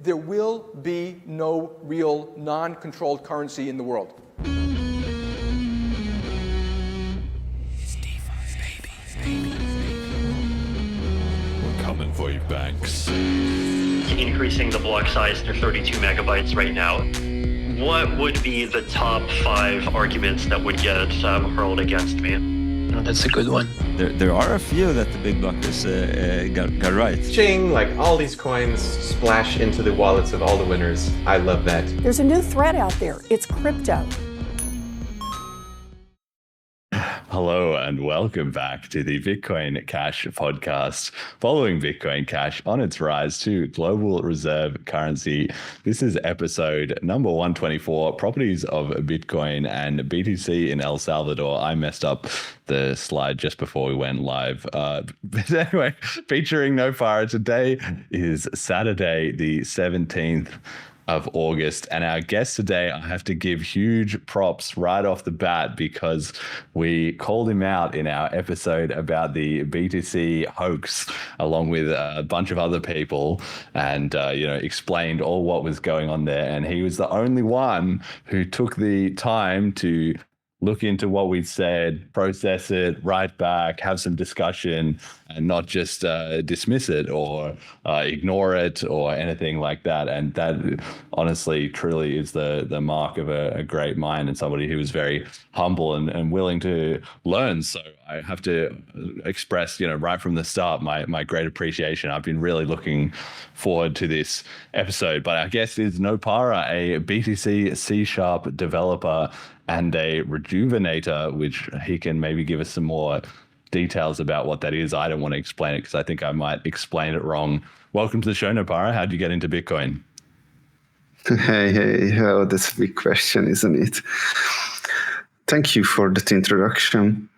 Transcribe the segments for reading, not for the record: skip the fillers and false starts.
there will be no real non-controlled currency in the world. We're coming for you, banks. Increasing the block size to 32 megabytes right now. What would be the top 5 arguments that would get hurled against me? That's a good one. There are a few that the big blockers got right. Ching, like all these coins splash into the wallets of all the winners. I love that. There's a new threat out there. It's crypto. Hello and welcome back to the Bitcoin Cash podcast. Following Bitcoin Cash on its rise to global reserve currency, this is episode number 124, properties of Bitcoin and BTC in El Salvador. I messed up the slide just before we went live. But anyway, featuring NoPara. Today is Saturday, the 17th of August, and our guest today, I have to give huge props right off the bat because we called him out in our episode about the BTC hoax along with a bunch of other people, and explained all what was going on there, and he was the only one who took the time to look into what we said, process it, write back, have some discussion, and not just dismiss it or ignore it or anything like that. And that honestly, truly is the mark of a great mind and somebody who is very humble and willing to learn. So I have to express, right from the start, my great appreciation. I've been really looking forward to this episode. But our guest is NoPara, a BTC C# developer and a rejuvenator, which he can maybe give us some more details about what that is. I don't want to explain it because I think I might explain it wrong. Welcome to the show, NoPara. How'd you get into Bitcoin? Hey, oh, that's a big question, isn't it? Thank you for that introduction.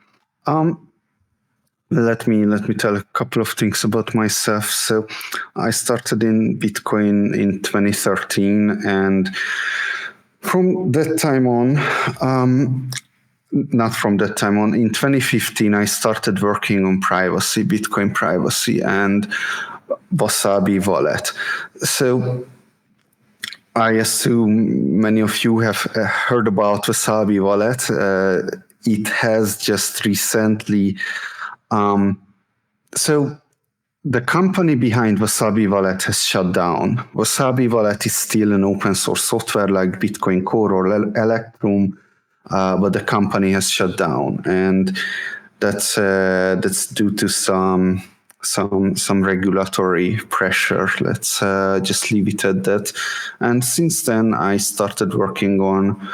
Let me tell a couple of things about myself. So I started in Bitcoin in 2013, and from that time on, not from that time on, in 2015, I started working on privacy, Bitcoin privacy, and Wasabi wallet. So I assume many of you have heard about Wasabi wallet. It has just recently. So the company behind Wasabi wallet has shut down. Wasabi wallet is still an open source software like Bitcoin Core or Electrum, but the company has shut down, and that's due to some regulatory pressure. Let's just leave it at that. And since then, I started working on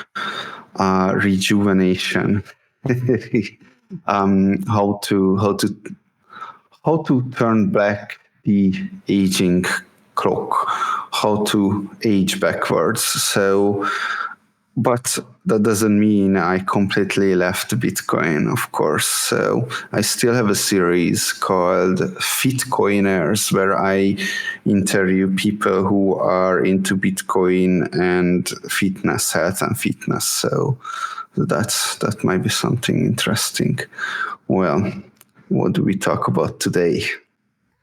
rejuvenation, how to turn back the aging clock, how to age backwards. So, but that doesn't mean I completely left Bitcoin, of course. So I still have a series called Fitcoiners, where I interview people who are into Bitcoin and fitness, health and fitness. So that might be something interesting. Well, what do we talk about today?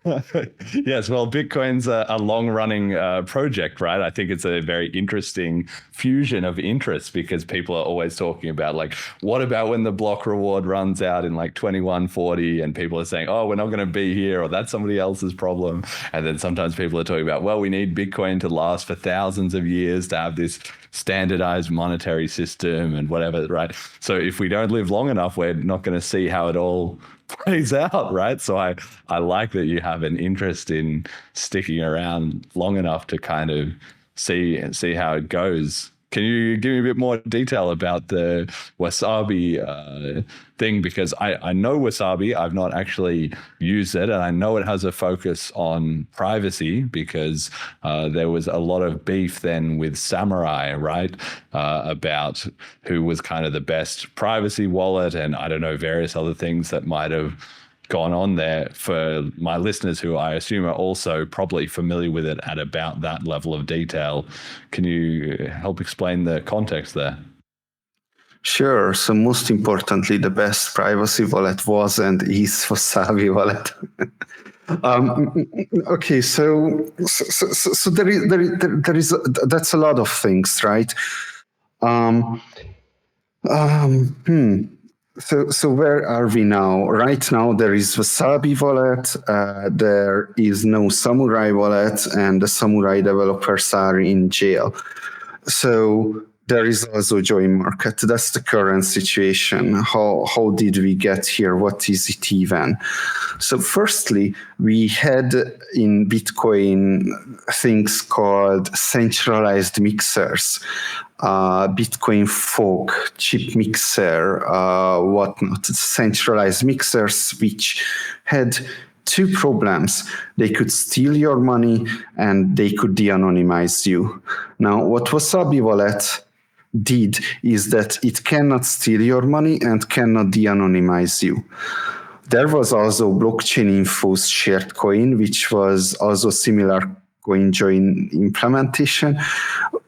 Yes, well, Bitcoin's a long-running project, right? I think it's a very interesting fusion of interests because people are always talking about, like, what about when the block reward runs out in like 2140, and people are saying, oh, we're not going to be here, or that's somebody else's problem. And then sometimes people are talking about, well, we need Bitcoin to last for thousands of years to have this standardized monetary system and whatever, right? So if we don't live long enough, we're not going to see how it all plays out, right? So I like that you have an interest in sticking around long enough to kind of see how it goes. Can you give me a bit more detail about the Wasabi thing? Because I know Wasabi, I've not actually used it, and I know it has a focus on privacy because there was a lot of beef then with Samurai, right? About who was kind of the best privacy wallet, and I don't know, various other things that might have gone on there. For my listeners who I assume are also probably familiar with it at about that level of detail, can you help explain the context there? Sure. So most importantly, the best privacy wallet was and is Wasabi wallet. Okay, so there is that's a lot of things, right? So where are we now? Right now there is Wasabi wallet, there is no Samurai wallet, and the Samurai developers are in jail. So there is also joy market. That's the current situation. How did we get here? What is it even? So firstly, we had in Bitcoin things called centralized mixers, Bitcoin fork, chip mixer, whatnot, centralized mixers, which had two problems. They could steal your money and they could de-anonymize you. Now, what Wasabi Wallet did is that it cannot steal your money and cannot de-anonymize you. There was also blockchain info's shared coin, which was also similar coin join implementation,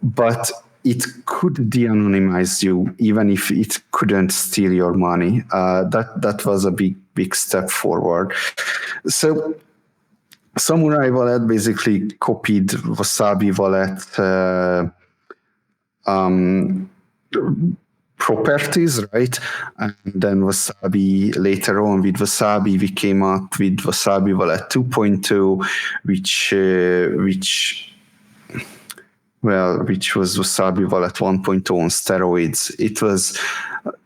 but it could de-anonymize you even if it couldn't steal your money. That was a big step forward. So Samurai Wallet basically copied Wasabi Wallet properties, right? And then Wasabi, later on with Wasabi, we came up with Wasabi Wallet 2.2, which was Wasabi Wallet 1.0 on steroids. It was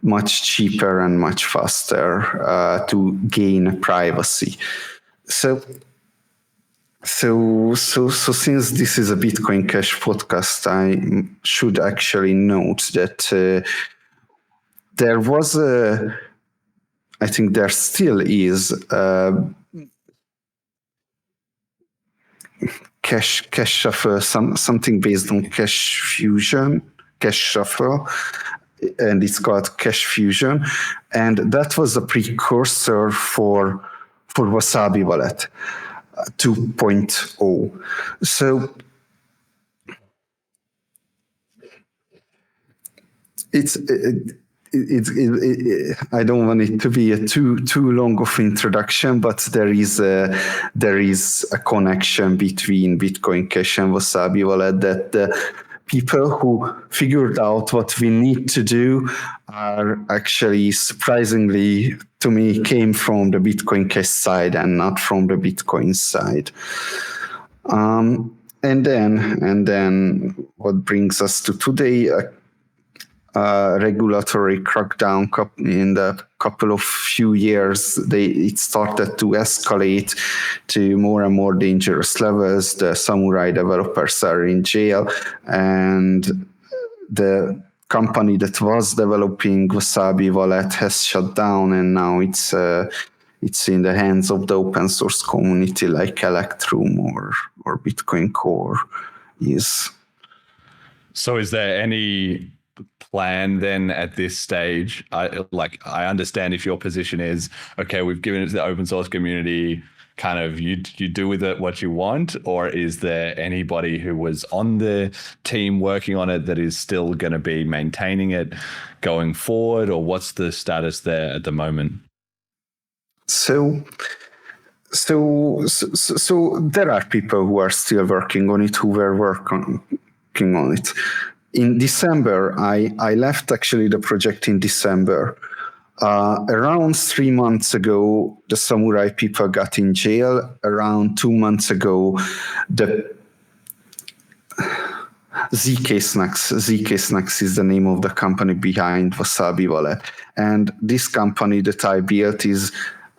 much cheaper and much faster to gain privacy. So since this is a Bitcoin Cash podcast, I should actually note that there was I think there still is cash shuffle, something based on cash shuffle, and it's called Cash Fusion, and that was a precursor for Wasabi Wallet 2.0. So I don't want it to be a too long of introduction, but there is a connection between Bitcoin Cash and Wasabi Wallet that the people who figured out what we need to do are actually, surprisingly to me, came from the Bitcoin Cash side and not from the Bitcoin side. And then what brings us to today, regulatory crackdown in the couple of few years, it started to escalate to more and more dangerous levels. The Samurai developers are in jail, and the company that was developing Wasabi Wallet has shut down, and now it's in the hands of the open source community like Electrum or Bitcoin Core is. So is there any plan then at this stage? I understand if your position is, okay, we've given it to the open source community, kind of you do with it what you want, or is there anybody who was on the team working on it that is still going to be maintaining it going forward, or what's the status there at the moment? So there are people who are still working on it, who were working on it. In December, I left actually the project in December. Around 3 months ago, the Samurai people got in jail. Around 2 months ago, the ZK Snacks is the name of the company behind Wasabi Wallet. And this company that I built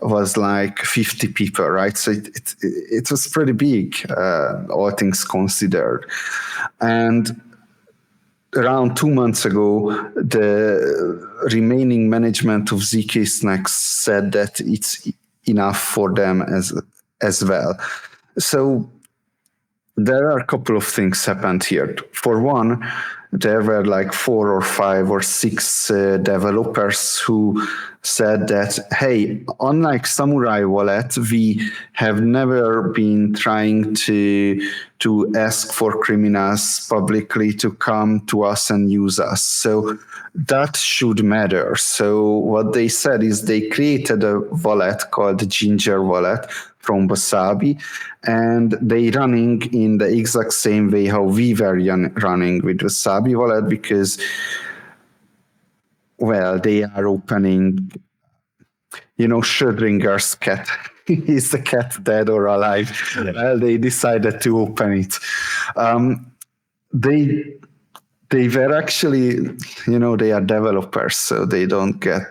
was like 50 people, right? So it was pretty big, all things considered. And around 2 months ago, the remaining management of ZK Snacks said that it's enough for them as well. So there are a couple of things happened here. For one, there were like 4 or 5 or 6 developers who said that, hey, unlike Samurai Wallet, we have never been trying to ask for criminals publicly to come to us and use us. So that should matter. So what they said is they created a wallet called Ginger Wallet from Wasabi, and they running in the exact same way how we were running with Wasabi Wallet, because well, they are opening, Schrödinger's cat. Is the cat dead or alive? Yeah. Well, they decided to open it. They were actually, they are developers, so they don't get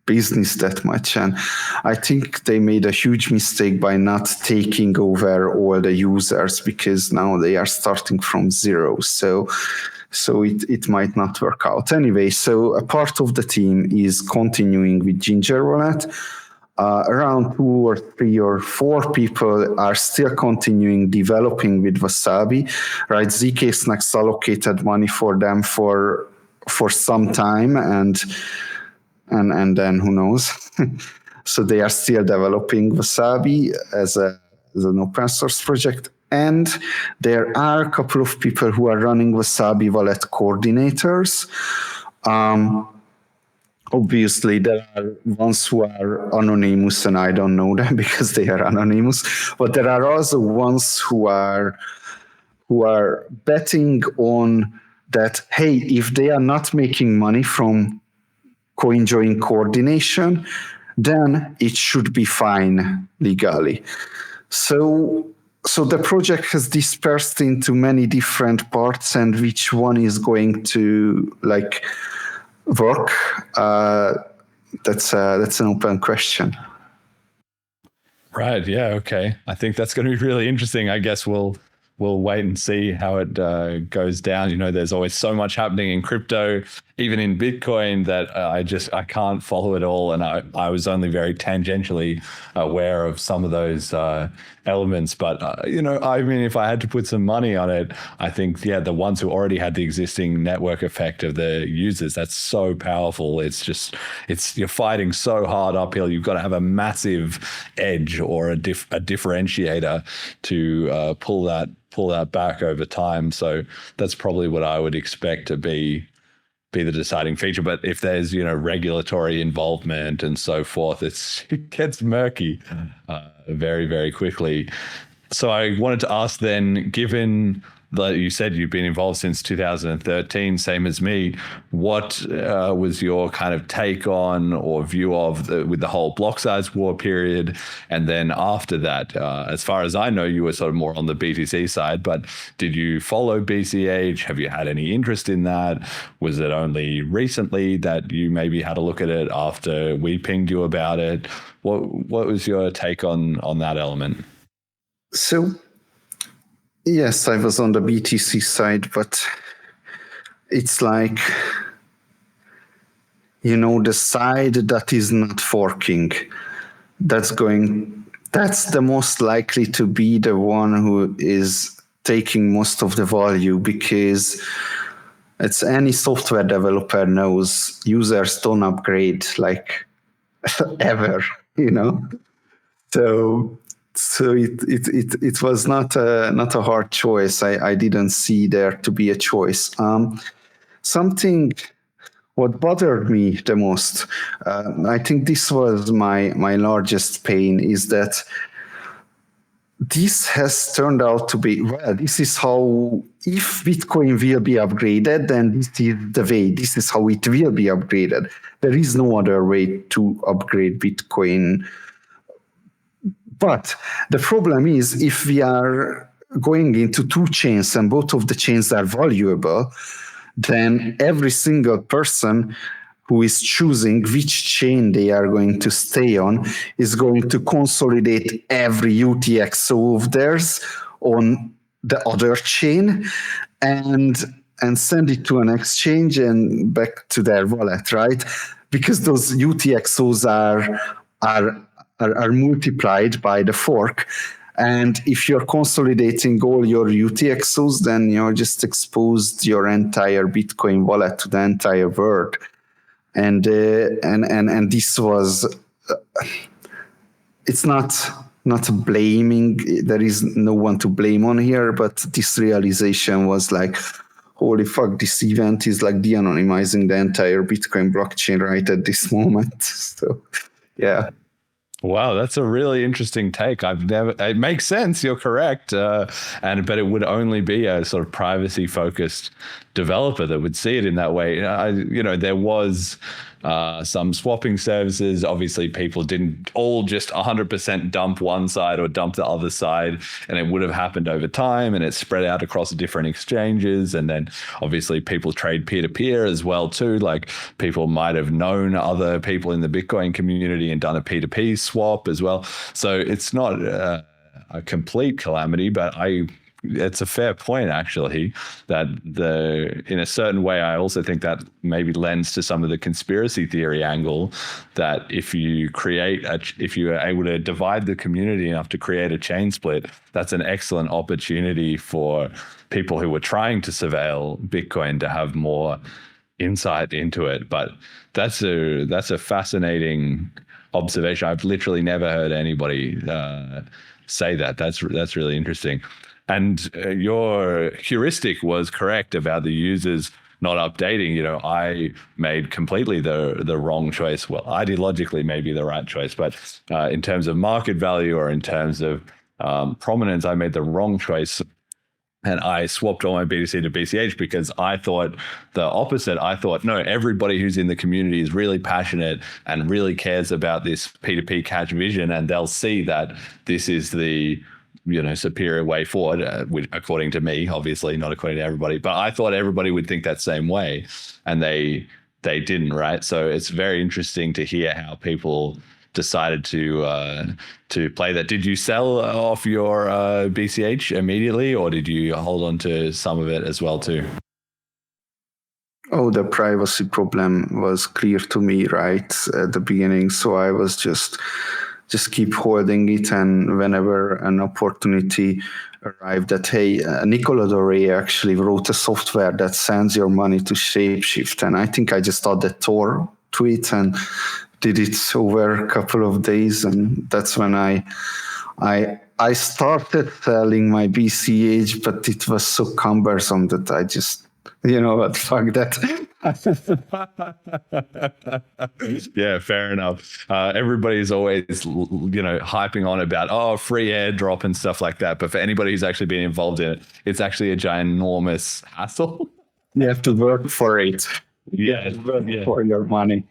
business that much. And I think they made a huge mistake by not taking over all the users, because now they are starting from zero. So it might not work out. Anyway, so a part of the team is continuing with Ginger Wallet. Around 2 or 3 or 4 people are still continuing developing with Wasabi, right? ZK Snacks allocated money for them for some time, and then who knows? So they are still developing Wasabi as an open source project. And there are a couple of people who are running Wasabi Wallet coordinators. Obviously, there are ones who are anonymous, and I don't know them because they are anonymous. But there are also ones who are betting on that, hey, if they are not making money from CoinJoin coordination, then it should be fine legally. So the project has dispersed into many different parts, and which one is going to work? That's an open question. Right. Yeah. Okay. I think that's going to be really interesting. I guess we'll wait and see how it goes down. There's always so much happening in crypto, even in Bitcoin, that I can't follow it all. And I was only very tangentially aware of some of those elements. But, if I had to put some money on it, I think, the ones who already had the existing network effect of the users, that's so powerful. You're fighting so hard uphill. You've got to have a massive edge or a differentiator to pull that back over time. So that's probably what I would expect to be the deciding feature. But if there's, regulatory involvement and so forth, it gets murky very, very quickly. So I wanted to ask then, given that you said you've been involved since 2013, same as me, what was your kind of take on or view of with the whole Blocksize war period? And then after that, as far as I know, you were sort of more on the BTC side, but did you follow BCH? Have you had any interest in that? Was it only recently that you maybe had a look at it after we pinged you about it? What was your take on that element? So, yes, I was on the BTC side, but it's like, the side that is not forking, that's the most likely to be the one who is taking most of the value, because it's any software developer knows users don't upgrade ever, So it was not a hard choice. I didn't see there to be a choice. What bothered me the most, I think this was my largest pain, is that this has turned out to be, this is how, if Bitcoin will be upgraded, then this is the way, this is how it will be upgraded. There is no other way to upgrade Bitcoin. But the problem is, if we are going into 2 chains and both of the chains are valuable, then every single person who is choosing which chain they are going to stay on is going to consolidate every UTXO of theirs on the other chain and send it to an exchange and back to their wallet, right? Because those UTXOs are multiplied by the fork. And if you're consolidating all your UTXOs, then you're just exposed your entire Bitcoin wallet to the entire world. and this was. It's not blaming. There is no one to blame on here, but this realization was like, holy fuck, this event is like de-anonymizing the entire Bitcoin blockchain right at this moment. So, yeah. Wow, that's a really interesting take. It makes sense. You're correct. But it would only be a sort of privacy focused developer that would see it in that way. There was some swapping services. Obviously, people didn't all just 100% dump one side or dump the other side, and it would have happened over time, and it spread out across different exchanges. And then obviously people trade peer-to-peer as well too. Like people might have known other people in the Bitcoin community and done a P2P swap as well. So it's not a complete calamity, but it's a fair point, actually, that in a certain way, I also think that maybe lends to some of the conspiracy theory angle, that if you are able to divide the community enough to create a chain split, that's an excellent opportunity for people who were trying to surveil Bitcoin to have more insight into it. But that's a fascinating observation. I've literally never heard anybody say that. That's really interesting. And your heuristic was correct about the users not updating. I made completely the wrong choice. Well, ideologically, maybe the right choice, but in terms of market value or in terms of prominence, I made the wrong choice. And I swapped all my BTC to BCH because I thought the opposite. I thought, no, everybody who's in the community is really passionate and really cares about this P2P cash vision, and they'll see that this is the superior way forward, according to me, obviously not according to everybody. But I thought everybody would think that same way, and they didn't, right? So it's very interesting to hear how people decided to play that. Did you sell off your BCH immediately, or did you hold on to some of it as well too? Oh, the privacy problem was clear to me right at the beginning, so I was just keep holding it, and whenever an opportunity arrived that, hey, Nicola Doré actually wrote a software that sends your money to Shapeshift, and I think I just added Tor to it and did it over a couple of days, and that's when I started selling my BCH, but it was so cumbersome that I just, what, fuck that. Yeah, fair enough. Everybody's always, hyping on about, free airdrop and stuff like that. But for anybody who's actually been involved in it, it's actually a ginormous hassle. You have to work for it. Yeah, for your money.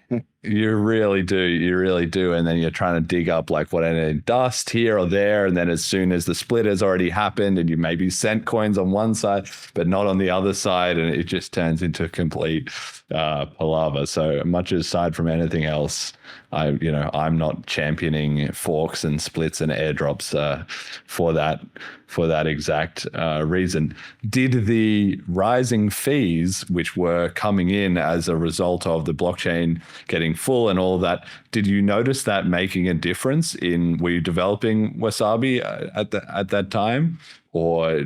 You really do. And then you're trying to dig up like any dust here or there, and then as soon as the split has already happened and you maybe sent coins on one side but not on the other side, and it just turns into complete palaver. So much aside from anything else, I'm not championing forks and splits and airdrops for that exact reason. Did the rising fees, which were coming in as a result of the blockchain getting full and all of that, did you notice that making a difference were you developing Wasabi at that time? Or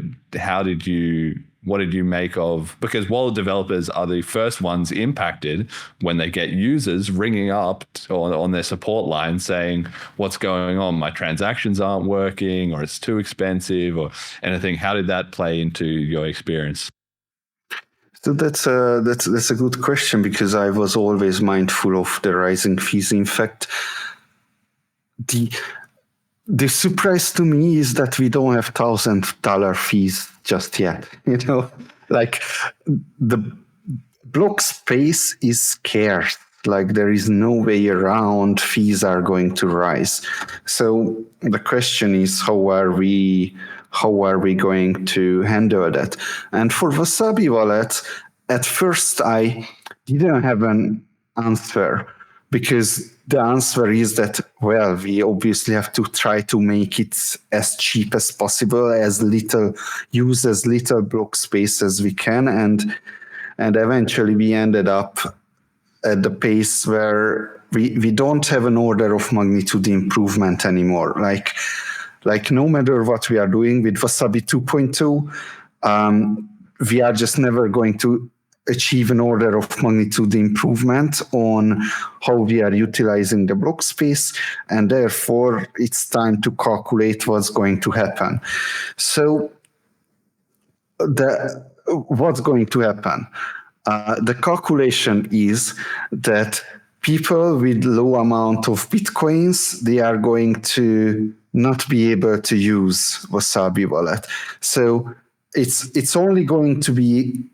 what did you make of, because wallet developers are the first ones impacted when they get users ringing up on their support line saying, what's going on? My transactions aren't working, or it's too expensive, or anything. How did that play into your experience? So that's a good question, because I was always mindful of the rising fees. In fact, the surprise to me is that we don't have $1,000 fees just yet. Like the block space is scarce. Like there is no way around fees are going to rise. So the question is, how are we going to handle that? And for Wasabi Wallet, at first I didn't have an answer, because the answer is that, well, we obviously have to try to make it as cheap as possible, use as little block space as we can. And eventually we ended up at the pace where we don't have an order of magnitude improvement anymore. Like no matter what we are doing with Wasabi 2.2, we are just never going to achieve an order of magnitude improvement on how we are utilizing the block space, and therefore it's time to calculate what's going to happen. So what's going to happen? The calculation is that people with low amount of Bitcoins, they are going to not be able to use Wasabi wallet. So it's only going to be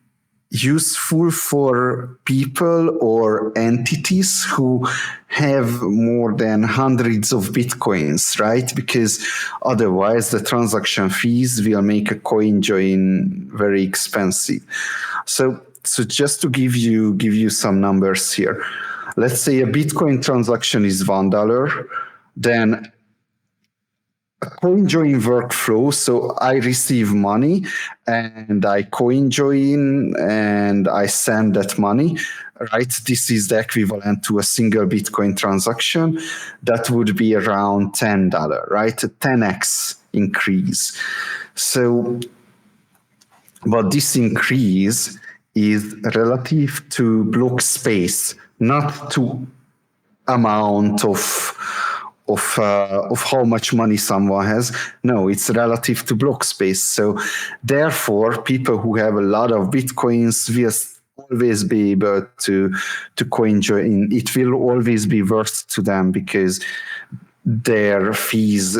useful for people or entities who have more than hundreds of Bitcoins, right? Because otherwise the transaction fees will make a coin join very expensive. So just to give you some numbers here, let's say a Bitcoin transaction is $1, then a coin join workflow. So I receive money and I coin join and I send that money, right? This is the equivalent to a single Bitcoin transaction. That would be around $10, right? A 10x increase. So, but this increase is relative to block space, not to amount of how much money someone has. No, it's relative to block space. So therefore, people who have a lot of Bitcoins will always be able to coin join. It will always be worth to them because their fees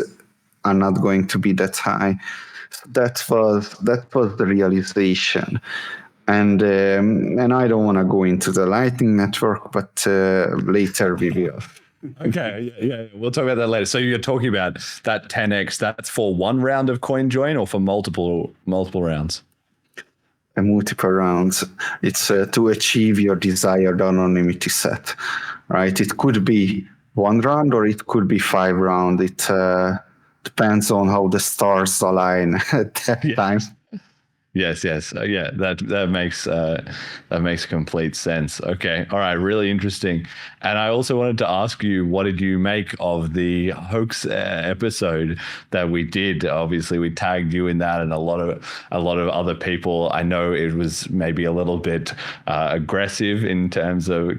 are not going to be that high. So that was the realization. And I don't want to go into the Lightning Network, but later we will. Okay, yeah, we'll talk about that later. So you're talking about that 10x, that's for one round of coin join or for multiple rounds? Multiple rounds. It's to achieve your desired anonymity set, right? It could be one round or it could be 5 rounds. It depends on how the stars align at that time. Yes. Yeah, that makes complete sense. Okay. All right. Really interesting. And I also wanted to ask you, what did you make of the hoax episode that we did? Obviously, we tagged you in that, and a lot of other people. I know it was maybe a little bit aggressive in terms of,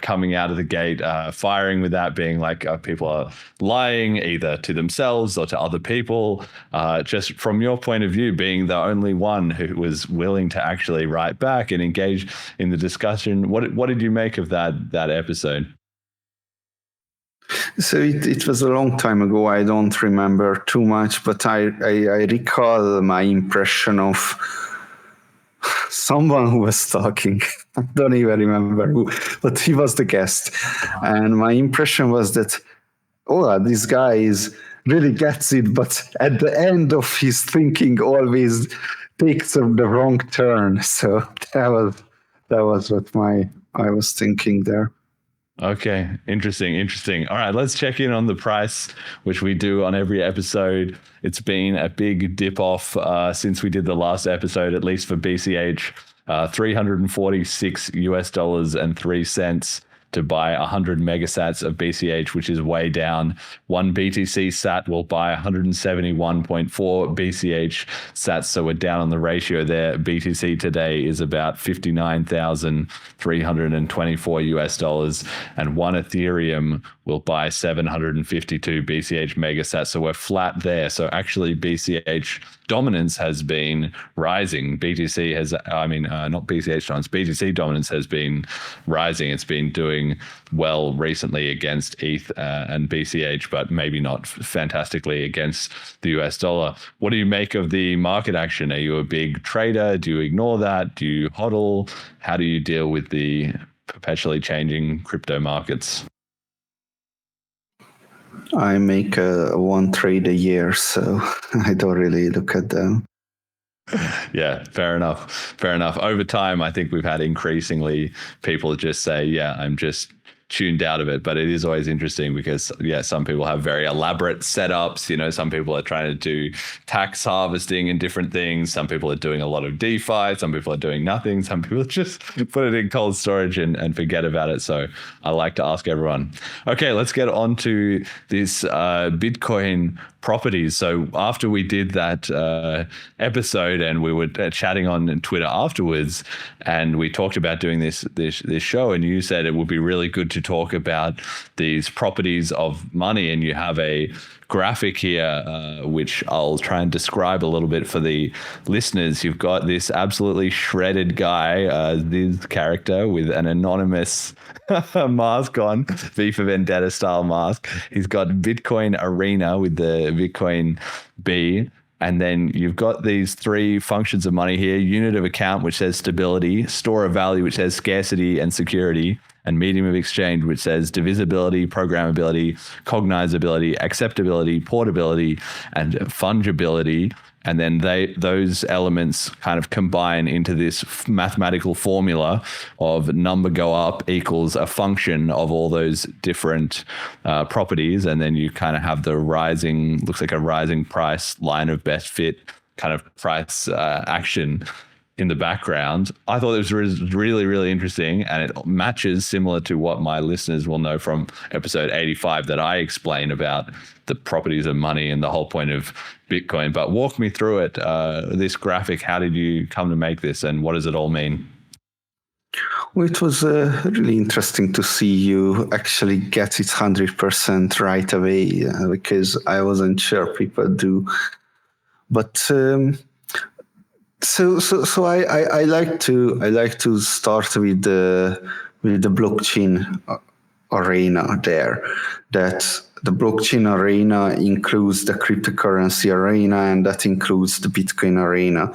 coming out of the gate, firing with that, being like people are lying either to themselves or to other people. Just from your point of view, being the only one who was willing to actually write back and engage in the discussion, what did you make of that episode? So it was a long time ago. I don't remember too much, but I recall my impression of someone who was talking. I don't even remember who, but he was the guest. And my impression was that, this guy really gets it, but at the end of his thinking always takes the wrong turn. So that was what I was thinking there. Okay, interesting. All right, let's check in on the price, which we do on every episode. It's been a big dip off since we did the last episode, at least for BCH, $346.03 to buy 100 megasats of BCH, which is way down. One BTC sat will buy 171.4 BCH sats, so we're down on the ratio there. BTC today is about $59,324, and one Ethereum will buy 752 BCH megasats, so we're flat there. So actually BCH dominance has been rising. BTC dominance has been rising. It's been doing well recently against ETH and BCH, but maybe not fantastically against the US dollar. What do you make of the market action? Are you a big trader? Do you ignore that? Do you hodl? How do you deal with the perpetually changing crypto markets? I make one trade a year, so I don't really look at them. Yeah, fair enough. Over time, I think we've had increasingly people just say, yeah, I'm just tuned out of it. But it is always interesting because, some people have very elaborate setups. Some people are trying to do tax harvesting and different things. Some people are doing a lot of DeFi. Some people are doing nothing. Some people just put it in cold storage and forget about it. So I like to ask everyone. Okay, let's get on to this Bitcoin properties. So after we did that episode and we were chatting on Twitter afterwards, and we talked about doing this show, and you said it would be really good to talk about these properties of money, and you have a graphic here, which I'll try and describe a little bit for the listeners. You've got this absolutely shredded guy, this character with an anonymous mask on, V for Vendetta style mask. He's got Bitcoin Arena with the Bitcoin B. And then you've got these three functions of money here: unit of account, which says stability; store of value, which says scarcity and security; and medium of exchange, which says divisibility, programmability, cognizability, acceptability, portability, and fungibility. And then those elements kind of combine into this mathematical formula of number go up equals a function of all those different properties. And then you kind of have the rising, looks like a rising price line of best fit kind of price action in the background. I thought it was really, really interesting, and it matches similar to what my listeners will know from episode 85 that I explain about the properties of money and the whole point of Bitcoin. But walk me through it, this graphic. How did you come to make this, and what does it all mean? Well, it was really interesting to see you actually get it 100% right away, because I wasn't sure people do. But So I like to start with the blockchain arena there. That the blockchain arena includes the cryptocurrency arena, and that includes the Bitcoin arena.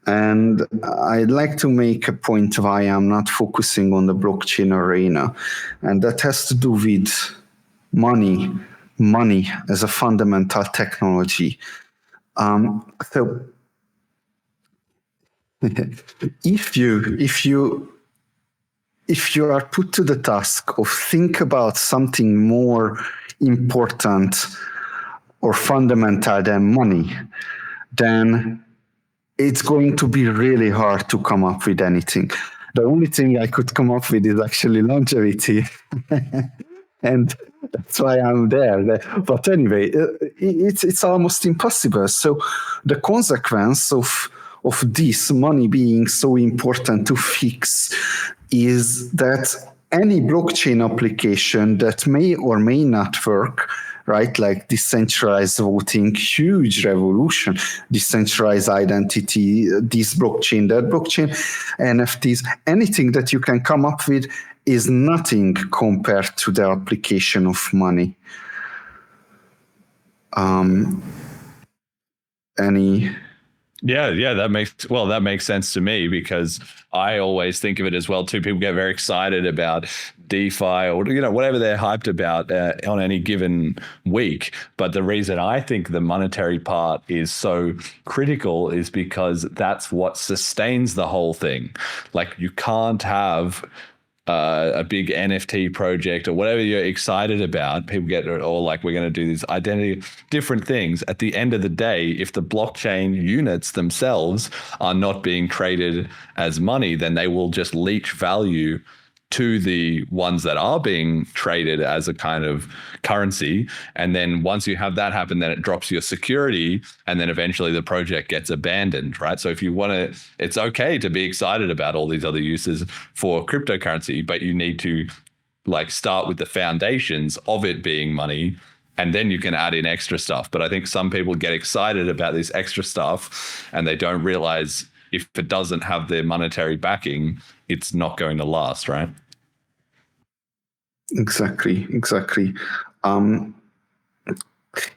And I'd like to make a point why I'm not focusing on the blockchain arena, and that has to do with money as a fundamental technology. So if you are put to the task of think about something more important or fundamental than money, then it's going to be really hard to come up with anything. The only thing I could come up with is actually longevity. And that's why I'm there. But anyway, it's almost impossible. So the consequence of this money being so important to fix is that any blockchain application that may or may not work, right? Like decentralized voting, huge revolution, decentralized identity, this blockchain, that blockchain, NFTs, anything that you can come up with is nothing compared to the application of money. Yeah, that makes sense to me, because I always think of it as well too. People get very excited about DeFi or whatever they're hyped about on any given week. But the reason I think the monetary part is so critical is because that's what sustains the whole thing. Like, you can't have a big NFT project or whatever you're excited about. People get, or like, we're going to do this identity, different things. At the end of the day, if the blockchain units themselves are not being traded as money, then they will just leach value to the ones that are being traded as a kind of currency. And then once you have that happen, then it drops your security, and then eventually the project gets abandoned, right? So if you want to, it's okay to be excited about all these other uses for cryptocurrency, but you need to start with the foundations of it being money, and then you can add in extra stuff. But I think some people get excited about this extra stuff, and they don't realize if it doesn't have their monetary backing, it's not going to last, right? Exactly.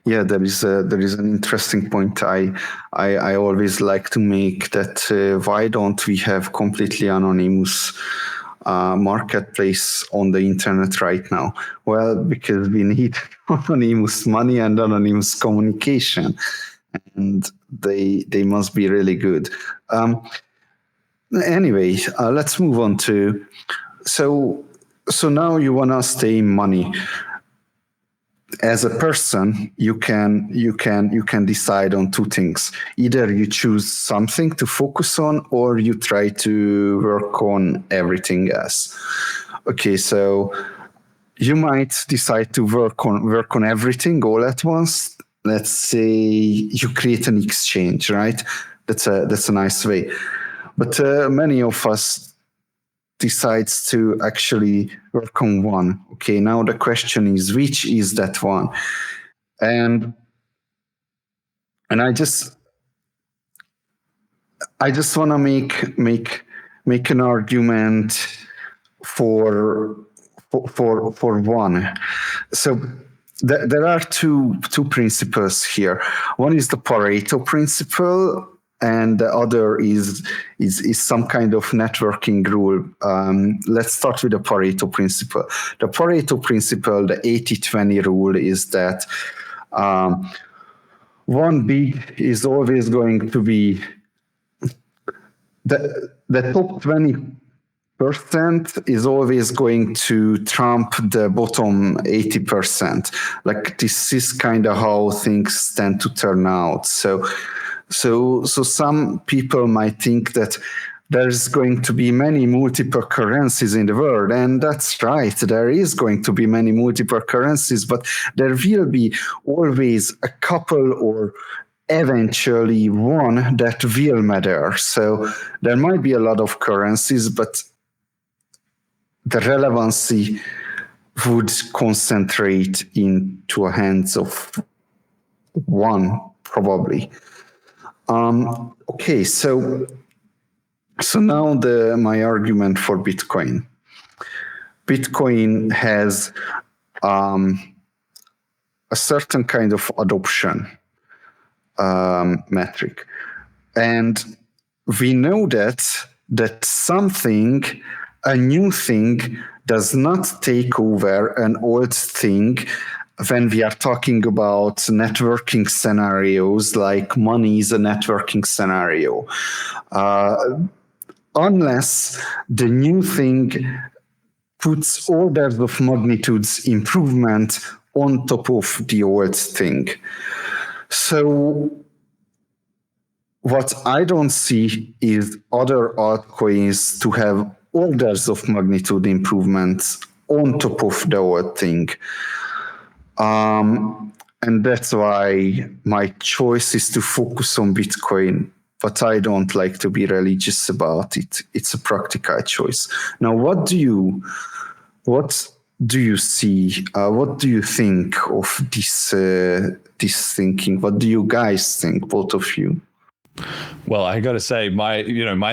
Yeah, there is an interesting point I always like to make, that why don't we have completely anonymous marketplace on the internet right now? Well, because we need anonymous money and anonymous communication, and they must be really good. Anyway, let's move on to so now you want to stay in money. As a person, you can decide on two things. Either you choose something to focus on, or you try to work on everything else. Okay, so you might decide to work on everything all at once. let's say you create an exchange, right? That's a nice way. But many of us decides to actually work on one. Okay, now the question is, which is that one? And I just want to make an argument for one. So there are two principles here. One is the Pareto principle, and the other is some kind of networking rule. Let's start with the Pareto principle. The Pareto principle, the 80-20 rule, is that one big is always going to be the top 20% is always going to trump the bottom 80%. Like, this is kind of how things tend to turn out. So some people might think that there's going to be many multiple currencies in the world, and that's right. There is going to be many multiple currencies, but there will be always a couple or eventually one that will matter. So there might be a lot of currencies, but the relevancy would concentrate into the hands of one, probably. Okay, so now my argument for Bitcoin. Bitcoin has a certain kind of adoption metric, and we know that something, a new thing, does not take over an old thing. When we are talking about networking scenarios, like money is a networking scenario, unless the new thing puts orders of magnitudes improvement on top of the old thing. So what I don't see is other altcoins to have orders of magnitude improvements on top of the old thing. And that's why my choice is to focus on Bitcoin, but I don't like to be religious about it. It's a practical choice. Now, what do you see? What do you think of this thinking? What do you guys think, both of you? Well, I got to say, my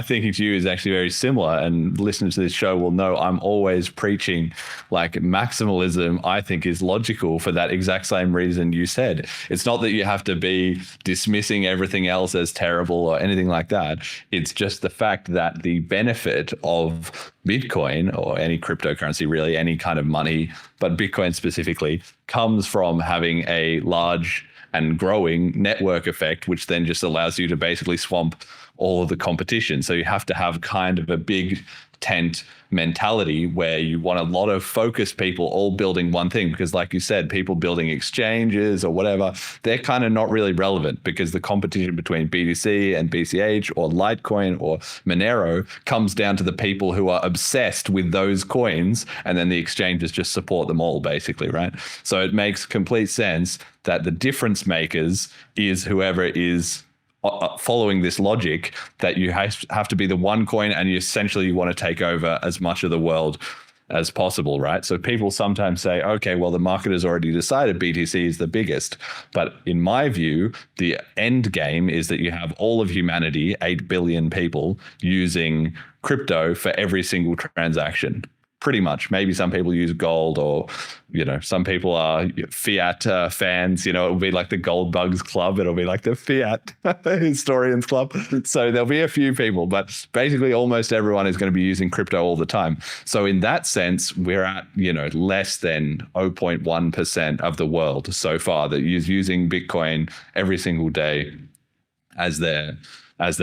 thinking to you is actually very similar, and listeners to this show will know I'm always preaching like maximalism. I think is logical for that exact same reason you said. It's not that you have to be dismissing everything else as terrible or anything like that. It's just the fact that the benefit of Bitcoin, or any cryptocurrency, really any kind of money, but Bitcoin specifically, comes from having a large and growing network effect, which then just allows you to basically swamp all of the competition. So you have to have kind of a big tent mentality where you want a lot of focused people all building one thing, because like you said, people building exchanges or whatever, they're kind of not really relevant, because the competition between BTC and BCH or Litecoin or Monero comes down to the people who are obsessed with those coins, and then the exchanges just support them all, basically, right? So it makes complete sense that the difference makers is whoever is following this logic, that you have to be the one coin, and you essentially want to take over as much of the world as possible, right? So people sometimes say, okay, well, the market has already decided BTC is the biggest. But in my view, the end game is that you have all of humanity, 8 billion people, using crypto for every single transaction. Pretty much. Maybe some people use gold, or, some people are fiat fans. It'll be like the Gold Bugs Club. It'll be like the fiat historians club. So there'll be a few people, but basically almost everyone is going to be using crypto all the time. So in that sense, we're at, less than 0.1% of the world so far that is using Bitcoin every single day as their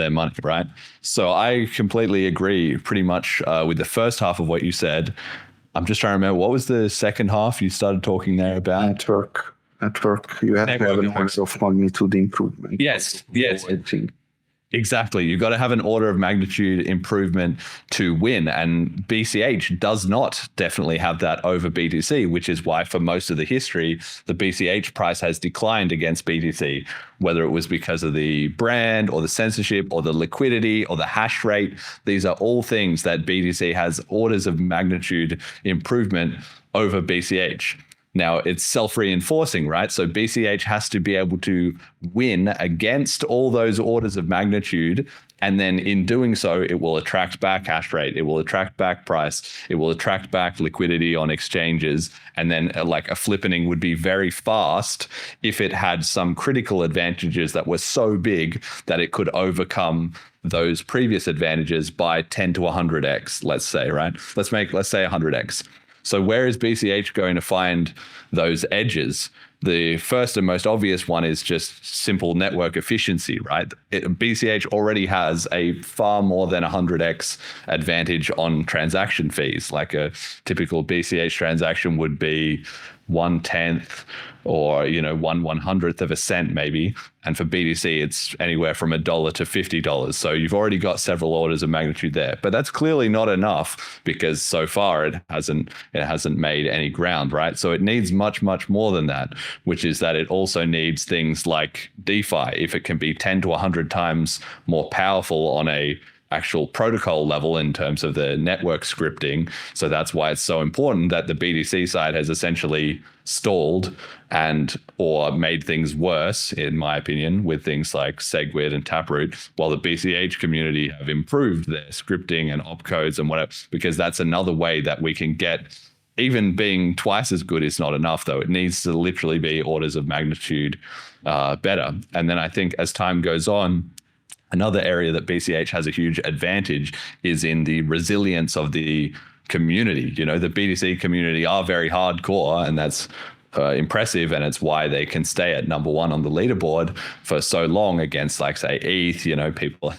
money, right? So I completely agree pretty much with the first half of what you said. I'm just trying to remember, what was the second half you started talking there about? Network. You have to have an order of magnitude improvement. Yes. Exactly. You've got to have an order of magnitude improvement to win. And BCH does not definitely have that over BTC, which is why for most of the history, the BCH price has declined against BTC, whether it was because of the brand or the censorship or the liquidity or the hash rate. These are all things that BTC has orders of magnitude improvement over BCH. Now, it's self-reinforcing, right? So BCH has to be able to win against all those orders of magnitude. And then in doing so, it will attract back hash rate. It will attract back price. It will attract back liquidity on exchanges. And then like a flippening would be very fast if it had some critical advantages that were so big that it could overcome those previous advantages by 10 to 100x, let's say, right? Let's say 100x. So where is BCH going to find those edges? The first and most obvious one is just simple network efficiency, right? BCH already has a far more than 100x advantage on transaction fees. Like a typical BCH transaction would be 1/10 or 1/100th of a cent maybe, and for BTC it's anywhere from $1 to $50. So you've already got several orders of magnitude there, but that's clearly not enough because so far it hasn't made any ground, right? So it needs much more than that, which is that it also needs things like DeFi. If it can be 10 to 100 times more powerful on a actual protocol level in terms of the network scripting. So that's why it's so important that the BTC side has essentially stalled or made things worse, in my opinion, with things like SegWit and Taproot, while the BCH community have improved their scripting and opcodes and whatever, because that's another way that we can get. Even being twice as good is not enough, though. It needs to literally be orders of magnitude better. And then I think as time goes on, another area that BCH has a huge advantage is in the resilience of the community. The BTC community are very hardcore, and that's impressive, and it's why they can stay at number one on the leaderboard for so long against, like, say, ETH. People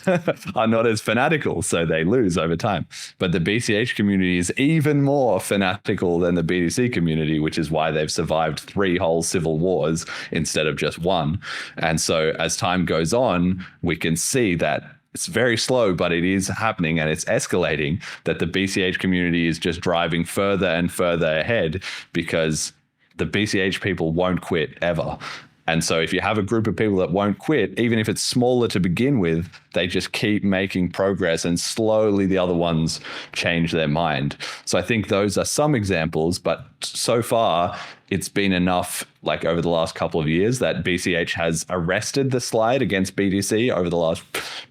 are not as fanatical, so they lose over time. But the BCH community is even more fanatical than the BTC community, which is why they've survived 3 whole civil wars instead of just one. And so as time goes on, we can see that it's very slow, but it is happening, and it's escalating, that the BCH community is just driving further and further ahead because the BCH people won't quit ever. And so if you have a group of people that won't quit, even if it's smaller to begin with, they just keep making progress, and slowly the other ones change their mind. So I think those are some examples, but so far it's been enough, like over the last couple of years, that BCH has arrested the slide against BTC. Over the last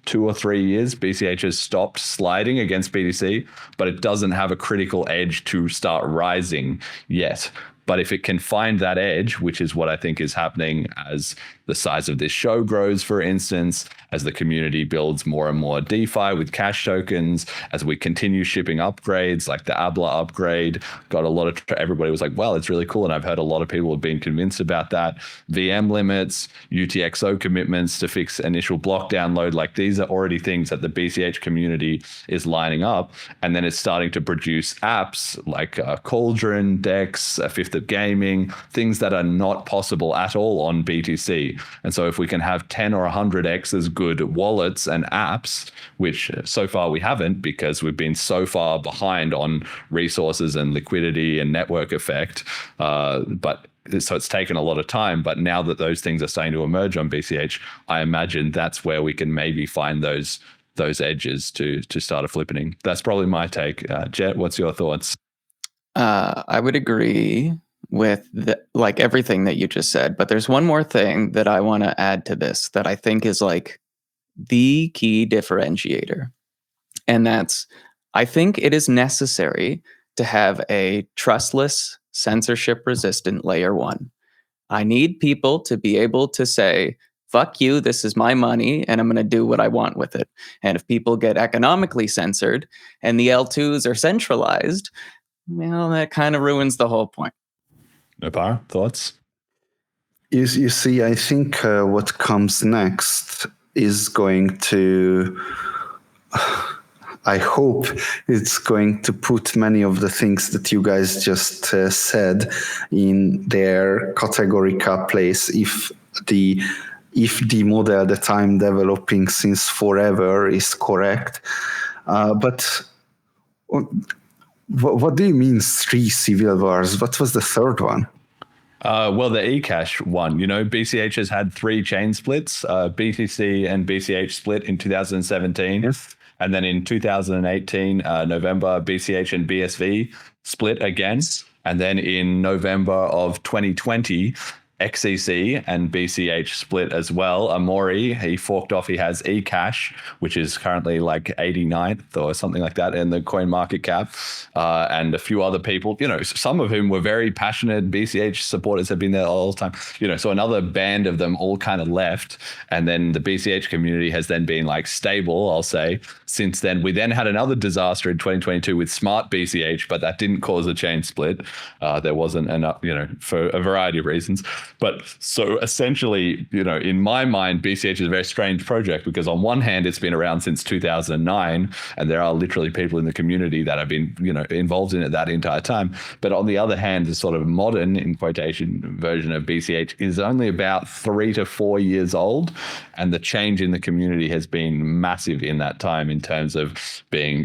2 or 3 years, BCH has stopped sliding against BTC, but it doesn't have a critical edge to start rising yet. But if it can find that edge, which is what I think is happening as the size of this show grows, for instance, as the community builds more and more DeFi with cash tokens, as we continue shipping upgrades, like the ABLA upgrade, got a lot of, everybody was like, well, it's really cool. And I've heard a lot of people have been convinced about that. VM limits, UTXO commitments to fix initial block download, like these are already things that the BCH community is lining up. And then it's starting to produce apps like Cauldron, Dex, a Fifth of Gaming, things that are not possible at all on BTC. And so if we can have 10 or 100x as good wallets and apps, which so far we haven't because we've been so far behind on resources and liquidity and network effect, but so it's taken a lot of time. But now that those things are starting to emerge on BCH, I imagine that's where we can maybe find those edges to start a flippening. That's probably my take. Jet, what's your thoughts? I would agree with like everything that you just said, but there's one more thing that I want to add to this that I think is like the key differentiator. And that's, I think it is necessary to have a trustless, censorship resistant layer 1. I need people to be able to say, fuck you, this is my money, and I'm going to do what I want with it. And if people get economically censored and the L2s are centralized, well, that kind of ruins the whole point. NoPara, thoughts? You see, I think what comes next is going to, I hope it's going to put many of the things that you guys just said in their categorical place. If the if the model that I'm developing since forever is correct. But what do you mean 3 civil wars? What was the third one? Well, the eCash one, BCH has had 3 chain splits, BTC and BCH split in 2017. Yes. And then in 2018, November, BCH and BSV split again. And then in November of 2020, XCC and BCH split as well. Amori, he forked off. He has eCash, which is currently like 89th or something like that in the coin market cap. And a few other people, some of whom were very passionate BCH supporters, have been there all the time. So another band of them all kind of left. And then the BCH community has then been like stable, I'll say, since then. We then had another disaster in 2022 with Smart BCH, but that didn't cause a chain split. There wasn't enough, for a variety of reasons. But so essentially, in my mind, BCH is a very strange project because on one hand, it's been around since 2009, and there are literally people in the community that have been, involved in it that entire time. But on the other hand, the sort of modern, in quotation, version of BCH is only about 3 to 4 years old. And the change in the community has been massive in that time in terms of being,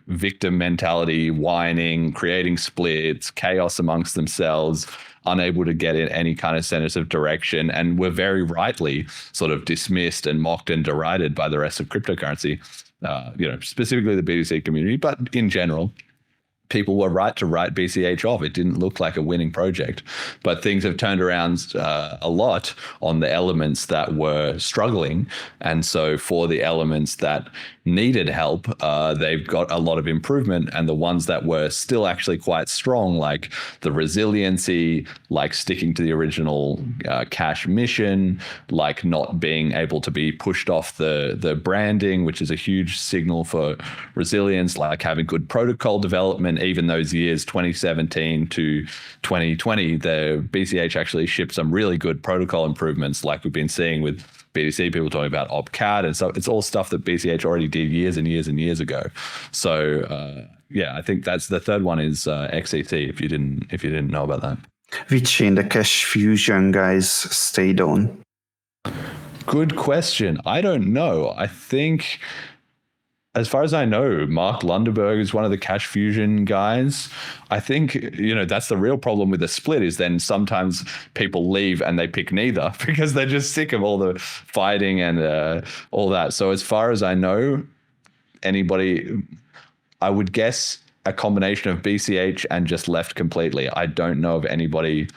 victim mentality, whining, creating splits, chaos amongst themselves, unable to get in any kind of sense of direction, and were very rightly sort of dismissed and mocked and derided by the rest of cryptocurrency, specifically the BTC community, but in general. People were right to write BCH off. It didn't look like a winning project, but things have turned around a lot on the elements that were struggling. And so for the elements that needed help, they've got a lot of improvement. And the ones that were still actually quite strong, like the resiliency, like sticking to the original cash mission, like not being able to be pushed off the branding, which is a huge signal for resilience, like having good protocol development. Even those years, 2017 to 2020, the BCH actually shipped some really good protocol improvements, like we've been seeing with BTC, people talking about OpCat, and so it's all stuff that BCH already did years and years and years ago. So I think that's the third one is XCT. If you didn't know about that, Which chain the Cash Fusion guys stayed on? Good question. I don't know. I think, as far as I know, Mark Lundeberg is one of the Cash Fusion guys. I think, that's the real problem with the split is then sometimes people leave and they pick neither because they're just sick of all the fighting and all that. So as far as I know, anybody, I would guess a combination of BCH and just left completely. I don't know of anybody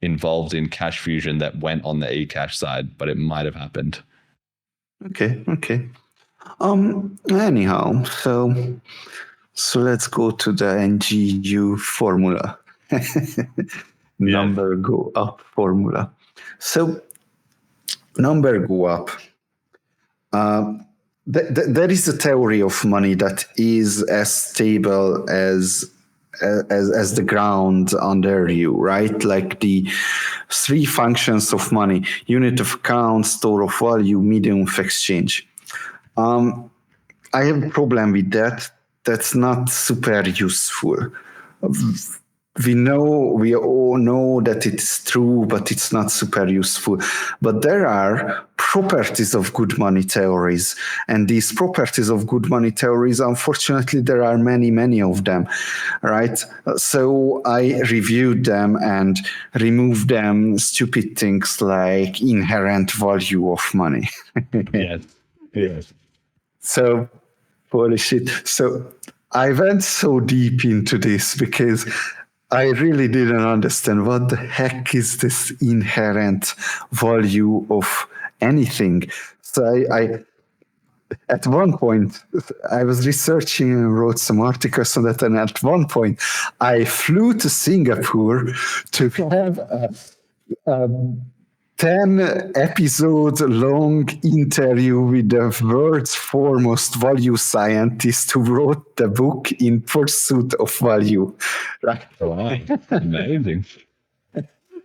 involved in Cash Fusion that went on the eCash side, but it might have happened. Okay. Anyhow, so let's go to the NGU formula. Number go up formula. So number go up. There is a theory of money that is as stable as the ground under you, right? Like the 3 functions of money: unit of account, store of value, medium of exchange. I have a problem with that. That's not super useful. We all know that it's true, but it's not super useful. But there are properties of good money theories. And these properties of good money theories, unfortunately, there are many, many of them, right? So I reviewed them and removed them stupid things like inherent value of money. Yes. So, holy shit. So I went so deep into this because I really didn't understand what the heck is this inherent value of anything. So I at one point, I was researching and wrote some articles on that, and at one point, I flew to Singapore to have a 10-episode-long interview with the world's foremost value scientist who wrote the book In Pursuit of Value. Right? Wow, amazing.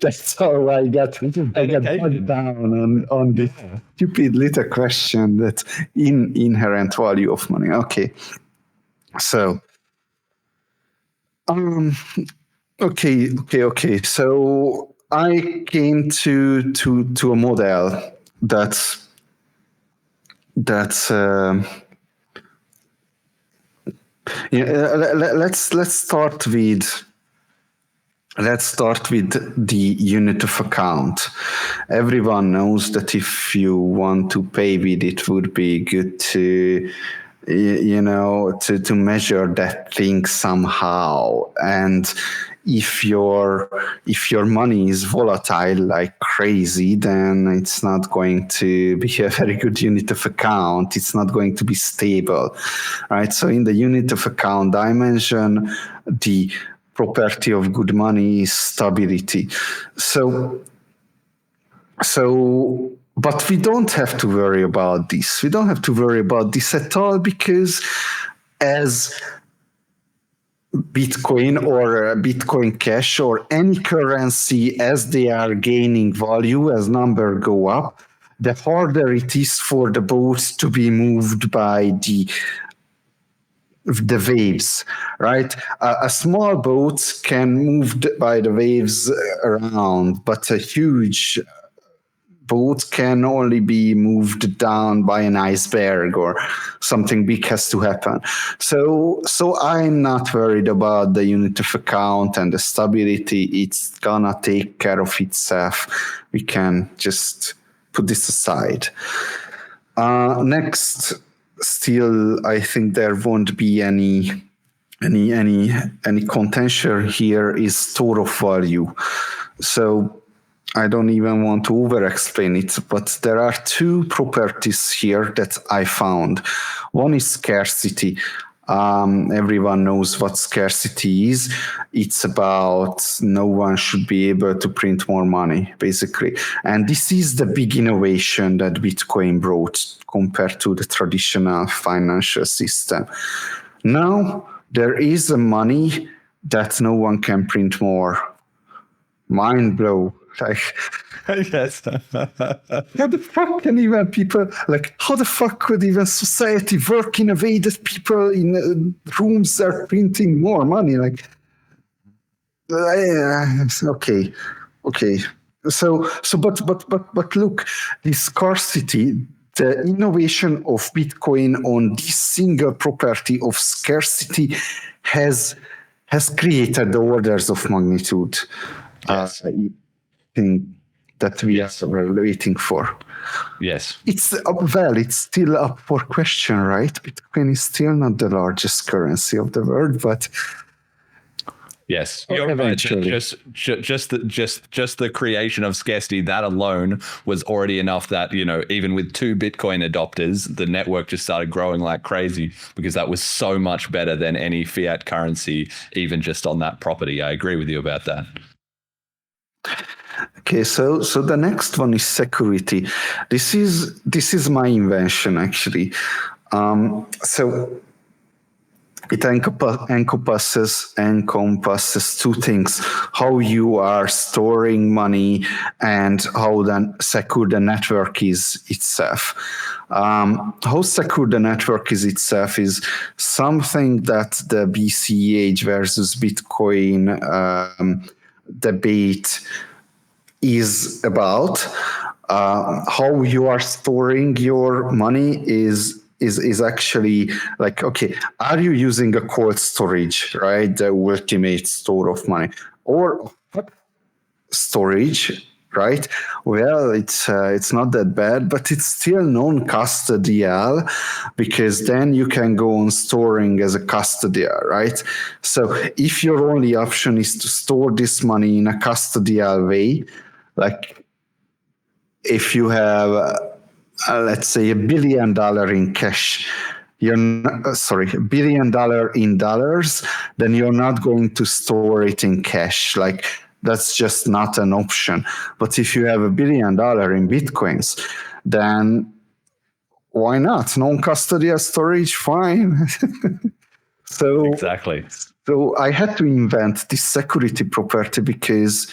That's how I got bogged down on this stupid little question that inherent value of money. Okay. So, okay. So I came to a model let's start with the unit of account. Everyone knows that if you want to pay with it, would be good to to measure that thing somehow. And if your money is volatile like crazy, then it's not going to be a very good unit of account. It's not going to be stable, right? So in the unit of account dimension, the property of good money is stability. But we don't have to worry about this. We don't have to worry about this at all, because as Bitcoin or Bitcoin Cash or any currency, as they are gaining value, as numbers go up, the harder it is for the boats to be moved by the waves, right? A small boat can move by the waves around, but a huge boat can only be moved down by an iceberg, or something big has to happen. So I'm not worried about the unit of account and the stability. It's gonna take care of itself. We can just put this aside. Next, still, I think there won't be any contention here is store of value. So I don't even want to over-explain it, but there are two properties here that I found. One is scarcity. Everyone knows what scarcity is. It's about no one should be able to print more money, basically. And this is the big innovation that Bitcoin brought compared to the traditional financial system. Now, there is a money that no one can print more. Mind blow. Yes. How the fuck can even people, how the fuck could even society work in a way that people in rooms are printing more money? Okay. But look, the scarcity, the innovation of Bitcoin on this single property of scarcity has created the orders of magnitude. Yes. Thing that we are waiting for. Yes. It's it's still up for question, right? Bitcoin is still not the largest currency of the world, but yes, you're eventually. Right. Just the creation of scarcity, that alone was already enough that, even with 2 Bitcoin adopters, the network just started growing like crazy, because that was so much better than any fiat currency, even just on that property. I agree with you about that. Okay, so the next one is security. This is my invention, actually. So it encompasses 2 things: how you are storing money and how then secure the network is itself. How secure the network is itself is something that the BCH versus Bitcoin debate is about. How you are storing your money is actually okay, are you using a cold storage, right? The ultimate store of money, or storage, right? Well, it's not that bad, but it's still non-custodial, because then you can go on storing as a custodial, right? So if your only option is to store this money in a custodial way, if you have let's say $1 billion in cash, $1 billion in dollars, then you're not going to store it in cash. That's just not an option. But if you have $1 billion in Bitcoins, then why not? Non-custodial storage, fine. Exactly. So I had to invent this security property because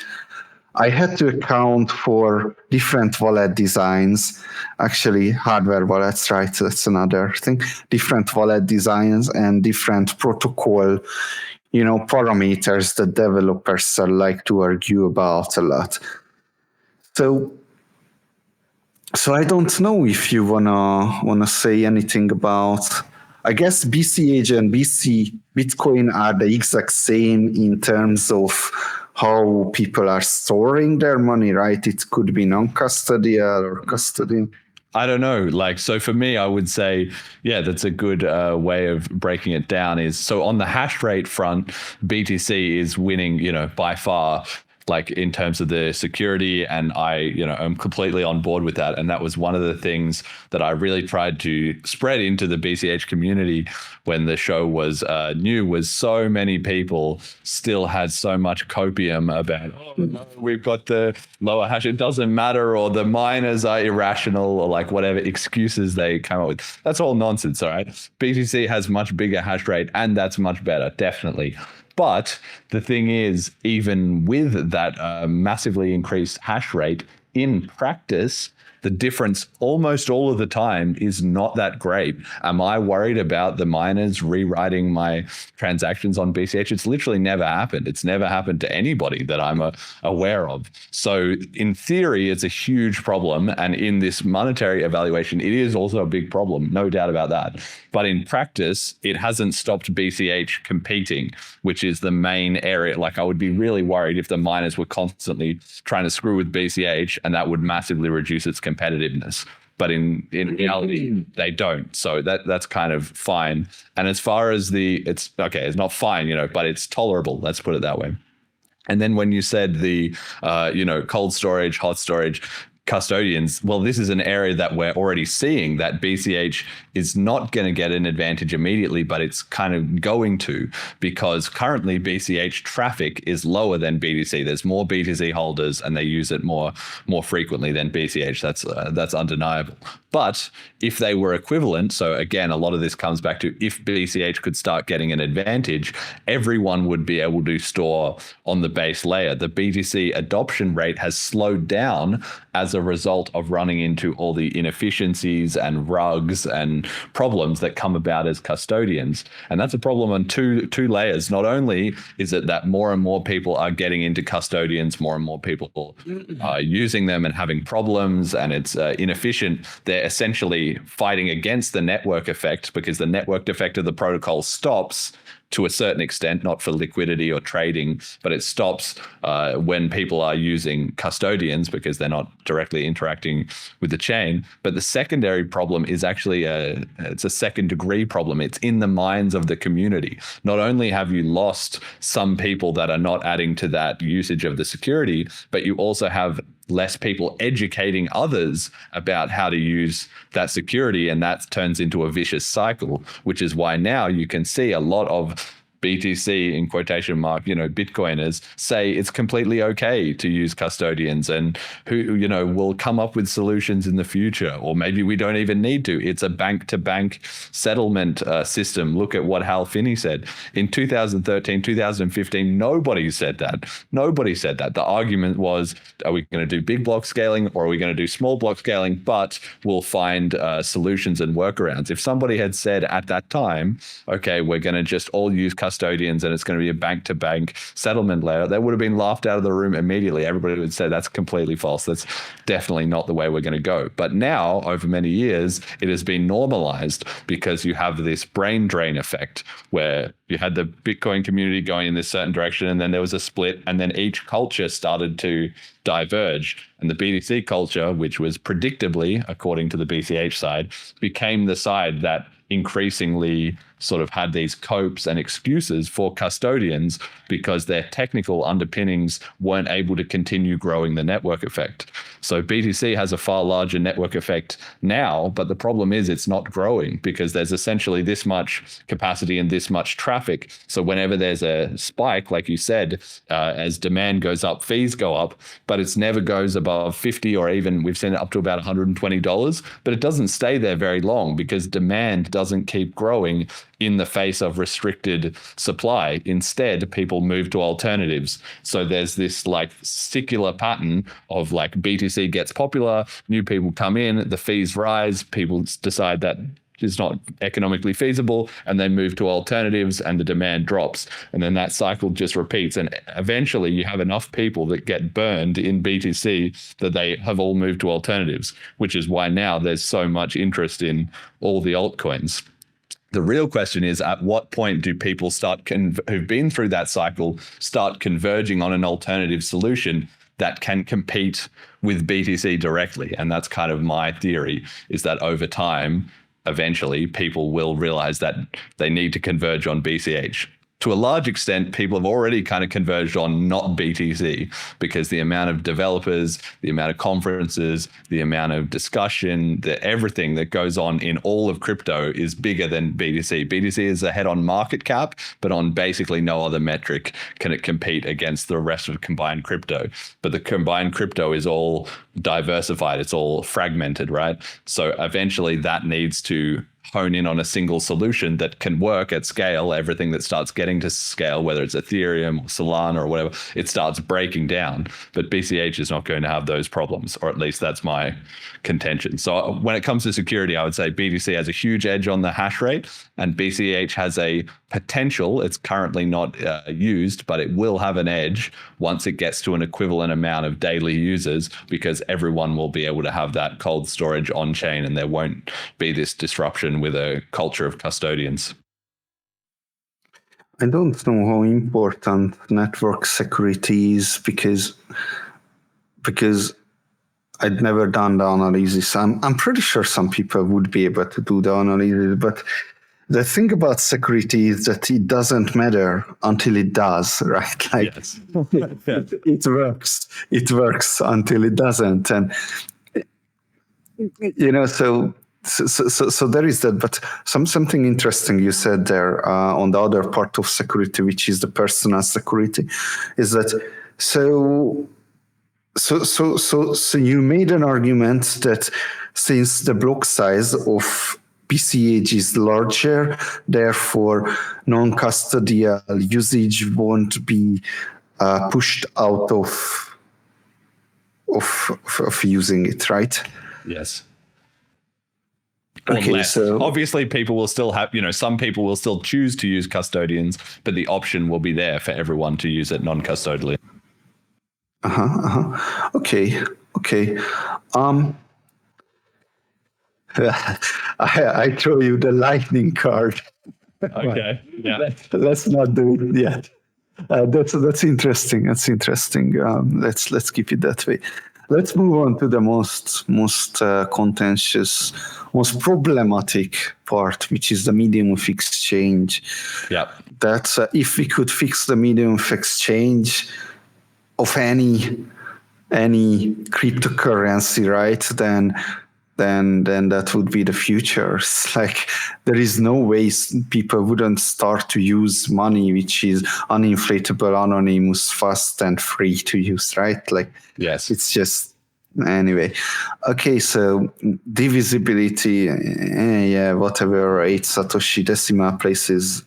I had to account for different wallet designs, actually hardware wallets, right? That's another thing. Different wallet designs and different protocol, parameters that developers like to argue about a lot. So So I don't know if you wanna say anything about. I guess BCH and Bitcoin are the exact same in terms of how people are storing their money, right? It could be non-custodial or custodial. I don't know. Like, so for me, I would say, yeah, that's a good way of breaking it down. Is so on the hash rate front, BTC is winning, by far, like in terms of the security, and I'm completely on board with that. And that was one of the things that I really tried to spread into the BCH community when the show was new, was so many people still had so much copium about, oh no, we've got the lower hash, it doesn't matter, or the miners are irrational, or like whatever excuses they come up with. That's all nonsense, all right? BTC has much bigger hash rate, and that's much better, definitely. But the thing is, even with that massively increased hash rate, in practice, the difference almost all of the time is not that great. Am I worried about the miners rewriting my transactions on BCH? It's literally never happened. It's never happened to anybody that I'm aware of. So in theory, it's a huge problem. And in this monetary evaluation, it is also a big problem, no doubt about that. But in practice, it hasn't stopped BCH competing, which is the main area. Like, I would be really worried if the miners were constantly trying to screw with BCH, and that would massively reduce its competitiveness. But in reality, they don't. So that's kind of fine. And as far as it's not fine, but it's tolerable. Let's put it that way. And then when you said the, cold storage, hot storage, custodians, well, this is an area that we're already seeing that BCH is not going to get an advantage immediately, but it's kind of going to, because currently BCH traffic is lower than BTC. There's more BTC holders and they use it more frequently than BCH. That's undeniable. But if they were equivalent, so again, a lot of this comes back to if BCH could start getting an advantage, everyone would be able to store on the base layer. The BTC adoption rate has slowed down as a result of running into all the inefficiencies and rugs and problems that come about as custodians. And that's a problem on two layers. Not only is it that more and more people are getting into custodians, more and more people are using them and having problems, and it's inefficient. They're essentially fighting against the network effect, because the network effect of the protocol stops to a certain extent, not for liquidity or trading, but it stops when people are using custodians because they're not directly interacting with the chain. But the secondary problem is actually it's a second degree problem. It's in the minds of the community. Not only have you lost some people that are not adding to that usage of the security, but you also have less people educating others about how to use that security, and that turns into a vicious cycle, which is why now you can see a lot of BTC, in quotation mark, Bitcoiners say it's completely okay to use custodians, and who, will come up with solutions in the future, or maybe we don't even need to. It's a bank-to-bank settlement system. Look at what Hal Finney said. In 2013, 2015, nobody said that. Nobody said that. The argument was, are we going to do big block scaling or are we going to do small block scaling, but we'll find solutions and workarounds. If somebody had said at that time, okay, we're going to just all use custodians and it's going to be a bank-to-bank settlement layer, they would have been laughed out of the room immediately. Everybody would say that's completely false. That's definitely not the way we're going to go. But now, over many years, it has been normalized because you have this brain drain effect where you had the Bitcoin community going in this certain direction, and then there was a split, and then each culture started to diverge. And the BTC culture, which was predictably, according to the BCH side, became the side that increasingly sort of had these copes and excuses for custodians because their technical underpinnings weren't able to continue growing the network effect. So BTC has a far larger network effect now, but the problem is it's not growing because there's essentially this much capacity and this much traffic. So whenever there's a spike, like you said, as demand goes up, fees go up, but it never goes above 50, or even we've seen it up to about $120, but it doesn't stay there very long because demand doesn't keep growing in the face of restricted supply. Instead, people move to alternatives. So there's this like secular pattern of like BTC gets popular, new people come in, the fees rise, people decide that it's not economically feasible, and they move to alternatives and the demand drops. And then that cycle just repeats. And eventually you have enough people that get burned in BTC that they have all moved to alternatives, which is why now there's so much interest in all the altcoins. The real question is, at what point do people who've been through that cycle start converging on an alternative solution that can compete with BTC directly? And that's kind of my theory, is that over time, eventually people will realize that they need to converge on BCH. To a large extent, people have already kind of converged on not BTC, because the amount of developers, the amount of conferences, the amount of discussion, everything that goes on in all of crypto is bigger than BTC. BTC is ahead on market cap, but on basically no other metric can it compete against the rest of combined crypto. But the combined crypto is all diversified. It's all fragmented, right? So eventually that needs to hone in on a single solution that can work at scale. Everything that starts getting to scale, whether it's Ethereum or Solana or whatever, it starts breaking down. But BCH is not going to have those problems, or at least that's my contention. So when it comes to security, I would say BTC has a huge edge on the hash rate, and BCH has a potential. It's currently not used, but it will have an edge once it gets to an equivalent amount of daily users, because everyone will be able to have that cold storage on chain, and there won't be this disruption with a culture of custodians. I don't know how important network security is because I'd never done the analysis. I'm pretty sure some people would be able to do the analysis, but the thing about security is that it doesn't matter until it does, right? Like, Yes. it works. It works until it doesn't, and so there is that. But something interesting you said there on the other part of security, which is the personal security, is that so you made an argument that since the block size of BCH is larger, therefore non-custodial usage won't be pushed out of using it, right? Yes. Okay, so obviously people will still have, some people will still choose to use custodians, but the option will be there for everyone to use it non-custodially. Okay. I throw you the lightning card. Okay. Yeah. Let's not do it yet. That's interesting. Let's keep it that way. Let's move on to the most contentious, most problematic part, which is the medium of exchange. Yeah. That's if we could fix the medium of exchange of any cryptocurrency, right? Then that would be the future. It's like there is no way people wouldn't start to use money which is uninflatable, anonymous, fast, and free to use, right? Like, yes, it's just anyway. Okay, so divisibility, whatever, 8 Satoshi decimal places.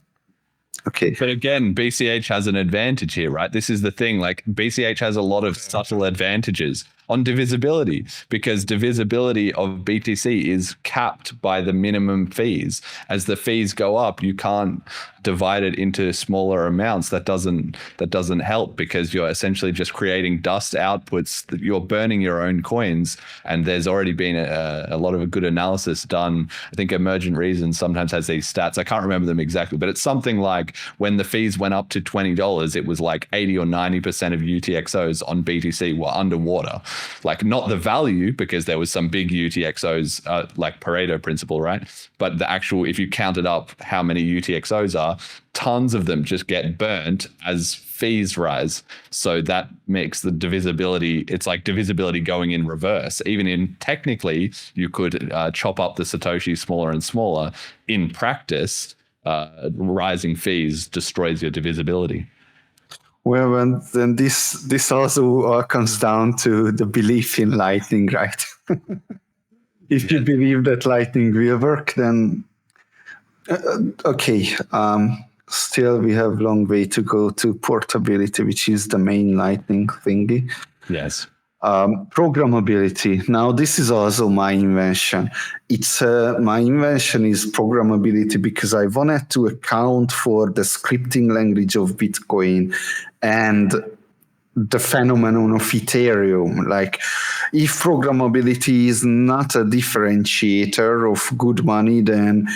Okay. But again, BCH has an advantage here, right? This is the thing. Like, BCH has a lot of subtle advantages on divisibility, because divisibility of BTC is capped by the minimum fees. As the fees go up, you can't divide it into smaller amounts. That doesn't help, because you're essentially just creating dust outputs. You're burning your own coins, and there's already been a lot of good analysis done. I think Emergent Reason sometimes has these stats. I can't remember them exactly, but it's something like when the fees went up to $20, it was like 80 or 90% of UTXOs on BTC were underwater. Like, not the value, because there was some big UTXOs, like Pareto principle, right? But the actual, if you counted up how many UTXOs are, tons of them just get burnt as fees rise. So that makes the divisibility, it's like divisibility going in reverse. Even in technically, you could chop up the Satoshi smaller and smaller. In practice, rising fees destroys your divisibility. Well, and then this also comes down to the belief in Lightning, right? If you believe that Lightning will work, then okay. Still, we have a long way to go to portability, which is the main Lightning thingy. Yes. Programmability. Now, this is also my invention. My invention is programmability because I wanted to account for the scripting language of Bitcoin and the phenomenon of Ethereum. Like, if programmability is not a differentiator of good money, then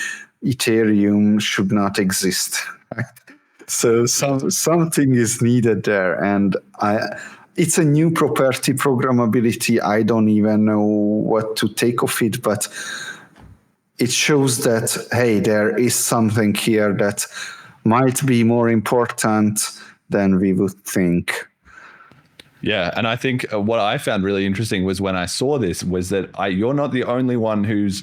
Ethereum should not exist. Right? So something is needed there, and it's a new property, programmability. I don't even know what to take of it, but it shows that, hey, there is something here that might be more important than we would think. Yeah, and I think what I found really interesting was when I saw this was that you're not the only one who's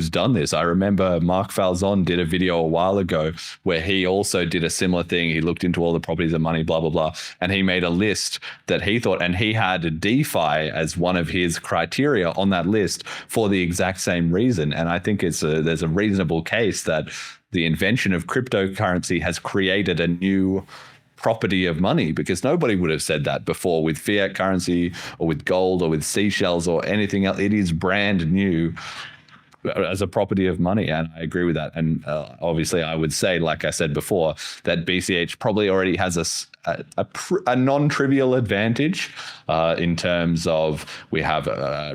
done this. I remember Mark Falzon did a video a while ago where he also did a similar thing. He looked into all the properties of money, blah, blah, blah. And he made a list that he thought, and he had DeFi as one of his criteria on that list for the exact same reason. And I think there's a reasonable case that the invention of cryptocurrency has created a new property of money, because nobody would have said that before with fiat currency or with gold or with seashells or anything else. It is brand new as a property of money, and I agree with that. And obviously I would say, like I said before, that BCH probably already has a non-trivial advantage in terms of we have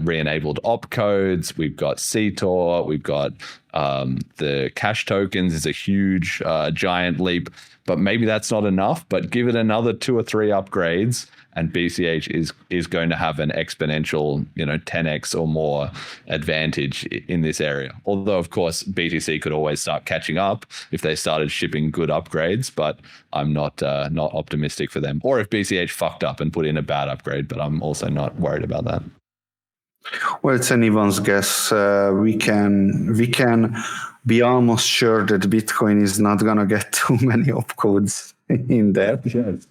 re-enabled opcodes, we've got CTOR, we've got the cash tokens is a huge giant leap, but maybe that's not enough. But give it another 2 or 3 upgrades and BCH is going to have an exponential, 10x or more advantage in this area. Although, of course, BTC could always start catching up if they started shipping good upgrades, but I'm not optimistic for them. Or if BCH fucked up and put in a bad upgrade, but I'm also not worried about that. Well, it's anyone's guess. We can be almost sure that Bitcoin is not going to get too many opcodes in there. Yes.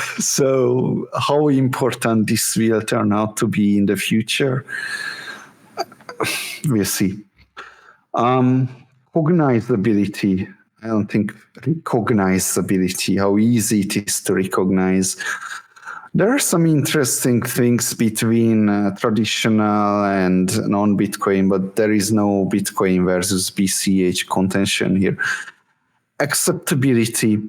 So how important this will turn out to be in the future, we'll see. Cognizability. I don't think recognizability, how easy it is to recognize. There are some interesting things between traditional and non-Bitcoin, but there is no Bitcoin versus BCH contention here. Acceptability,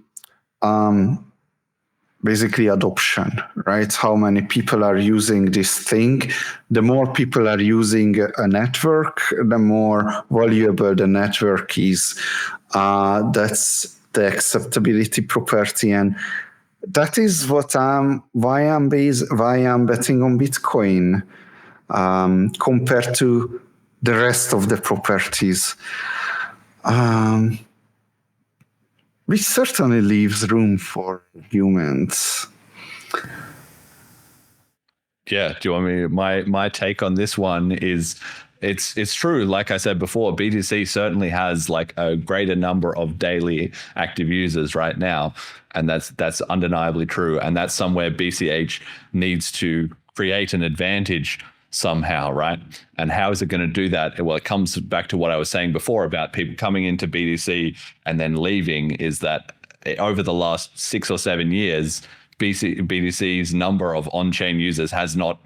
basically adoption, right? How many people are using this thing? The more people are using a network, the more valuable the network is. That's the acceptability property, and that is why I'm betting on Bitcoin compared to the rest of the properties. Which certainly leaves room for humans. Yeah, do you want me? My take on this one is it's true. Like I said before, BTC certainly has like a greater number of daily active users right now, and that's undeniably true. And that's somewhere BCH needs to create an advantage somehow, right? And how is it going to do that? Well, it comes back to what I was saying before about people coming into BTC and then leaving, is that over the last 6 or 7 years, BTC's number of on-chain users has not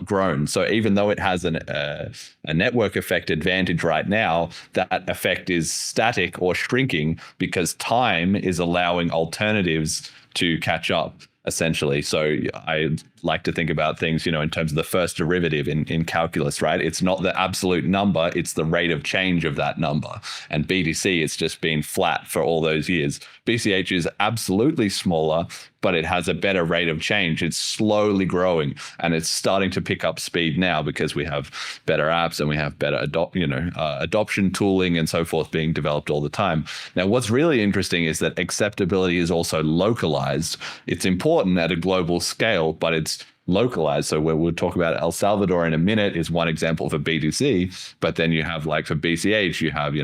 grown. So even though it has a network effect advantage right now, that effect is static or shrinking because time is allowing alternatives to catch up, essentially. So I like to think about things, in terms of the first derivative in calculus, right? It's not the absolute number, it's the rate of change of that number. And BTC, it's just been flat for all those years. BCH is absolutely smaller, but it has a better rate of change. It's slowly growing, and it's starting to pick up speed now because we have better apps and we have better adoption tooling and so forth being developed all the time. Now, what's really interesting is that acceptability is also localized. It's important at a global scale, but it's localized. So we'll talk about El Salvador in a minute is one example for BTC, but then you have, like, for BCH, you have,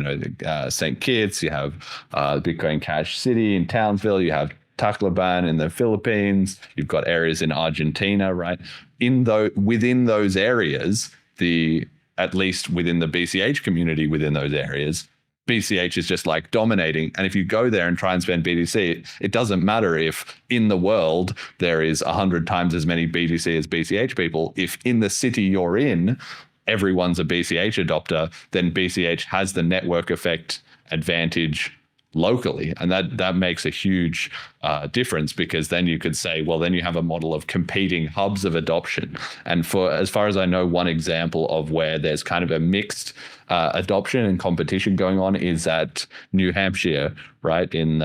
St. Kitts, you have Bitcoin Cash City in Townsville, you have Tacloban in the Philippines, you've got areas in Argentina, right? Within those areas, at least within the BCH community within those areas, BCH is just like dominating. And if you go there and try and spend BTC, it doesn't matter if in the world there is 100 times as many BTC as BCH people. If in the city you're in, everyone's a BCH adopter, then BCH has the network effect advantage locally. And that makes a huge difference, because then you could say, well, then you have a model of competing hubs of adoption. And for as far as I know, one example of where there's kind of a mixed adoption and competition going on is at New Hampshire, right? In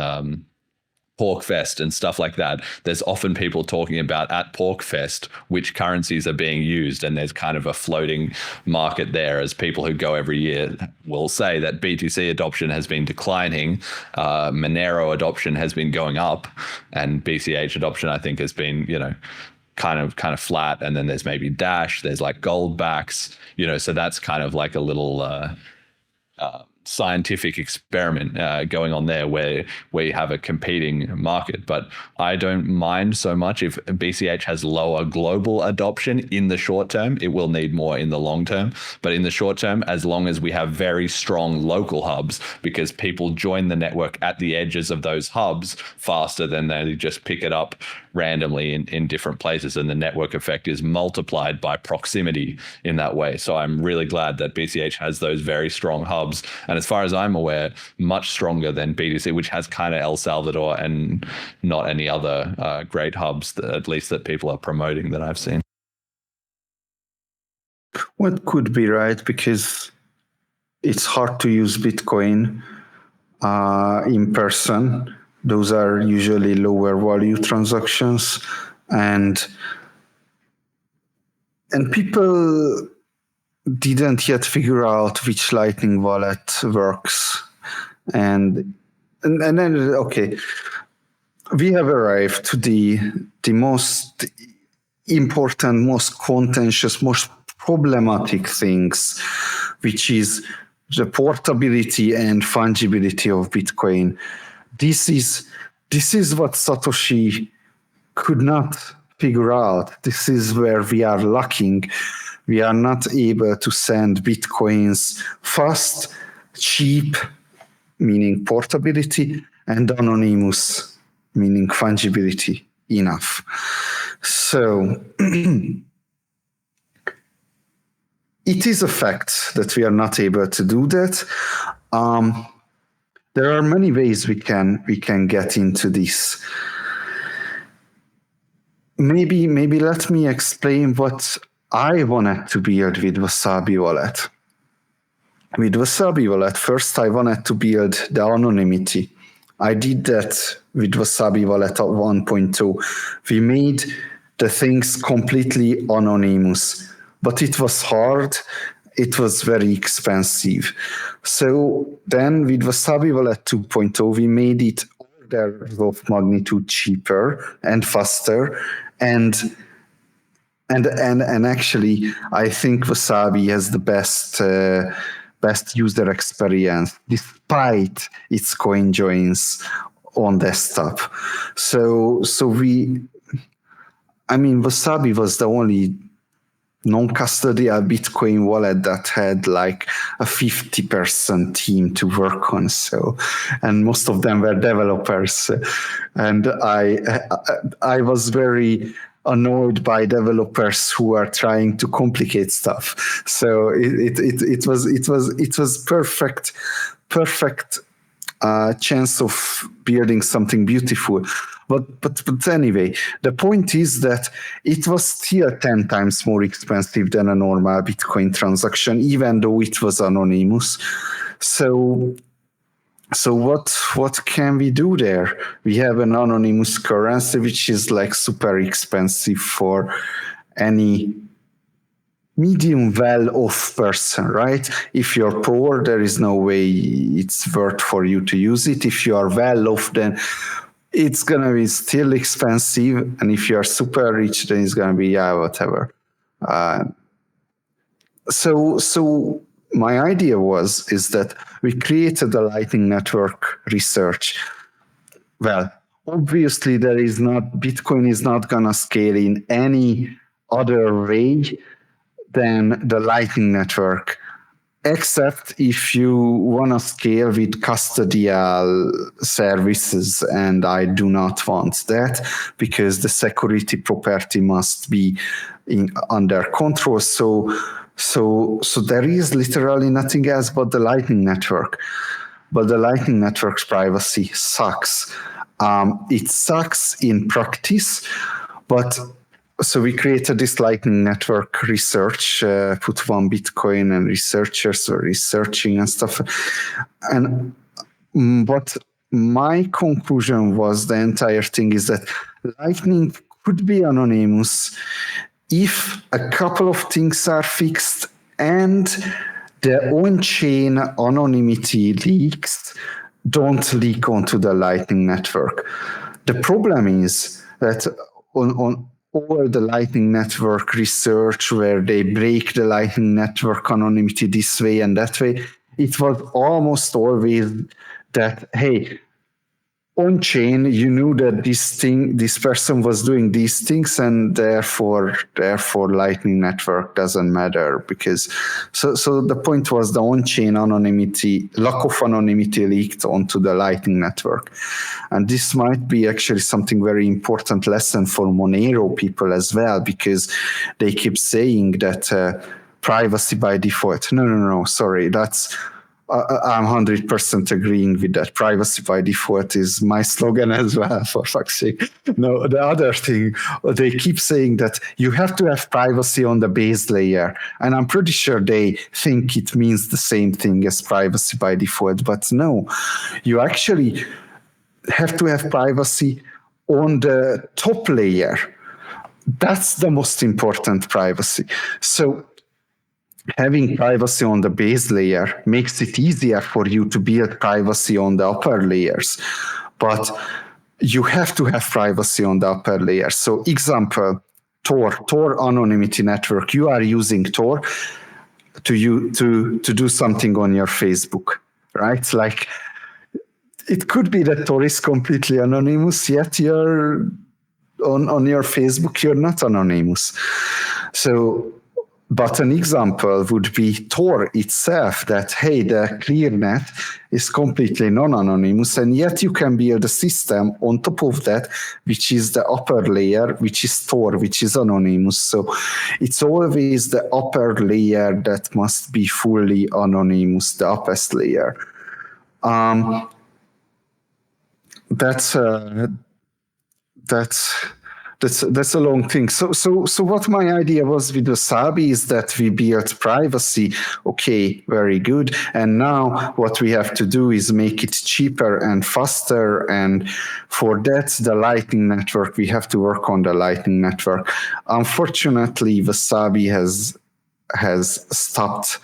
Porkfest and stuff like that. There's often people talking about at Porkfest which currencies are being used, and there's kind of a floating market there, as people who go every year will say that BTC adoption has been declining, Monero adoption has been going up, and BCH adoption, I think, has been, kind of flat. And then there's maybe Dash, there's like gold backs, so that's kind of like a little scientific experiment going on there where you have a competing market. But I don't mind so much if BCH has lower global adoption in the short term. It will need more in the long term, but in the short term, as long as we have very strong local hubs, because people join the network at the edges of those hubs faster than they just pick it up randomly in different places, and the network effect is multiplied by proximity in that way. So I'm really glad that BCH has those very strong hubs, and as far as I'm aware, much stronger than BTC, which has kind of El Salvador and not any other great hubs, at least that people are promoting, that I've seen. What could be right, because it's hard to use Bitcoin in person. Those are usually lower value transactions, and people didn't yet figure out which Lightning wallet works. And then, okay, we have arrived to the most important, most contentious, most problematic things, which is the portability and fungibility of Bitcoin. This is what Satoshi could not figure out. This is where we are lacking. We are not able to send Bitcoins fast, cheap, meaning portability, and anonymous, meaning fungibility, enough. So it is a fact that we are not able to do that. There are many ways we can get into this. Maybe let me explain what I wanted to build with Wasabi Wallet. With Wasabi Wallet, first I wanted to build the anonymity. I did that with Wasabi Wallet 1.2. We made the things completely anonymous, but it was hard. It was very expensive. So then with Wasabi Wallet 2.0, we made it orders of magnitude cheaper and faster. And actually, I think Wasabi has the best user experience, despite its coin joins on desktop. So Wasabi was the only non-custodial Bitcoin wallet that had like a 50% team to work on. So, and most of them were developers. And I was very annoyed by developers who are trying to complicate stuff. So it was perfect chance of building something beautiful. But anyway, the point is that it was still 10 times more expensive than a normal Bitcoin transaction, even though it was anonymous. So what can we do there? We have an anonymous currency, which is like super expensive for any medium well-off person, right? If you're poor, there is no way it's worth for you to use it. If you are well-off, then it's going to be still expensive. And if you're super rich, then it's going to be, whatever. So my idea is that we created a Lightning Network research. Well, obviously Bitcoin is not going to scale in any other way than the Lightning Network except if you want to scale with custodial services, and I do not want that because the security property must be under control. So there is literally nothing else but the Lightning Network. But the Lightning Network's privacy sucks. It sucks in practice, but so we created this Lightning Network research, put one Bitcoin, and researchers were researching and stuff. And but my conclusion was the entire thing is that Lightning could be anonymous if a couple of things are fixed and the on-chain anonymity leaks don't leak onto the Lightning Network. The problem is that on all the Lightning Network research where they break the Lightning Network anonymity this way and that way, it was almost always that, hey, on chain, you knew that this person was doing these things, and therefore Lightning Network doesn't matter because so the point was the on-chain anonymity, lack of anonymity leaked onto the Lightning Network, and this might be actually something very important lesson for Monero people as well, because they keep saying that privacy by default. No, sorry, that's. I'm 100% agreeing with that. Privacy by default is my slogan as well, for fuck's sake. No, the other thing, they keep saying that you have to have privacy on the base layer. And I'm pretty sure they think it means the same thing as privacy by default. But no, you actually have to have privacy on the top layer. That's the most important privacy. So having privacy on the base layer makes it easier for you to build privacy on the upper layers. But you have to have privacy on the upper layer. So example, Tor anonymity network. You are using Tor to do something on your Facebook, right? Like it could be that Tor is completely anonymous, yet you're on your Facebook, you're not anonymous. So, but an example would be Tor itself, that, hey, the ClearNet is completely non-anonymous, and yet you can build a system on top of that, which is the upper layer, which is Tor, which is anonymous. So it's always the upper layer that must be fully anonymous, the uppest layer. That's a long thing. So what my idea was with Wasabi is that we built privacy. Okay, very good. And now what we have to do is make it cheaper and faster. And for that, the Lightning Network, we have to work on the Lightning Network. Unfortunately, Wasabi has stopped.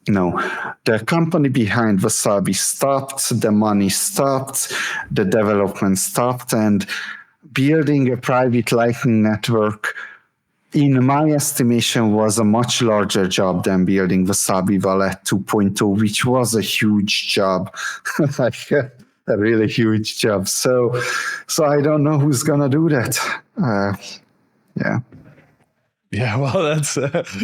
No, the company behind Wasabi stopped, the money stopped, the development stopped, and building a private Lightning Network, in my estimation, was a much larger job than building Wasabi Wallet 2.0, which was a huge job, like a really huge job. So I don't know who's gonna do that. Yeah. Yeah, well, that's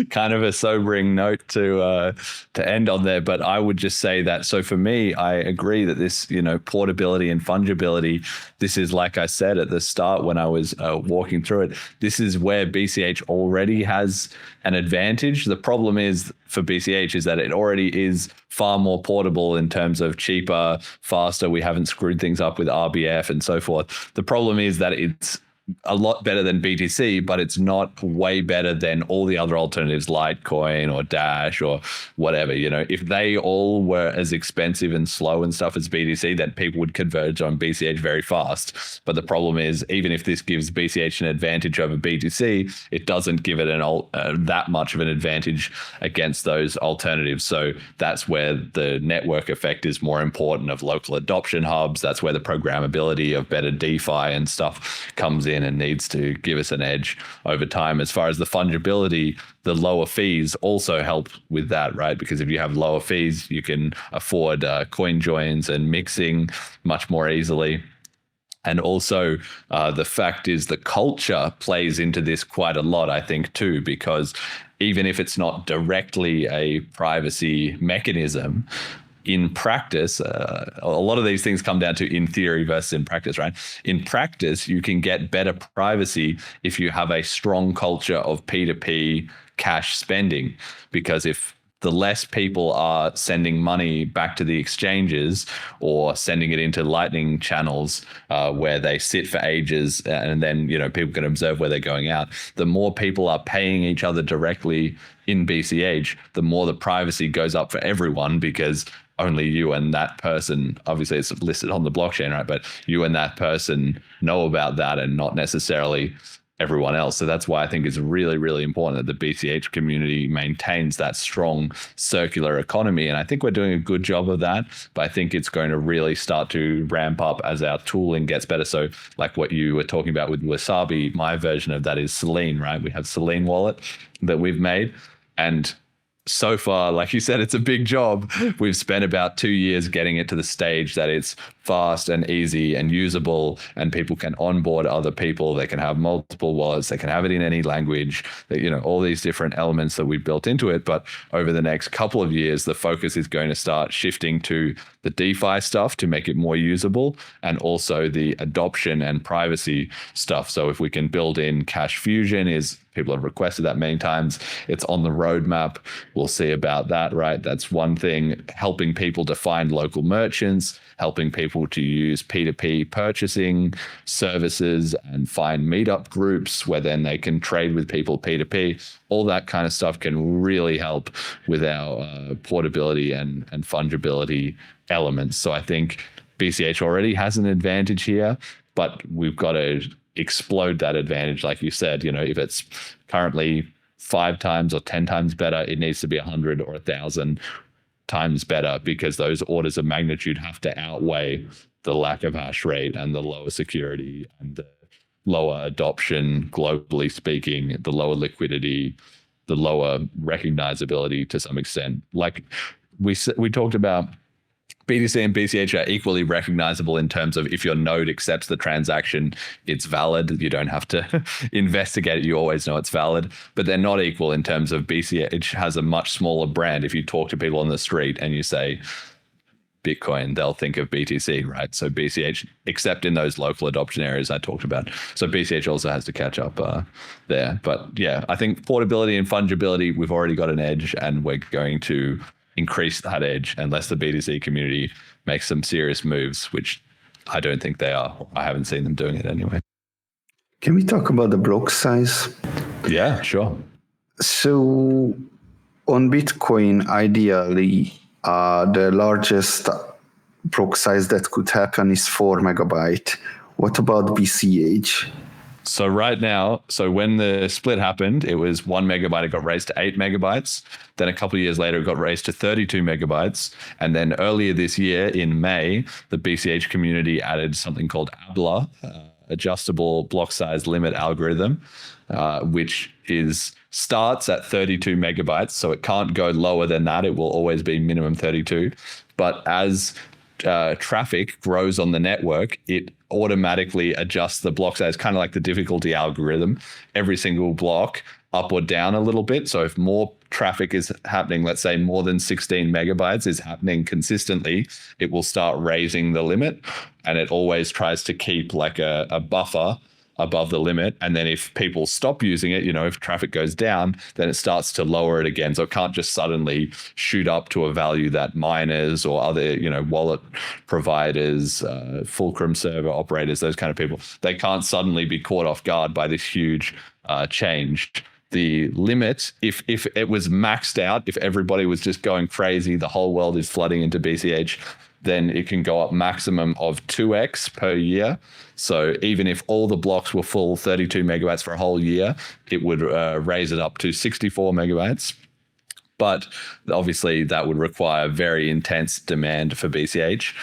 kind of a sobering note to end on there. But I would just say that, so for me, I agree that this, portability and fungibility, this is, like I said at the start when I was walking through it, this is where BCH already has an advantage. The problem is for BCH is that it already is far more portable in terms of cheaper, faster. We haven't screwed things up with RBF and so forth. The problem is that it's a lot better than BTC, but it's not way better than all the other alternatives, Litecoin or Dash or whatever. If they all were as expensive and slow and stuff as BTC, then people would converge on BCH very fast. But the problem is, even if this gives BCH an advantage over BTC, it doesn't give it that much of an advantage against those alternatives. So that's where the network effect is more important, of local adoption hubs. That's where the programmability of better DeFi and stuff comes in and needs to give us an edge over time. As far as the fungibility, the lower fees also help with that, right? Because if you have lower fees, you can afford coin joins and mixing much more easily. And also the fact is the culture plays into this quite a lot, I think, too, because even if it's not directly a privacy mechanism, in practice, a lot of these things come down to in theory versus in practice, right? In practice, you can get better privacy if you have a strong culture of P2P cash spending, because if the less people are sending money back to the exchanges or sending it into Lightning channels where they sit for ages and then people can observe where they're going out, the more people are paying each other directly in BCH, the more the privacy goes up for everyone, because only you and that person, obviously it's listed on the blockchain, right? But you and that person know about that and not necessarily everyone else. So that's why I think it's really, really important that the BCH community maintains that strong circular economy. And I think we're doing a good job of that, but I think it's going to really start to ramp up as our tooling gets better. So like what you were talking about with Wasabi, my version of that is Selene, right? We have Selene wallet that we've made. And so far, like you said, it's a big job. We've spent about 2 years getting it to the stage that it's fast and easy and usable, and people can onboard other people. They can have multiple wallets. They can have it in any language. All these different elements that we've built into it. But over the next couple of years, the focus is going to start shifting to the DeFi stuff to make it more usable, and also the adoption and privacy stuff. So if we can build in Cash Fusion, people have requested that many times. It's on the roadmap. We'll see about that, right? That's one thing. Helping people to find local merchants, helping people to use P2P purchasing services and find meetup groups where then they can trade with people P2P. All that kind of stuff can really help with our portability and fungibility elements. So I think BCH already has an advantage here, but we've got to explode that advantage. Like you said, if it's currently 5 times or 10 times better, it needs to be 100 or 1,000 times better, because those orders of magnitude have to outweigh the lack of hash rate and the lower security and the lower adoption, globally speaking, the lower liquidity, the lower recognizability to some extent. Like we talked about, BTC and BCH are equally recognizable in terms of if your node accepts the transaction, it's valid. You don't have to investigate it. You always know it's valid. But they're not equal in terms of BCH has a much smaller brand. If you talk to people on the street and you say Bitcoin, they'll think of BTC, right? So BCH, except in those local adoption areas I talked about. So BCH also has to catch up there. But yeah, I think portability and fungibility, we've already got an edge, and we're going to increase that edge unless the BTC community makes some serious moves, which I don't think they are. I haven't seen them doing it anyway. Can we talk about the block size? Yeah, sure. So on Bitcoin, ideally, the largest block size that could happen is 4 megabyte. What about BCH? So right now, when the split happened, it was 1 megabyte. It got raised to 8 megabytes. Then a couple of years later, it got raised to 32 megabytes. And then earlier this year in May, the BCH community added something called ABLA, adjustable block size limit algorithm, which starts at 32 megabytes. So it can't go lower than that. It will always be minimum 32. But as traffic grows on the network, it automatically adjusts the block size, kind of like the difficulty algorithm, every single block up or down a little bit. So if more traffic is happening, let's say more than 16 megabytes is happening consistently, it will start raising the limit, and it always tries to keep like a buffer above the limit. And then if people stop using it, if traffic goes down, then it starts to lower it again. So it can't just suddenly shoot up to a value that miners or other, wallet providers, fulcrum server operators, those kind of people, they can't suddenly be caught off guard by this huge change. The limit, if it was maxed out, if everybody was just going crazy, the whole world is flooding into BCH, then it can go up maximum of 2x per year. So even if all the blocks were full 32 megabytes for a whole year, it would raise it up to 64 megabytes. But obviously that would require very intense demand for BCH.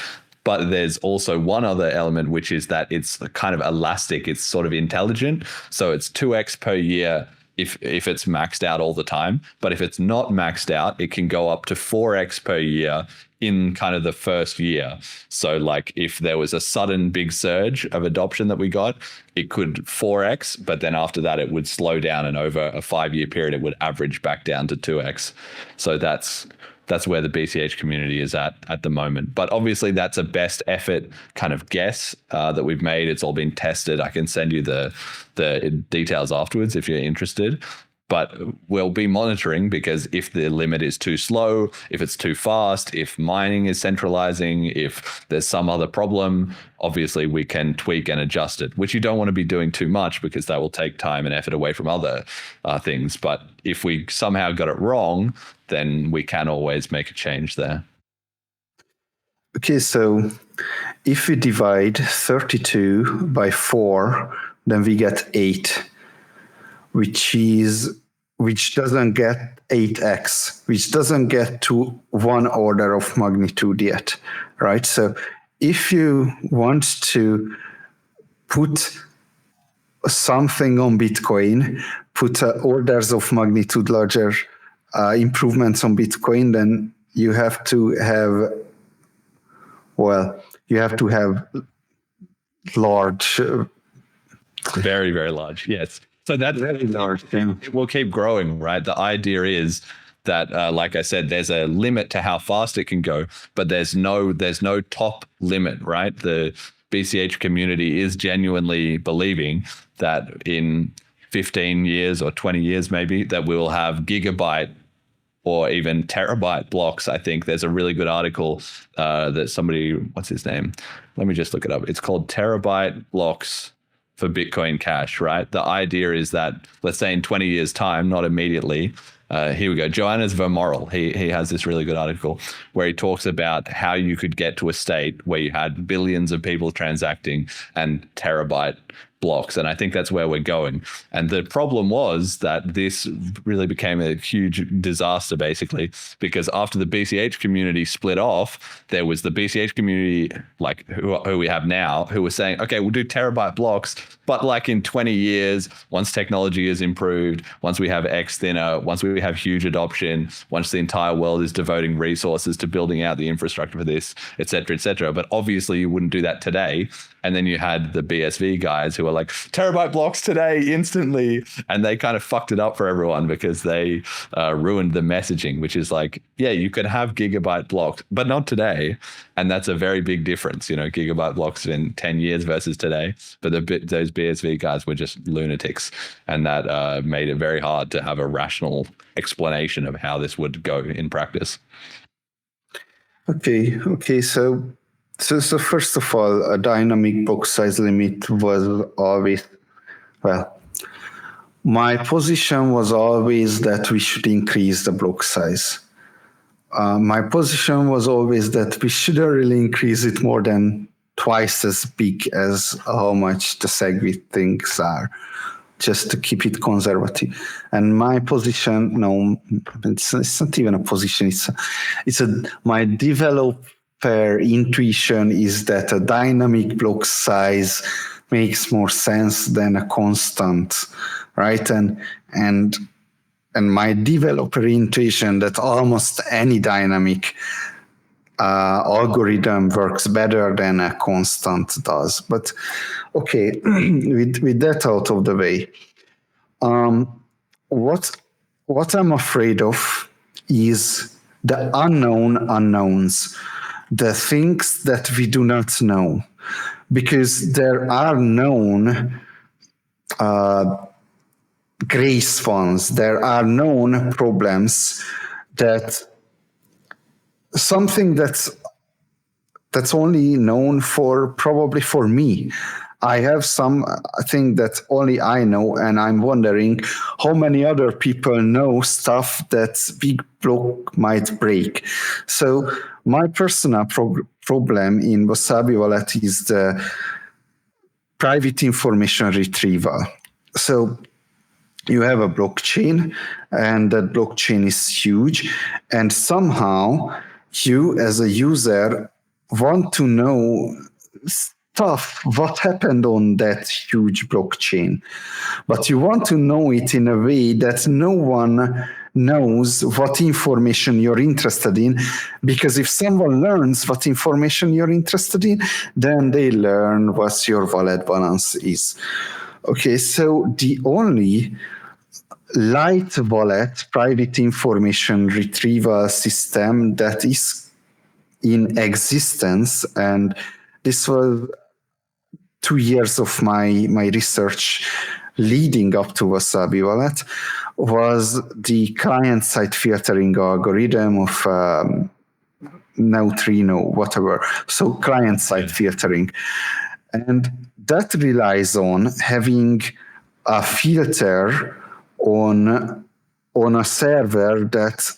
But there's also one other element, which is that it's kind of elastic. It's sort of intelligent. So it's 2x per year if it's maxed out all the time. But if it's not maxed out, it can go up to 4x per year in kind of the first year. So like if there was a sudden big surge of adoption that we got, it could 4x, but then after that it would slow down, and over a 5-year period it would average back down to 2x. So that's where the BCH community is at the moment. But obviously that's a best effort kind of guess that we've made. It's all been tested. I can send you the details afterwards if you're interested. But we'll be monitoring, because if the limit is too slow, if it's too fast, if mining is centralizing, if there's some other problem, obviously we can tweak and adjust it, which you don't want to be doing too much, because that will take time and effort away from other things. But if we somehow got it wrong, then we can always make a change there. Okay, so if we divide 32 by 4, then we get 8, which doesn't get 8x, which doesn't get to 1 order of magnitude yet, right? So if you want to put something on Bitcoin, put orders of magnitude larger improvements on Bitcoin, then you have to have, large. Very, very large, yes. So that's very large. It will keep growing, right? The idea is that, like I said, there's a limit to how fast it can go, but there's no top limit, right? The BCH community is genuinely believing that in 15 years or 20 years maybe, that we will have gigabyte or even terabyte blocks. I think there's a really good article that somebody, what's his name? Let me just look it up. It's called Terabyte Blocks for Bitcoin Cash, right? The idea is that, let's say in 20 years time, not immediately, here we go. Johannes Vermorel, he has this really good article where he talks about how you could get to a state where you had billions of people transacting and terabyte blocks. And I think that's where we're going. And the problem was that this really became a huge disaster, basically, because after the BCH community split off, there was the BCH community, like who we have now, who was saying, okay, we'll do terabyte blocks, but like in 20 years, once technology is improved, once we have X thinner, once we have huge adoption, once the entire world is devoting resources to building out the infrastructure for this, et cetera, et cetera. But obviously you wouldn't do that today. And then you had the BSV guys who were like, terabyte blocks today, instantly. And they kind of fucked it up for everyone because they ruined the messaging, which is like, yeah, you could have gigabyte blocks, but not today. And that's a very big difference, gigabyte blocks in 10 years versus today. But those BSV guys were just lunatics. And that made it very hard to have a rational explanation of how this would go in practice. Okay. So first of all, a dynamic block size limit was always, my position was always that we should increase the block size. My position was always that we shouldn't really increase it more than twice as big as how much the SegWit things are, just to keep it conservative. And my position, no, it's not even a position. My developer intuition is that a dynamic block size makes more sense than a constant, right? And my developer intuition that almost any dynamic algorithm works better than a constant does. But okay, with that out of the way, what I'm afraid of is the unknown unknowns, the things that we do not know, because there are known gray swans, there are known problems, that something that's only known probably for me. I have something that only I know, and I'm wondering how many other people know stuff that big block might break. So my personal problem in Wasabi wallet is the private information retrieval. So you have a blockchain, and that blockchain is huge, and somehow you as a user want to know stuff, what happened on that huge blockchain. But you want to know it in a way that no one knows what information you're interested in, because if someone learns what information you're interested in, then they learn what your wallet balance is. Okay, so the only light wallet private information retrieval system that is in existence, and this was 2 years of my research leading up to Wasabi wallet, was the client-side filtering algorithm of neutrino, whatever. So client-side filtering. And that relies on having a filter on a server that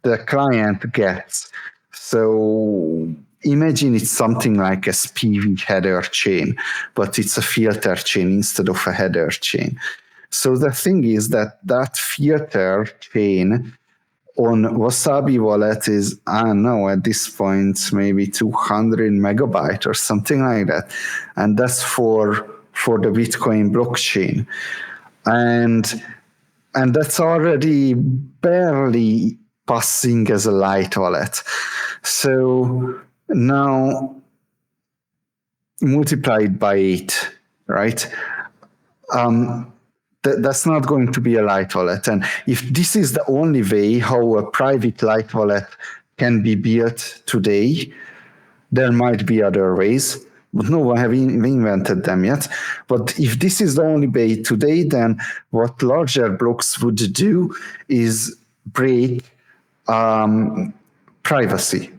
the client gets. So imagine it's something like a SPV header chain, but it's a filter chain instead of a header chain. So the thing is that filter chain on Wasabi wallet is, I don't know, at this point, maybe 200 megabyte or something like that. And that's for the Bitcoin blockchain. And that's already barely passing as a light wallet. So now multiply it by 8, right? That's not going to be a light wallet. And if this is the only way how a private light wallet can be built today, there might be other ways, but no one have invented them yet. But if this is the only way today, then what larger blocks would do is break privacy,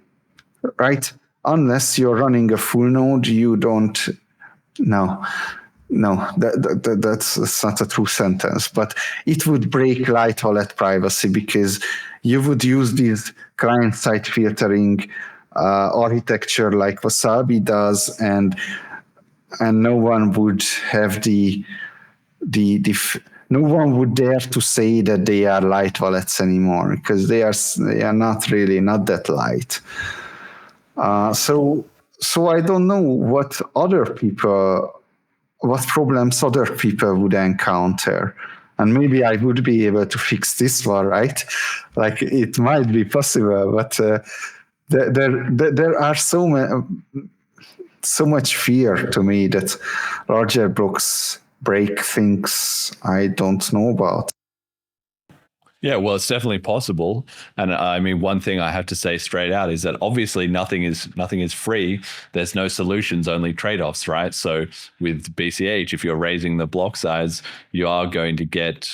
right? Unless you're running a full node, you don't. No, that's not a true sentence, but it would break light wallet privacy, because you would use this client-side filtering architecture like Wasabi does, and no one would have no one would dare to say that they are light wallets anymore, because they are not that light. So I don't know what problems other people would encounter. And maybe I would be able to fix this one, right? Like, it might be possible, but there are so much fear to me that larger blocks break things I don't know about. Yeah, well, it's definitely possible. And I mean, one thing I have to say straight out is that obviously nothing is free. There's no solutions, only trade-offs, right? So with BCH, if you're raising the block size, you are going to get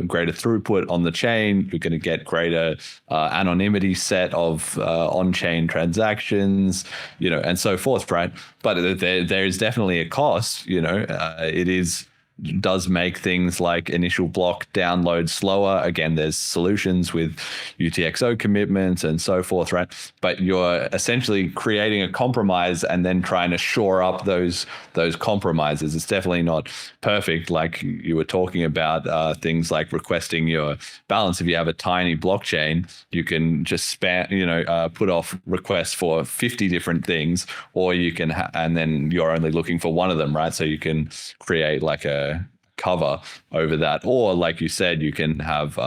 greater throughput on the chain. You're going to get greater anonymity set of on-chain transactions, and so forth, right? But there is definitely a cost, it does make things like initial block download slower. Again, there's solutions with UTXO commitments and so forth, right? But you're essentially creating a compromise and then trying to shore up those compromises. It's definitely not perfect. Like you were talking about things like requesting your balance. If you have a tiny blockchain, you can just put off requests for 50 different things, or you can, and then you're only looking for one of them, right? So you can create like a cover over that, or like you said, you can have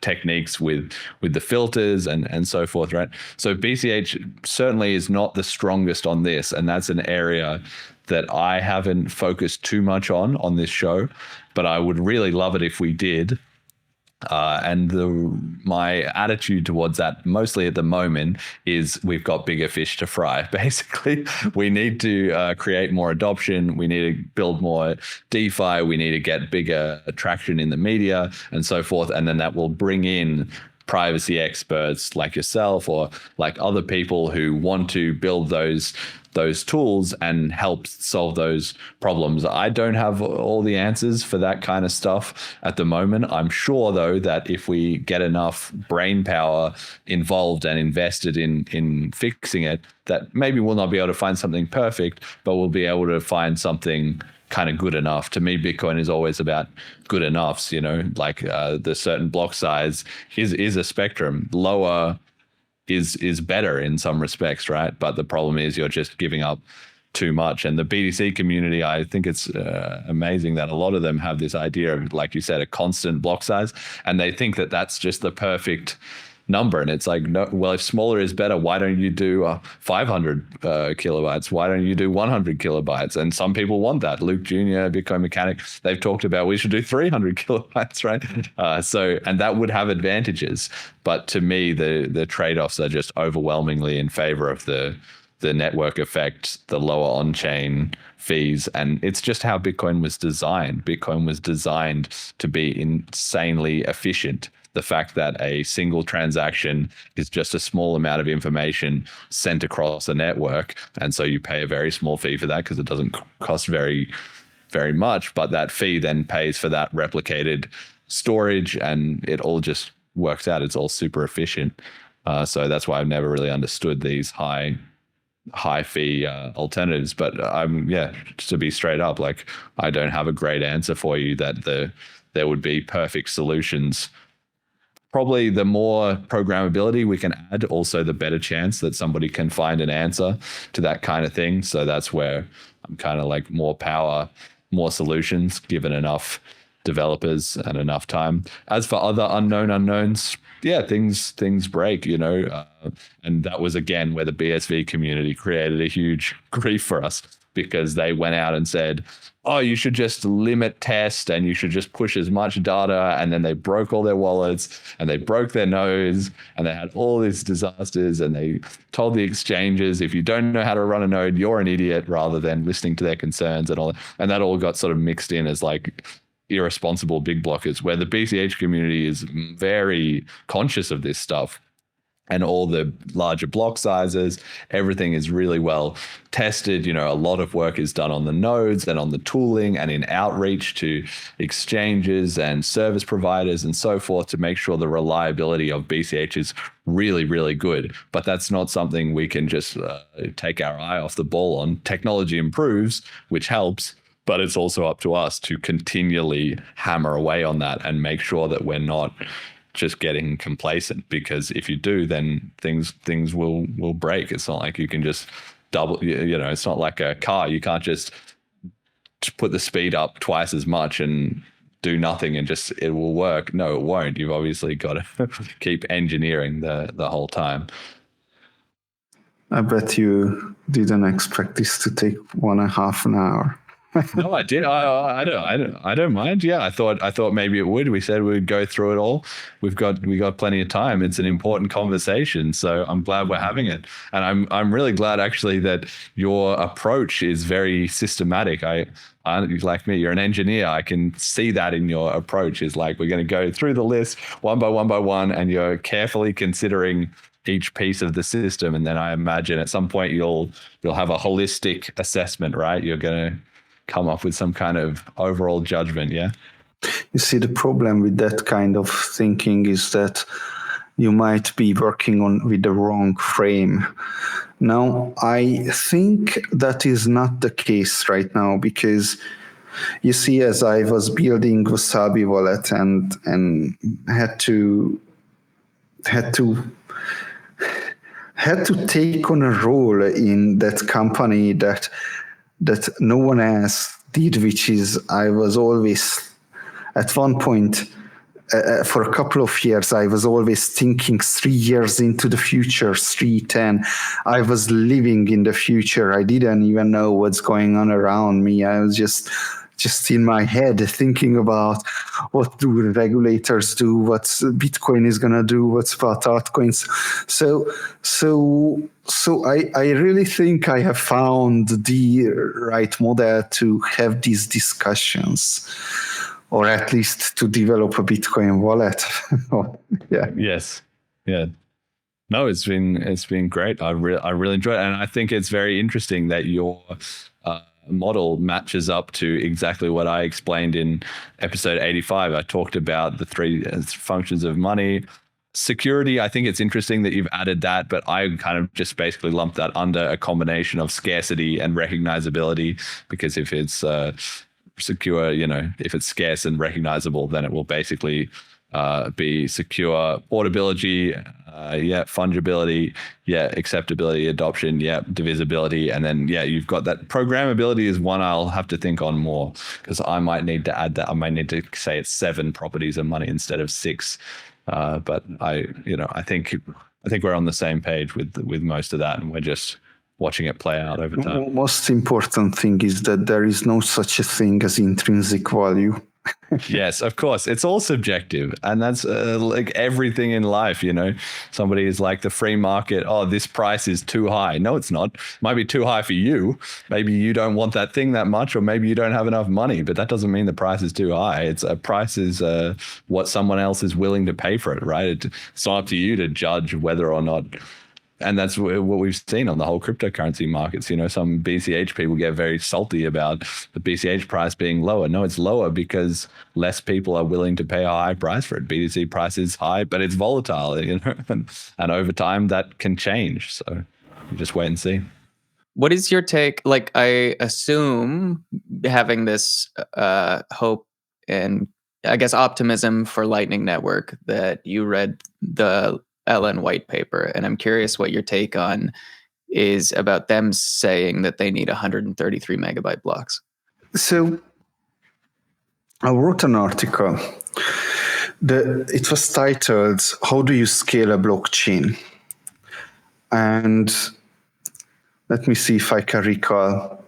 techniques with the filters and so forth, right? So BCH certainly is not the strongest on this, and that's an area that I haven't focused too much on this show, but I would really love it if we did. And my attitude towards that, mostly at the moment, is we've got bigger fish to fry. Basically, we need to create more adoption. We need to build more DeFi. We need to get bigger traction in the media and so forth. And then that will bring in privacy experts like yourself, or like other people who want to build those tools and help solve those problems. I don't have all the answers for that kind of stuff at the moment. I'm sure, though, that if we get enough brain power involved and invested in fixing it, that maybe we'll not be able to find something perfect, but we'll be able to find something kind of good enough. To me, Bitcoin is always about good enoughs, like the certain block size is a spectrum. Lower is better in some respects, right? But the problem is you're just giving up too much. And the BTC community, I think it's amazing that a lot of them have this idea of, like you said, a constant block size, and they think that that's just the perfect number. And it's like, no, well, if smaller is better, why don't you do 500 kilobytes? Why don't you do 100 kilobytes? And some people want that. Luke Jr., Bitcoin Mechanic, they've talked about we should do 300 kilobytes, right? So, and that would have advantages. But to me, the trade-offs are just overwhelmingly in favor of the network effect, the lower on-chain fees. And it's just how Bitcoin was designed. Bitcoin was designed to be insanely efficient. The fact that a single transaction is just a small amount of information sent across a network. And so you pay a very small fee for that because it doesn't cost very, very much. But that fee then pays for that replicated storage, and it all just works out. It's all super efficient. So that's why I've never really understood these high fee alternatives. But just to be straight up, like, I don't have a great answer for you that there would be perfect solutions. Probably the more programmability we can add, also the better chance that somebody can find an answer to that kind of thing. So that's where I'm kind of like more power, more solutions, given enough developers and enough time. As for other unknown unknowns, yeah, things break, and that was again where the BSV community created a huge grief for us, because they went out and said, oh, you should just limit test and you should just push as much data. And then they broke all their wallets and they broke their nodes and they had all these disasters, and they told the exchanges, if you don't know how to run a node, you're an idiot, rather than listening to their concerns and all that. And that all got sort of mixed in as like irresponsible big blockers, where the BCH community is very conscious of this stuff. And all the larger block sizes, everything is really well tested. A lot of work is done on the nodes and on the tooling and in outreach to exchanges and service providers and so forth to make sure the reliability of BCH is really, really good. But that's not something we can just take our eye off the ball on. Technology improves, which helps, but it's also up to us to continually hammer away on that and make sure that we're not just getting complacent, because if you do, then things will break. It's not like you can just double, it's not like a car. You can't just put the speed up twice as much and do nothing and just it will work. No, it won't. You've obviously got to keep engineering the whole time. I bet you didn't expect this to take 1.5 an hour. No, I did. I don't mind. Yeah, I thought maybe it would. We said we'd go through it all. We got plenty of time. It's an important conversation, so I'm glad we're having it. And I'm really glad actually that your approach is very systematic. I like me, you're an engineer. I can see that in your approach. Is like, we're going to go through the list one by one, and you're carefully considering each piece of the system. And then I imagine at some point you'll have a holistic assessment, right? You're going to come up with some kind of overall judgment. Yeah. You see, the problem with that kind of thinking is that you might be working with the wrong frame. Now, I think that is not the case right now, because you see, as I was building Wasabi wallet and had to take on a role in that company that no one else did, which is I was always, at one point, for a couple of years, I was always thinking 3 years into the future, 3-10. I was living in the future. I didn't even know what's going on around me. I was just in my head thinking about what do the regulators do, what Bitcoin is going to do, what's about altcoins. So I really think I have found the right model to have these discussions, or at least to develop a Bitcoin wallet. Yeah. Yes. Yeah. No, it's been great. I really enjoyed it, and I think it's very interesting that your model matches up to exactly what I explained in episode 85. I talked about the 3 functions of money. Security, I think it's interesting that you've added that, but I kind of just basically lumped that under a combination of scarcity and recognizability, because if it's secure, if it's scarce and recognizable, then it will basically be secure. Portability, fungibility, acceptability, adoption, divisibility, and then you've got that. Programmability is one I'll have to think on more, because I might need to add that. I might need to say it's 7 properties of money instead of 6. But I think we're on the same page with most of that, and we're just watching it play out over time. The most important thing is that there is no such a thing as intrinsic value. Yes, of course. It's all subjective. And that's like everything in life, Somebody is like, the free market, oh, this price is too high. No, it's not. It might be too high for you. Maybe you don't want that thing that much, or maybe you don't have enough money, but that doesn't mean the price is too high. It's a price is what someone else is willing to pay for it, right? It's not up to you to judge whether or not. And that's what we've seen on the whole cryptocurrency markets. Some BCH people get very salty about the BCH price being lower. No, it's lower because less people are willing to pay a high price for it. BTC price is high, but it's volatile, and over time that can change. So you just wait and see. What is your take? Like, I assume, having this hope and I guess optimism for Lightning Network, that you read the Ellen white paper, and I'm curious what your take on is about them saying that they need 133 megabyte blocks. So I wrote an article. It was titled, "How do you scale a blockchain?" And let me see if I can recall.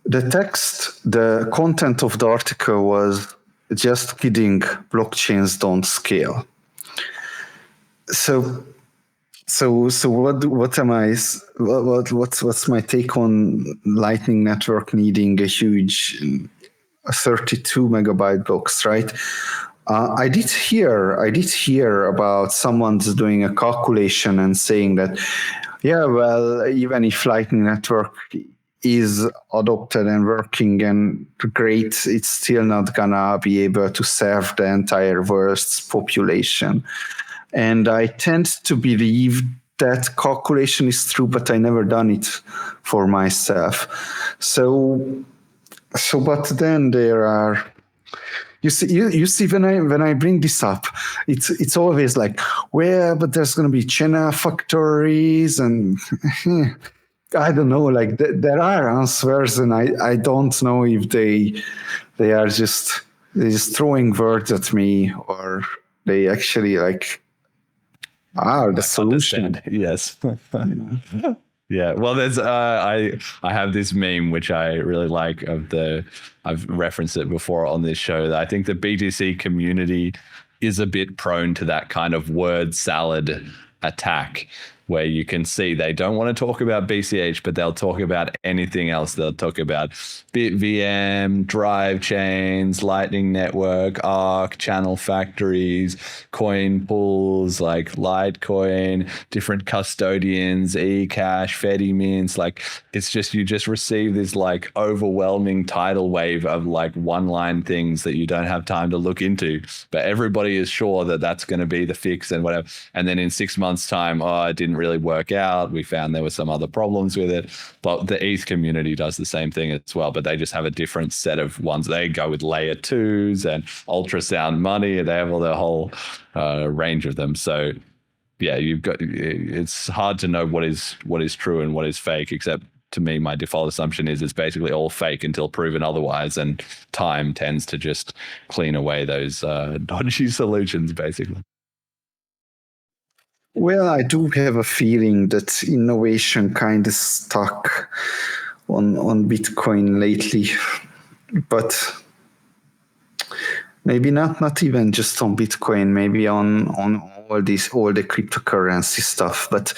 The text, the content of the article was, "Just kidding, blockchains don't scale." So what am I? What's my take on Lightning Network needing a huge 32 megabyte blocks, right? I did hear about someone's doing a calculation and saying that, even if Lightning Network is adopted and working and great, it's still not gonna be able to serve the entire world's population. And I tend to believe that calculation is true, but I never done it for myself. But then there are, you see, when I bring this up, it's always like, but there's going to be channel factories, and I don't know, like there are answers, and I don't know if they are just throwing words at me, or they actually like are the solution. Yes. Yeah. Well, there's I have this meme which I really like I've referenced it before on this show, that I think the BTC community is a bit prone to that kind of word salad attack, where you can see they don't want to talk about BCH, but they'll talk about anything else. They'll talk about BitVM, drive chains, Lightning Network, Arc, channel factories, coin pools like Litecoin, different custodians, eCash, Fedi mints. Like, it's just, you just receive this like overwhelming tidal wave of like one-line things that you don't have time to look into, but everybody is sure that that's going to be the fix and whatever. And then in 6 months' time, it didn't really work out. We found there were some other problems with it. But the ETH community does the same thing as well, but they just have a different set of ones. They go with layer 2s and ultrasound money. They have all the whole range of them. So yeah, it's hard to know what is true and what is fake, except to me, my default assumption is it's basically all fake until proven otherwise, and time tends to just clean away those dodgy solutions, basically. Well, I do have a feeling that innovation kind of stuck on Bitcoin lately, but maybe not even just on Bitcoin, maybe on all the cryptocurrency stuff. But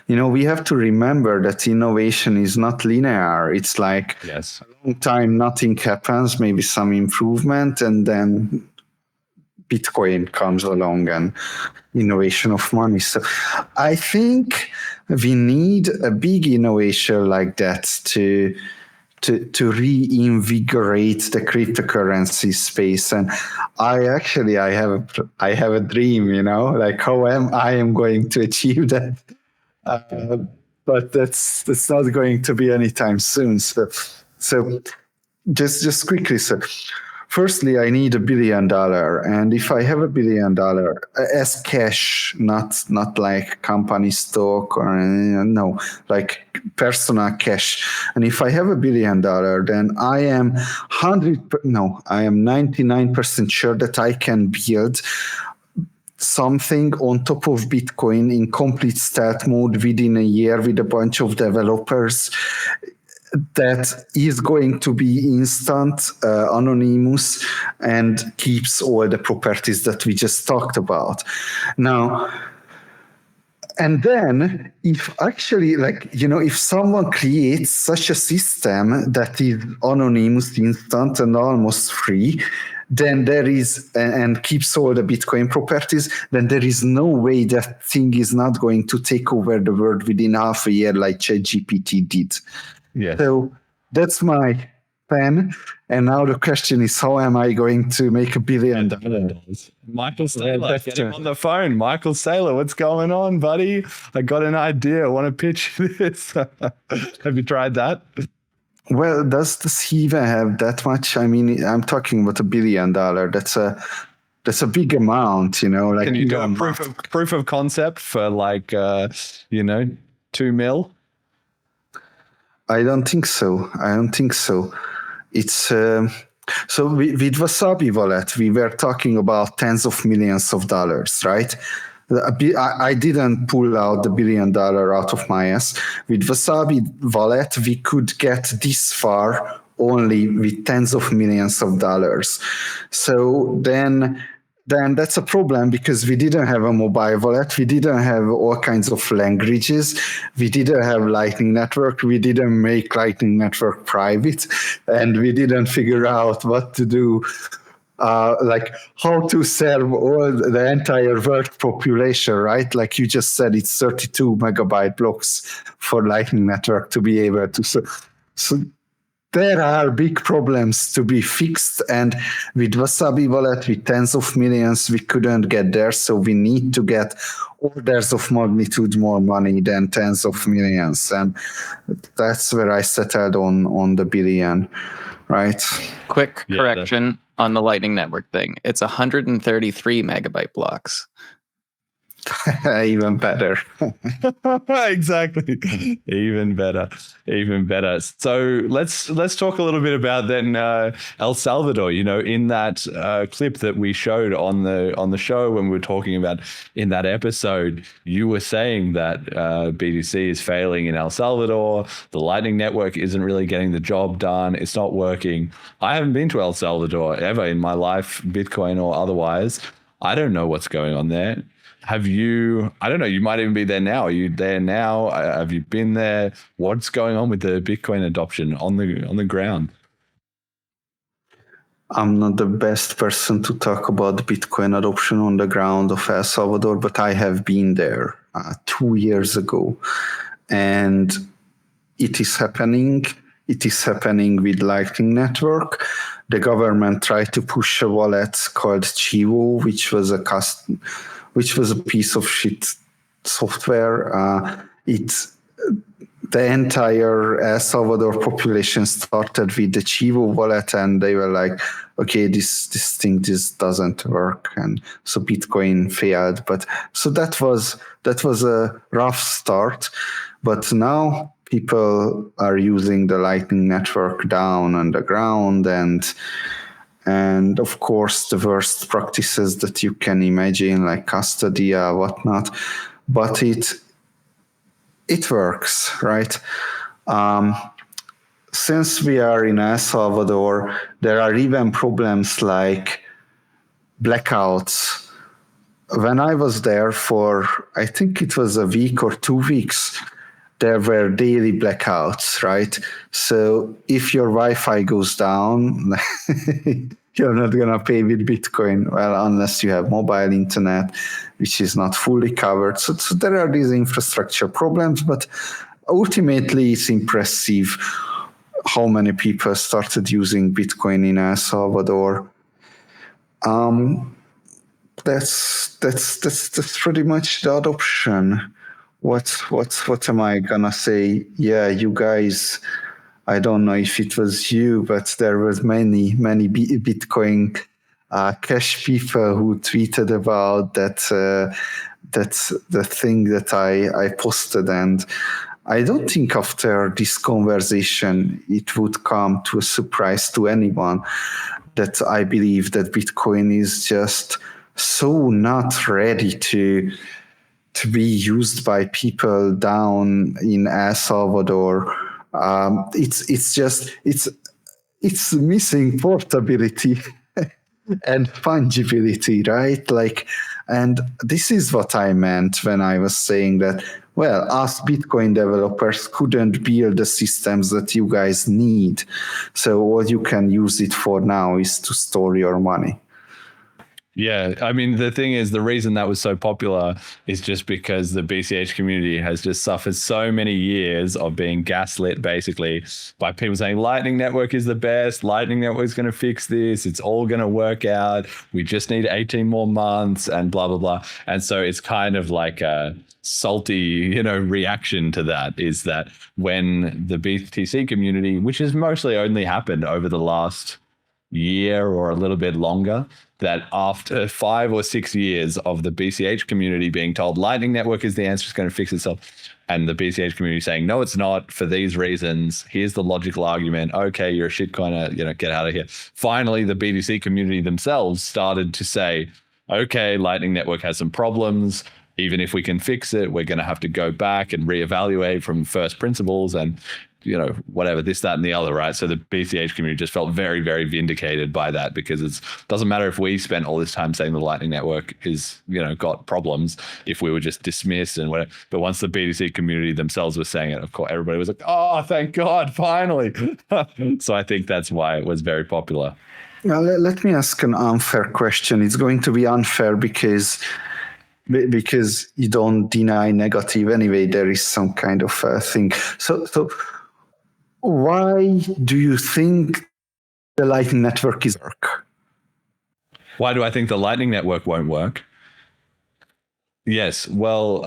we have to remember that innovation is not linear. It's like a long time nothing happens, maybe some improvement, and then Bitcoin comes along and innovation of money. So I think we need a big innovation like that to reinvigorate the cryptocurrency space. And I have a dream, like how I am going to achieve that. But that's not going to be anytime soon. So just quickly, so firstly, I need $1 billion. And if I have $1 billion as cash, not like company stock or no, like personal cash. And if I have $1 billion, then I am 99% sure that I can build something on top of Bitcoin in complete stealth mode within a year with a bunch of developers that is going to be instant, anonymous, and keeps all the properties that we just talked about. Now, and then if actually, if someone creates such a system that is anonymous, instant, and almost free, then there is, and keeps all the Bitcoin properties, then there is no way that thing is not going to take over the world within half a year like ChatGPT did. Yes. So that's my plan. And now the question is, how am I going to make $1 billion? Michael Saylor, get him on the phone. Michael Saylor, what's going on, buddy? I got an idea. I want to pitch this. Have you tried that? Well, does he even have that much? I mean, I'm talking about $1 billion. That's a big amount, Like, can you do a proof of concept for 2 mil? I don't think so. It's so with Wasabi wallet, we were talking about tens of millions of dollars, right? I didn't pull out the $1 billion out of my ass. With Wasabi wallet, we could get this far only with tens of millions of dollars. So then that's a problem because we didn't have a mobile wallet. We didn't have all kinds of languages. We didn't have Lightning Network. We didn't make Lightning Network private. And we didn't figure out what to do, how to serve all the entire world population, right? Like you just said, it's 32 megabyte blocks for Lightning Network to be able to. So there are big problems to be fixed, and with Wasabi wallet, with tens of millions, we couldn't get there. So we need to get orders of magnitude more money than tens of millions, and that's where I settled on the billion, right? Quick correction on the Lightning Network thing. It's 133 megabyte blocks. Even better. Exactly. Even better. So let's talk a little bit about then El Salvador. In that clip that we showed on the show when we were talking about in that episode, you were saying that BTC is failing in El Salvador. The Lightning Network isn't really getting the job done. It's not working. I haven't been to El Salvador ever in my life, Bitcoin or otherwise. I don't know what's going on there. Have you, I don't know, you might even be there now. Are you there now? Have you been there? What's going on with the Bitcoin adoption on the ground? I'm not the best person to talk about Bitcoin adoption on the ground of El Salvador, but I have been there 2 years ago. And it is happening. It is happening with Lightning Network. The government tried to push a wallet called Chivo, which was a piece of shit software. The entire El Salvador population started with the Chivo wallet, and they were like, okay, this thing doesn't work, and so Bitcoin failed. But so that was a rough start, but now people are using the Lightning Network down on the ground, and of course the worst practices that you can imagine, like custodia, whatnot, but it works, right? Since we are in El Salvador, there are even problems like blackouts. When I was there for, I think it was a week or 2 weeks, there were daily blackouts, right? So if your Wi-Fi goes down, you're not going to pay with Bitcoin, well, unless you have mobile internet, which is not fully covered. So there are these infrastructure problems, but ultimately it's impressive how many people started using Bitcoin in El Salvador. That's pretty much the adoption. What am I gonna say? Yeah, you guys I don't know if it was you, but there was many Bitcoin cash people who tweeted about that. That's the thing that I posted, and I don't think after this conversation it would come to a surprise to anyone that I believe that Bitcoin is just so not ready to be used by people down in El Salvador. It's missing portability and fungibility, right? Like, and this is what I meant when I was saying that, well, us Bitcoin developers couldn't build the systems that you guys need. So what you can use it for now is to store your money. Yeah, I mean, the thing is, the reason that was so popular is just because the BCH community has just suffered so many years of being gaslit, basically, by people saying Lightning Network is the best, Lightning Network is going to fix this, it's all going to work out, we just need 18 more months, and blah, blah, blah. And so it's kind of like a salty, reaction to that, is that when the BTC community, which has mostly only happened over the last year or a little bit longer, that after 5 or 6 years of the BCH community being told Lightning Network is the answer, it's going to fix itself, and the BCH community saying, no, it's not, for these reasons, here's the logical argument, okay, you're a shitcoiner, get out of here. Finally, the BTC community themselves started to say, okay, Lightning Network has some problems. Even if we can fix it, we're going to have to go back and reevaluate from first principles and whatever, this, that, and the other, right? So the BCH community just felt very, very vindicated by that, because it doesn't matter if we spent all this time saying the Lightning Network is, got problems, if we were just dismissed and whatever. But once the BTC community themselves was saying it, of course, everybody was like, oh, thank God, finally. So I think that's why it was very popular. Now, let me ask an unfair question. It's going to be unfair because you don't deny negative anyway. There is some kind of thing. So why do you think the Lightning Network is work? Why do I think the Lightning Network won't work? Yes, well,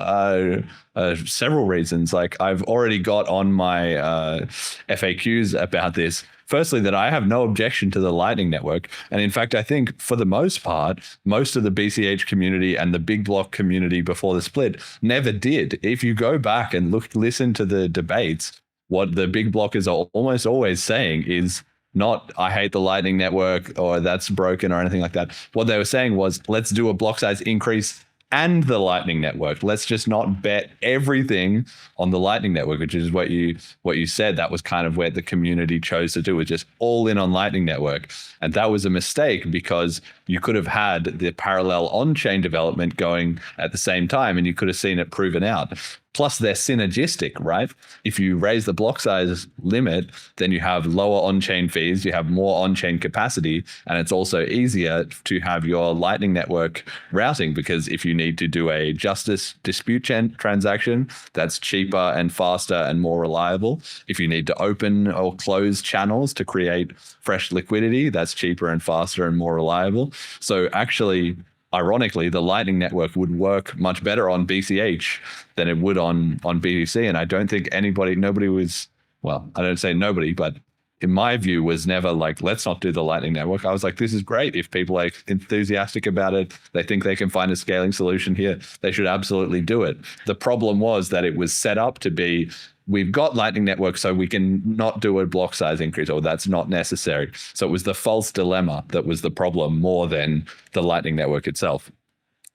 several reasons. Like, I've already got on my FAQs about this. Firstly, that I have no objection to the Lightning Network. And in fact, I think for the most part, most of the BCH community and the big block community before the split never did. If you go back and listen to the debates, what the big blockers are almost always saying is not, I hate the Lightning Network or that's broken or anything like that. What they were saying was, let's do a block size increase and the Lightning Network. Let's just not bet everything on the Lightning Network, which is what you said. That was kind of where the community chose to do, was just all in on Lightning Network. And that was a mistake, because you could have had the parallel on-chain development going at the same time, and you could have seen it proven out. Plus, they're synergistic, right? If you raise the block size limit, then you have lower on-chain fees, you have more on-chain capacity, and it's also easier to have your Lightning Network routing, because if you need to do a justice dispute transaction, that's cheaper and faster and more reliable. If you need to open or close channels to create fresh liquidity, that's cheaper and faster and more reliable. So actually, ironically, the Lightning Network would work much better on BCH than it would on BTC. And I don't think nobody was, well, I don't say nobody, but in my view, was never like, let's not do the Lightning Network. I was like, this is great. If people are enthusiastic about it, they think they can find a scaling solution here, they should absolutely do it. The problem was that it was set up to be, we've got Lightning Network, so we can not do a block size increase, or that's not necessary. So it was the false dilemma that was the problem more than the Lightning Network itself.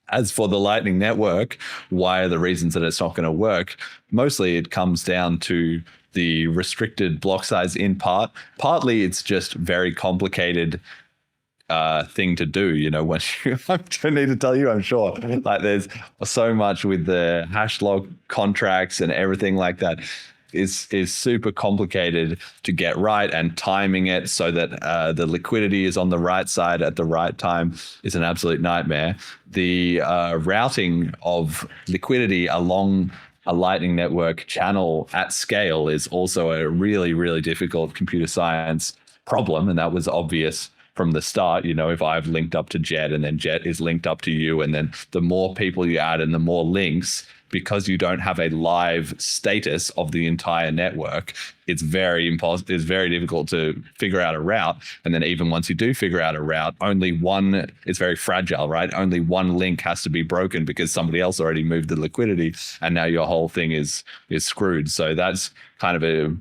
As for the Lightning Network, why are the reasons that it's not going to work? Mostly it comes down to the restricted block size in part. Partly it's just very complicated thing to do, when I don't need to tell you, I'm sure. Like, there's so much with the hash log contracts and everything like that. Is super complicated to get right, and timing it so that the liquidity is on the right side at the right time is an absolute nightmare. The routing of liquidity along a Lightning Network channel at scale is also a really, really difficult computer science problem, and that was obvious from the start. If I've linked up to Jet and then Jet is linked up to you, and then the more people you add and the more links, because you don't have a live status of the entire network, it's very difficult to figure out a route. And then even once you do figure out a route, it's very fragile, right? Only one link has to be broken because somebody else already moved the liquidity, and now your whole thing is screwed. So that's kind of a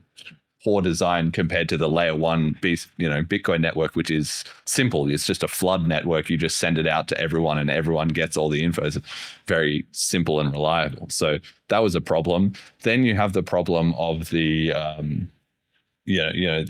poor design compared to the layer one Bitcoin network, which is simple. It's just a flood network. You just send it out to everyone and everyone gets all the info. It's very simple and reliable. So that was a problem. Then you have the problem of the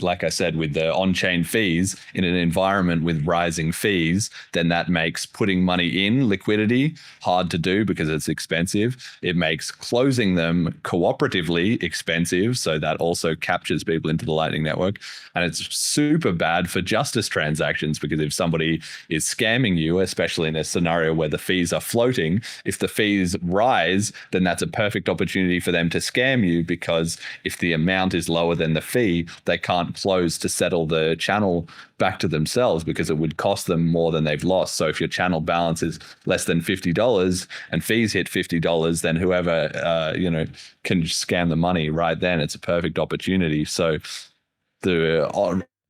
like I said, with the on-chain fees in an environment with rising fees, then that makes putting money in liquidity hard to do because it's expensive. It makes closing them cooperatively expensive. So that also captures people into the Lightning Network. And it's super bad for justice transactions, because if somebody is scamming you, especially in a scenario where the fees are floating, if the fees rise, then that's a perfect opportunity for them to scam you, because if the amount is lower than the fee, they can't close to settle the channel back to themselves, because it would cost them more than they've lost. So if your channel balance is less than $50 and fees hit $50, then whoever can scam the money right then. It's a perfect opportunity. So the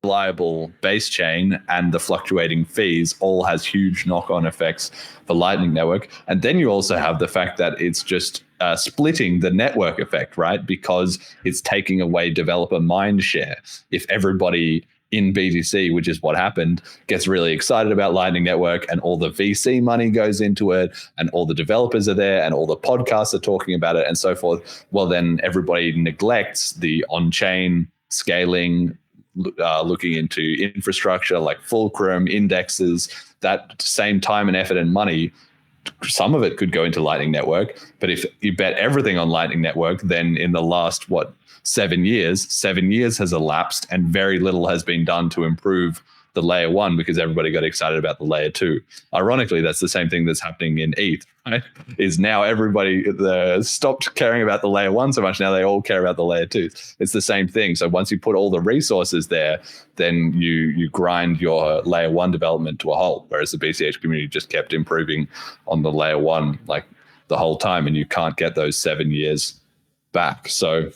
reliable base chain and the fluctuating fees all has huge knock-on effects for Lightning Network. And then you also have the fact that it's just splitting the network effect, right? Because it's taking away developer mind share. If everybody in BTC, which is what happened, gets really excited about Lightning Network and all the VC money goes into it and all the developers are there and all the podcasts are talking about it and so forth, well, then everybody neglects the on-chain scaling, looking into infrastructure like Fulcrum, indexes. That same time and effort and money, some of it could go into Lightning Network. But if you bet everything on Lightning Network, then in the last, 7 years has elapsed and very little has been done to improve the layer one, because everybody got excited about the layer two. Ironically, that's the same thing that's happening in ETH, right? Is now everybody stopped caring about the layer one so much. Now they all care about the layer two. It's the same thing. So once you put all the resources there, then you grind your layer one development to a halt, whereas the BCH community just kept improving on the layer one like the whole time, and you can't get those 7 years back. So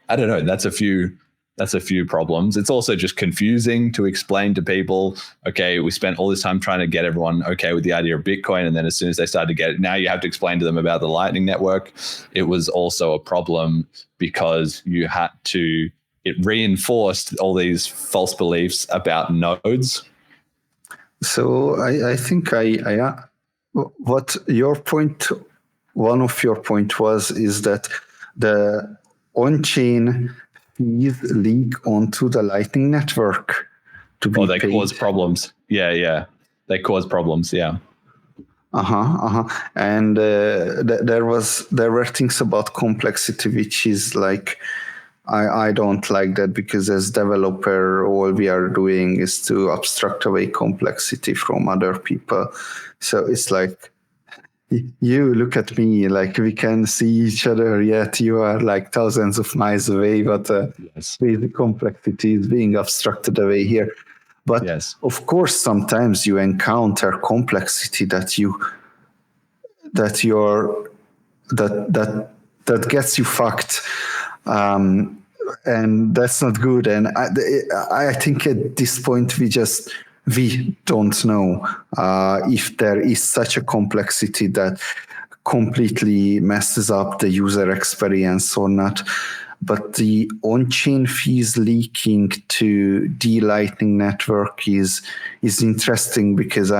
I don't know. That's a few problems. It's also just confusing to explain to people, okay, we spent all this time trying to get everyone okay with the idea of Bitcoin. And then as soon as they started to get it, now you have to explain to them about the Lightning Network. It was also a problem because it reinforced all these false beliefs about nodes. So I think what your point, one of your point is that the on-chain fees leak onto the Lightning Network to be they paid. cause problems. Yeah. They cause problems. Yeah. And there were things about complexity, which is like, I don't like that, because as developer, all we are doing is to abstract away complexity from other people. So it's like, you look at me like we can see each other, yet you are like thousands of miles away, but Yes. the complexity is being abstracted away here. But Yes. Of course, sometimes you encounter complexity that gets you fucked, and that's not good. And I think at this point we don't know if there is such a complexity that completely messes up the user experience or not. But the on-chain fees leaking to the Lightning Network is interesting, because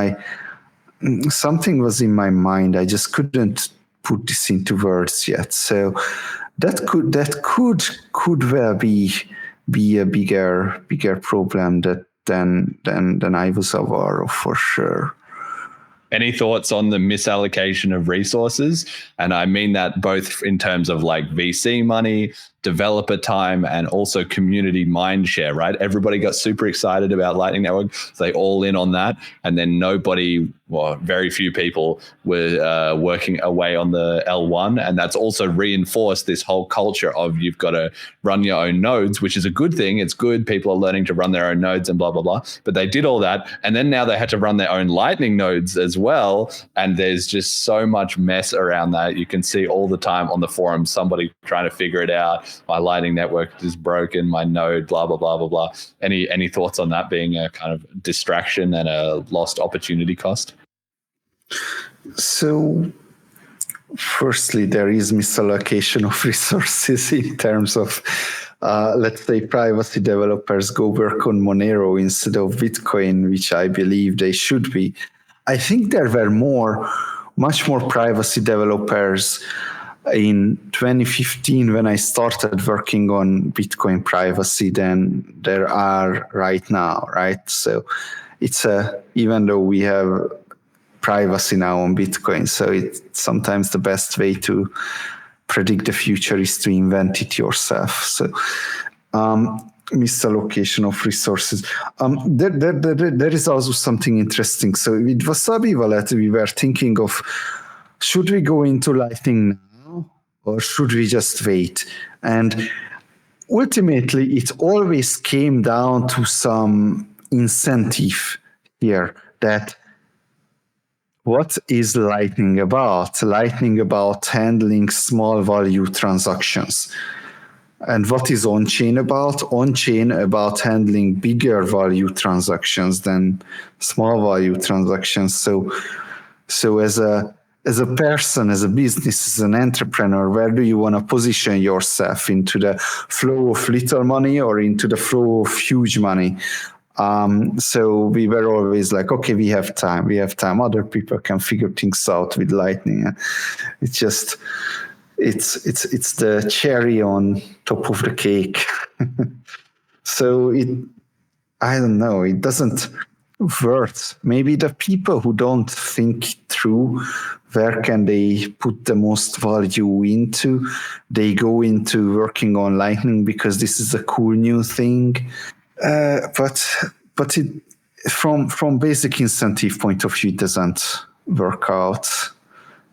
something was in my mind. I just couldn't put this into words yet. So that could well be a bigger problem than I was aware of, for sure. Any thoughts on the misallocation of resources? And I mean that both in terms of like VC money developer time and also community mindshare, right? Everybody got super excited about Lightning Network. So they all in on that. And then very few people were working away on the L1. And that's also reinforced this whole culture of you've got to run your own nodes, which is a good thing. It's good. People are learning to run their own nodes and blah, blah, blah. But they did all that. And then now they had to run their own Lightning nodes as well. And there's just so much mess around that. You can see all the time on the forum, somebody trying to figure it out. My Lightning network is broken, my node, blah, blah, blah, blah, blah. Any thoughts on that being a kind of distraction and a lost opportunity cost? So, firstly, there is misallocation of resources in terms of, let's say, privacy developers go work on Monero instead of Bitcoin, which I believe they should be. I think there were much more privacy developers in 2015 when I started working on Bitcoin privacy than there are right now, right? So it's even though we have privacy now on Bitcoin, so it's sometimes the best way to predict the future is to invent it yourself. So misallocation of resources. There is also something interesting. So with Wasabi Wallet, we were thinking of, should we go into Lightning now or should we just wait? And ultimately, it always came down to some incentive here that what is Lightning about? Lightning about handling small value transactions. And what is on-chain about? On-chain about handling bigger value transactions than small value transactions. So as a person, as a business, as an entrepreneur, where do you want to position yourself? Into the flow of little money or into the flow of huge money? So we were always like, okay, we have time. Other people can figure things out with Lightning. It's just, it's the cherry on top of the cake. So I don't know, it doesn't worth. Maybe the people who don't think through where can they put the most value into, they go into working on Lightning because this is a cool new thing. But it, from basic incentive point of view, it doesn't work out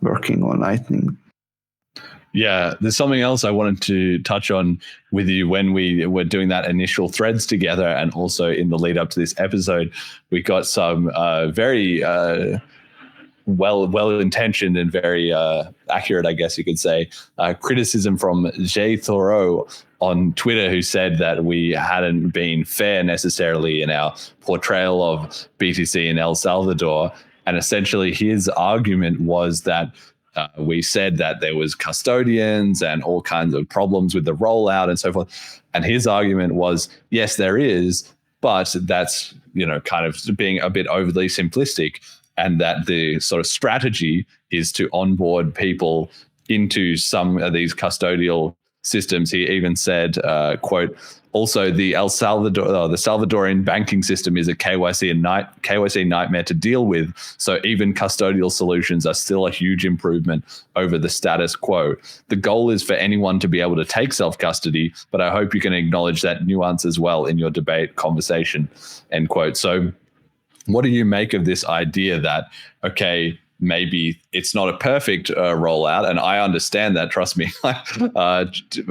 working on Lightning. Yeah, there's something else I wanted to touch on with you when we were doing that initial threads together, and also in the lead up to this episode, we got some very well-intentioned and very accurate, I guess you could say, criticism from Jay Thoreau on Twitter, who said that we hadn't been fair necessarily in our portrayal of BTC in El Salvador. And essentially his argument was that we said that there was custodians and all kinds of problems with the rollout and so forth. And his argument was, yes, there is, but that's, kind of being a bit overly simplistic, and that the sort of strategy is to onboard people into some of these custodial systems. He even said, quote, also the Salvadorian banking system is a KYC nightmare to deal with. So even custodial solutions are still a huge improvement over the status quo. The goal is for anyone to be able to take self-custody, but I hope you can acknowledge that nuance as well in your debate conversation, end quote. So what do you make of this idea that, okay, maybe it's not a perfect rollout, and I understand that, trust me,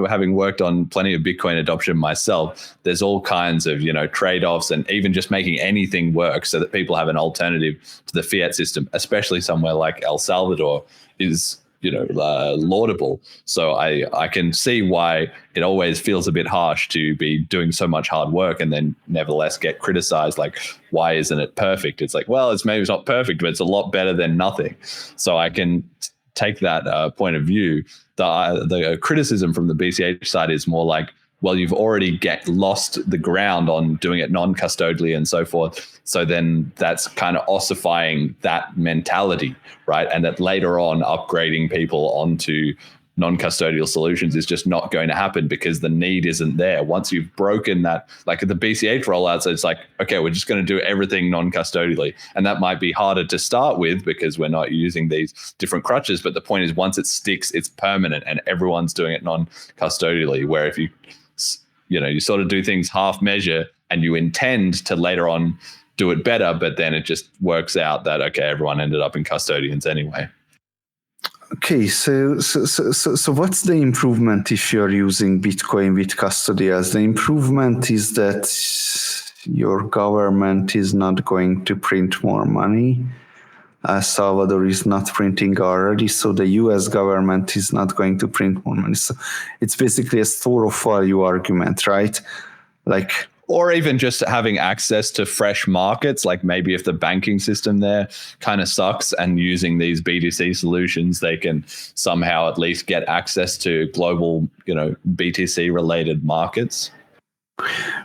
having worked on plenty of Bitcoin adoption myself, there's all kinds of, trade-offs, and even just making anything work so that people have an alternative to the fiat system, especially somewhere like El Salvador, is laudable. So I can see why it always feels a bit harsh to be doing so much hard work and then nevertheless get criticized. Like, why isn't it perfect? It's like, well, maybe it's not perfect, but it's a lot better than nothing. So I can take that point of view. The criticism from the BCH side is more like, well, you've already lost the ground on doing it non-custodially and so forth. So then that's kind of ossifying that mentality, right? And that later on upgrading people onto non-custodial solutions is just not going to happen because the need isn't there. Once you've broken that, like at the BCH rollouts, it's like, okay, we're just going to do everything non-custodially. And that might be harder to start with because we're not using these different crutches. But the point is, once it sticks, it's permanent and everyone's doing it non-custodially. Where if you sort of do things half measure and you intend to later on do it better, but then it just works out that, okay, everyone ended up in custodians anyway. Okay, so what's the improvement if you're using Bitcoin with custodials? The improvement is that your government is not going to print more money. Salvador is not printing already, so the US government is not going to print more money. So it's basically a store of value argument, right? Like, or even just having access to fresh markets, like maybe if the banking system there kind of sucks and using these BTC solutions, they can somehow at least get access to global, BTC related markets.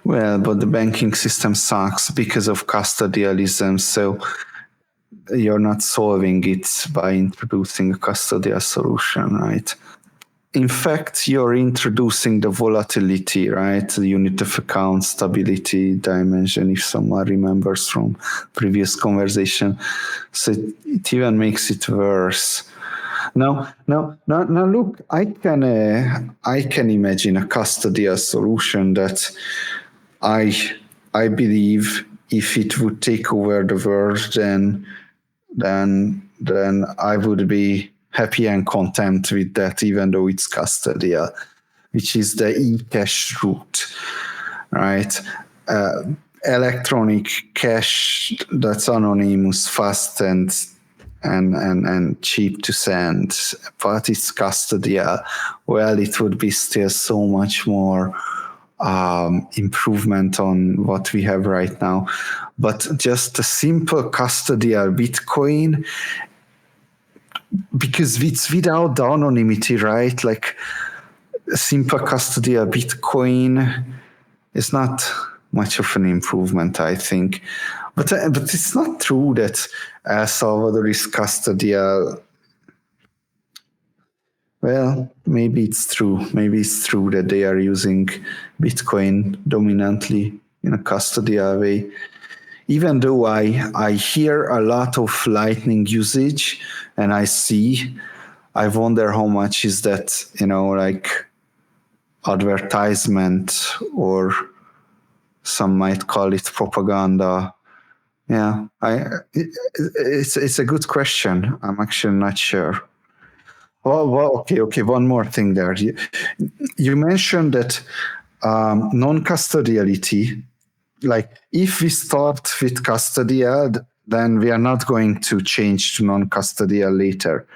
Well, but the banking system sucks because of custodialism. So you're not solving it by introducing a custodial solution, right? In fact, you're introducing the volatility, right? The unit of account stability dimension, if someone remembers from previous conversation. So it even makes it worse. Now, look, I can imagine a custodial solution that I believe if it would take over the world, then I would be happy and content with that, even though it's custodial, which is the eCash route, right? Electronic cash that's anonymous, fast and cheap to send, but it's custodial. Well, it would be still so much more improvement on what we have right now. But just a simple custodial Bitcoin, because it's without the anonymity, right? Like a simple custodial Bitcoin is not much of an improvement, I think. But it's not true that Salvador is custodial. Well, maybe it's true. Maybe it's true that they are using Bitcoin dominantly in a custodial way. Even though I hear a lot of Lightning usage and I wonder how much is that, like advertisement, or some might call it propaganda. Yeah, it's a good question. I'm actually not sure. Well, okay. One more thing there. You mentioned that non-custodiality, like if we start with custodial, then we are not going to change to non-custodial later.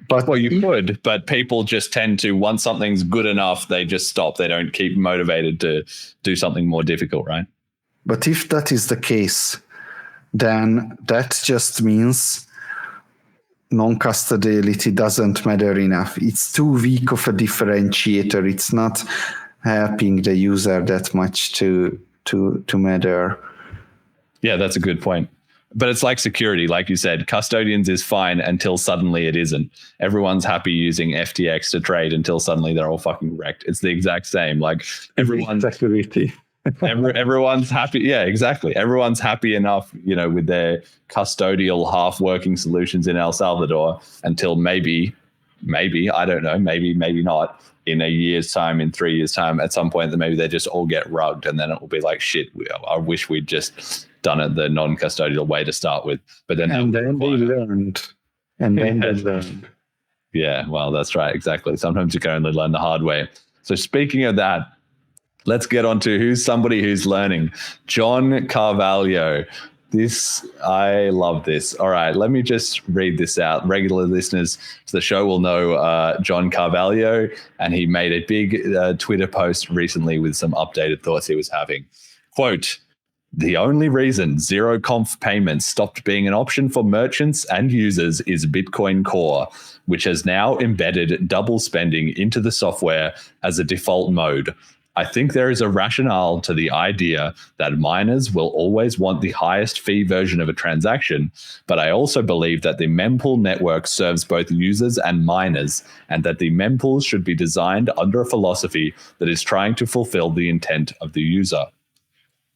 But you could, but people just tend to, once something's good enough, they just stop. They don't keep motivated to do something more difficult, right? But if that is the case, then that just means non-custodiality doesn't matter enough. It's too weak of a differentiator. It's not helping the user that much to matter. Yeah, that's a good point. But it's like security, like you said, custodians is fine until suddenly it isn't. Everyone's happy using FTX to trade until suddenly they're all fucking wrecked. It's the exact same. Like everyone's security. everyone's happy. Yeah, exactly. Everyone's happy enough, with their custodial half-working solutions in El Salvador until maybe, I don't know, maybe not, in a year's time, in 3 years' time, at some point, that maybe they just all get rugged, and then it will be like, shit, I wish we'd just done it the non-custodial way to start with. But then they learned. And then they learned. Yeah, well, that's right. Exactly. Sometimes you can only learn the hard way. So speaking of that, let's get on to somebody who's learning. John Carvalho. I love this. All right, let me just read this out. Regular listeners to the show will know John Carvalho, and he made a big Twitter post recently with some updated thoughts he was having. Quote, "The only reason zero conf payments stopped being an option for merchants and users is Bitcoin Core, which has now embedded double spending into the software as a default mode. I think there is a rationale to the idea that miners will always want the highest fee version of a transaction, but I also believe that the mempool network serves both users and miners, and that the mempools should be designed under a philosophy that is trying to fulfill the intent of the user.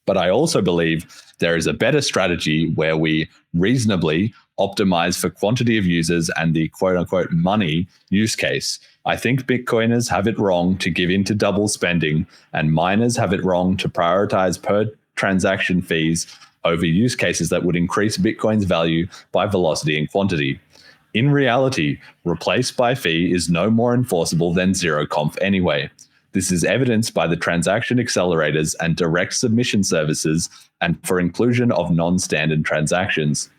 But I also believe there is a better strategy where we reasonably optimize for quantity of users and the quote-unquote money use case. I think Bitcoiners have it wrong to give in to double spending, and miners have it wrong to prioritize per transaction fees over use cases that would increase Bitcoin's value by velocity and quantity. In reality, replace by fee is no more enforceable than zero-conf anyway. This is evidenced by the transaction accelerators and direct submission services, and for inclusion of non-standard transactions.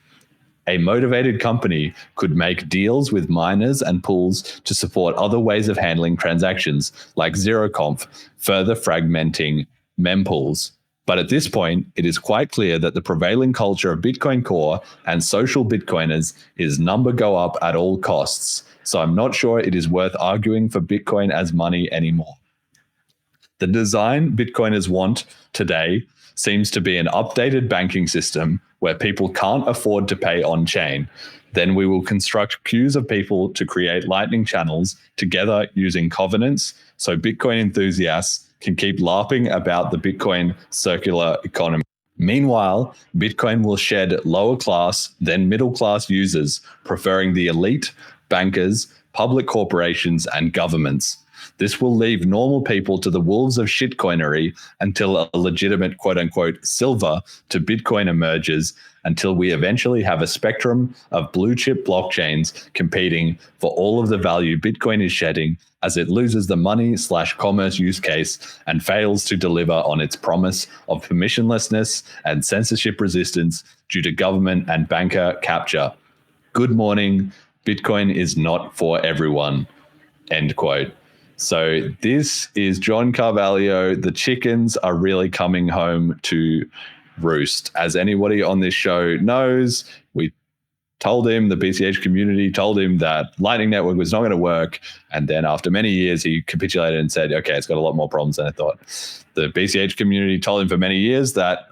A motivated company could make deals with miners and pools to support other ways of handling transactions, like zeroconf, further fragmenting mempools. But at this point, it is quite clear that the prevailing culture of Bitcoin Core and social Bitcoiners is number go up at all costs. So I'm not sure it is worth arguing for Bitcoin as money anymore. The design Bitcoiners want today seems to be an updated banking system where people can't afford to pay on-chain. Then we will construct queues of people to create lightning channels together using covenants, so Bitcoin enthusiasts can keep laughing about the Bitcoin circular economy. Meanwhile, Bitcoin will shed lower class, then middle class users, preferring the elite, bankers, public corporations, and governments. This will leave normal people to the wolves of shitcoinery until a legitimate quote-unquote silver to Bitcoin emerges, until we eventually have a spectrum of blue-chip blockchains competing for all of the value Bitcoin is shedding as it loses the money/commerce use case and fails to deliver on its promise of permissionlessness and censorship resistance due to government and banker capture. Good morning. Bitcoin is not for everyone. End quote. So this is John Carvalho. The chickens are really coming home to roost. As anybody on this show knows, we told him, the BCH community told him that Lightning Network was not going to work. And then after many years, he capitulated and said, okay, it's got a lot more problems than I thought. The BCH community told him for many years that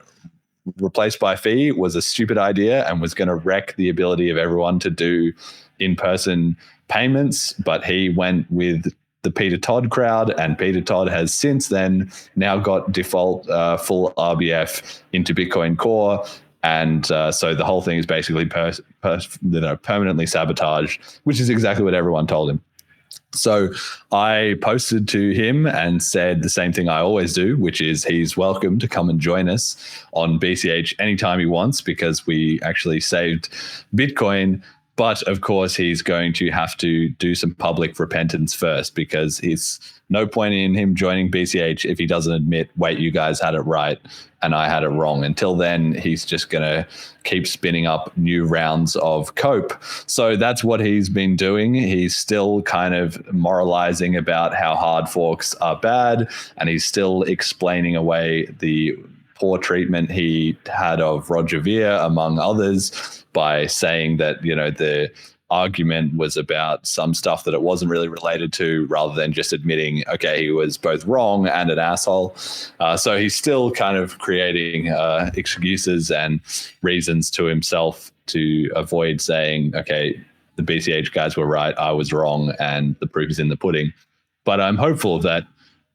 replace by fee was a stupid idea and was going to wreck the ability of everyone to do in-person payments. But he went with the Peter Todd crowd, and Peter Todd has since then now got default full RBF into Bitcoin Core, and so the whole thing is basically permanently sabotaged, which is exactly what everyone told him. So I posted to him and said the same thing I always do, which is he's welcome to come and join us on BCH anytime he wants, because we actually saved Bitcoin. But of course, he's going to have to do some public repentance first, because it's no point in him joining BCH if he doesn't admit, wait, you guys had it right and I had it wrong. Until then, he's just going to keep spinning up new rounds of cope. So that's what he's been doing. He's still kind of moralizing about how hard forks are bad, and he's still explaining away the poor treatment he had of Roger Ver, among others, by saying that, you know, the argument was about some stuff that it wasn't really related to, rather than just admitting, okay, he was both wrong and an asshole. So he's still kind of creating excuses and reasons to himself to avoid saying, okay, the BCH guys were right, I was wrong, and the proof is in the pudding. But I'm hopeful that,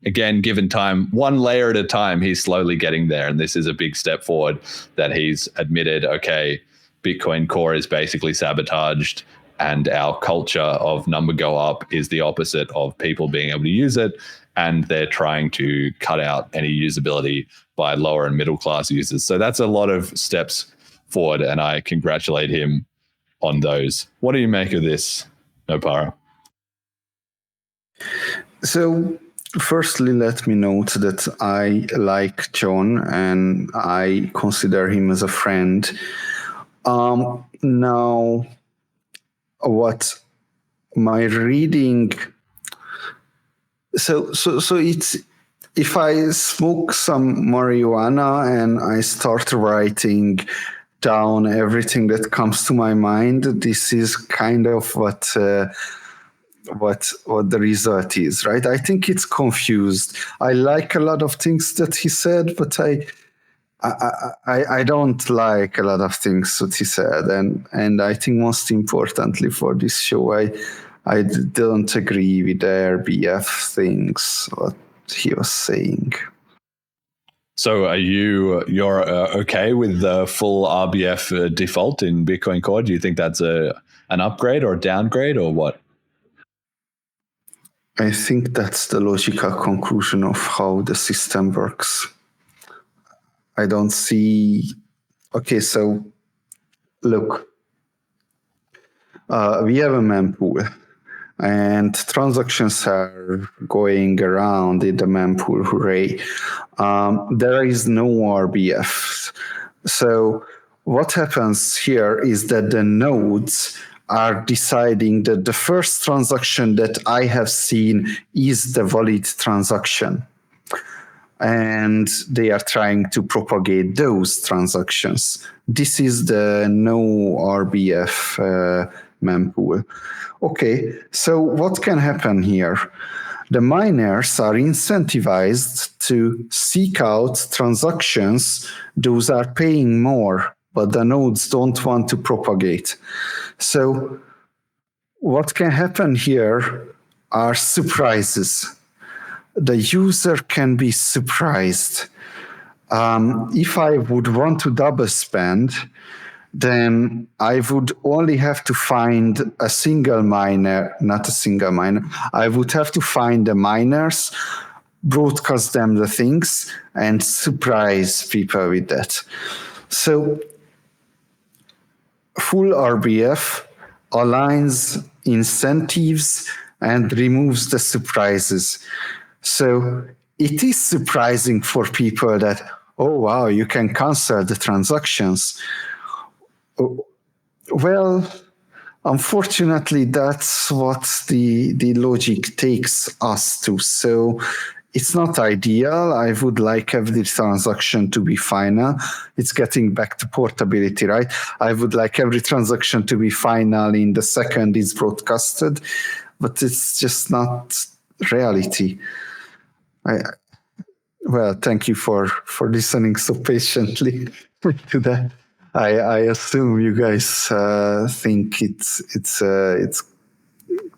again, given time, one layer at a time, he's slowly getting there. And this is a big step forward, that he's admitted, okay, Bitcoin Core is basically sabotaged, and our culture of number go up is the opposite of people being able to use it. And they're trying to cut out any usability by lower and middle class users. So that's a lot of steps forward, and I congratulate him on those. What do you make of this, NoPara? So, firstly, let me note that I like John and I consider him as a friend. Now, what my reading, so it's, if I smoke some marijuana and I start writing down everything that comes to my mind, this is kind of what the result is, right? I think it's confused. I like a lot of things that he said, but I don't like a lot of things that he said, and I think most importantly for this show, I don't agree with the RBF things what he was saying. So you're okay with the full RBF default in Bitcoin Core? Do you think that's an upgrade or downgrade or what? I think that's the logical conclusion of how the system works. I don't see. Okay, so look, we have a mempool, and transactions are going around in the mempool. Hooray! There is no RBF. So what happens here is that the nodes are deciding that the first transaction that I have seen is the valid transaction. And they are trying to propagate those transactions. This is the no RBF mempool. Okay, so what can happen here? The miners are incentivized to seek out transactions. Those are paying more, but the nodes don't want to propagate. So what can happen here are surprises. The user can be surprised. If I would want to double spend, then I would only have to find a single miner, not a single miner. I would have to find the miners, broadcast them the things, and surprise people with that. So full RBF aligns incentives and removes the surprises. So it is surprising for people that, oh, wow, you can cancel the transactions. Well, unfortunately, that's what the logic takes us to. So it's not ideal. I would like every transaction to be final. It's getting back to portability, right? I would like every transaction to be final in the second it's broadcasted, but it's just not reality. Well, thank you for listening so patiently to that. I assume you guys think it's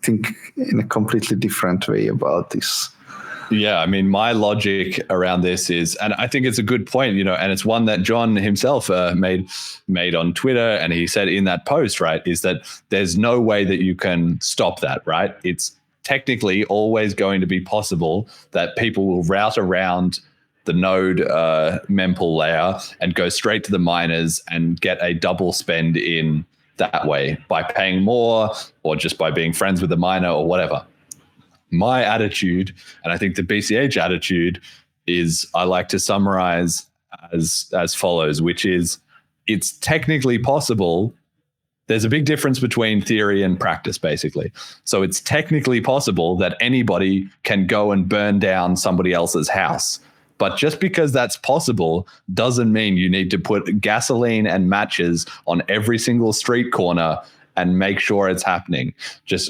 think in a completely different way about this. Yeah, I mean, my logic around this is, and I think it's a good point, and it's one that John himself made on Twitter, and he said in that post, right, is that there's no way that you can stop that, right? It's technically always going to be possible that people will route around the node mempool layer and go straight to the miners and get a double spend in that way by paying more or just by being friends with the miner or whatever. My attitude, and I think the BCH attitude, is I like to summarize as follows, which is it's technically possible. There's a big difference between theory and practice, basically. So it's technically possible that anybody can go and burn down somebody else's house. But just because that's possible doesn't mean you need to put gasoline and matches on every single street corner and make sure it's happening.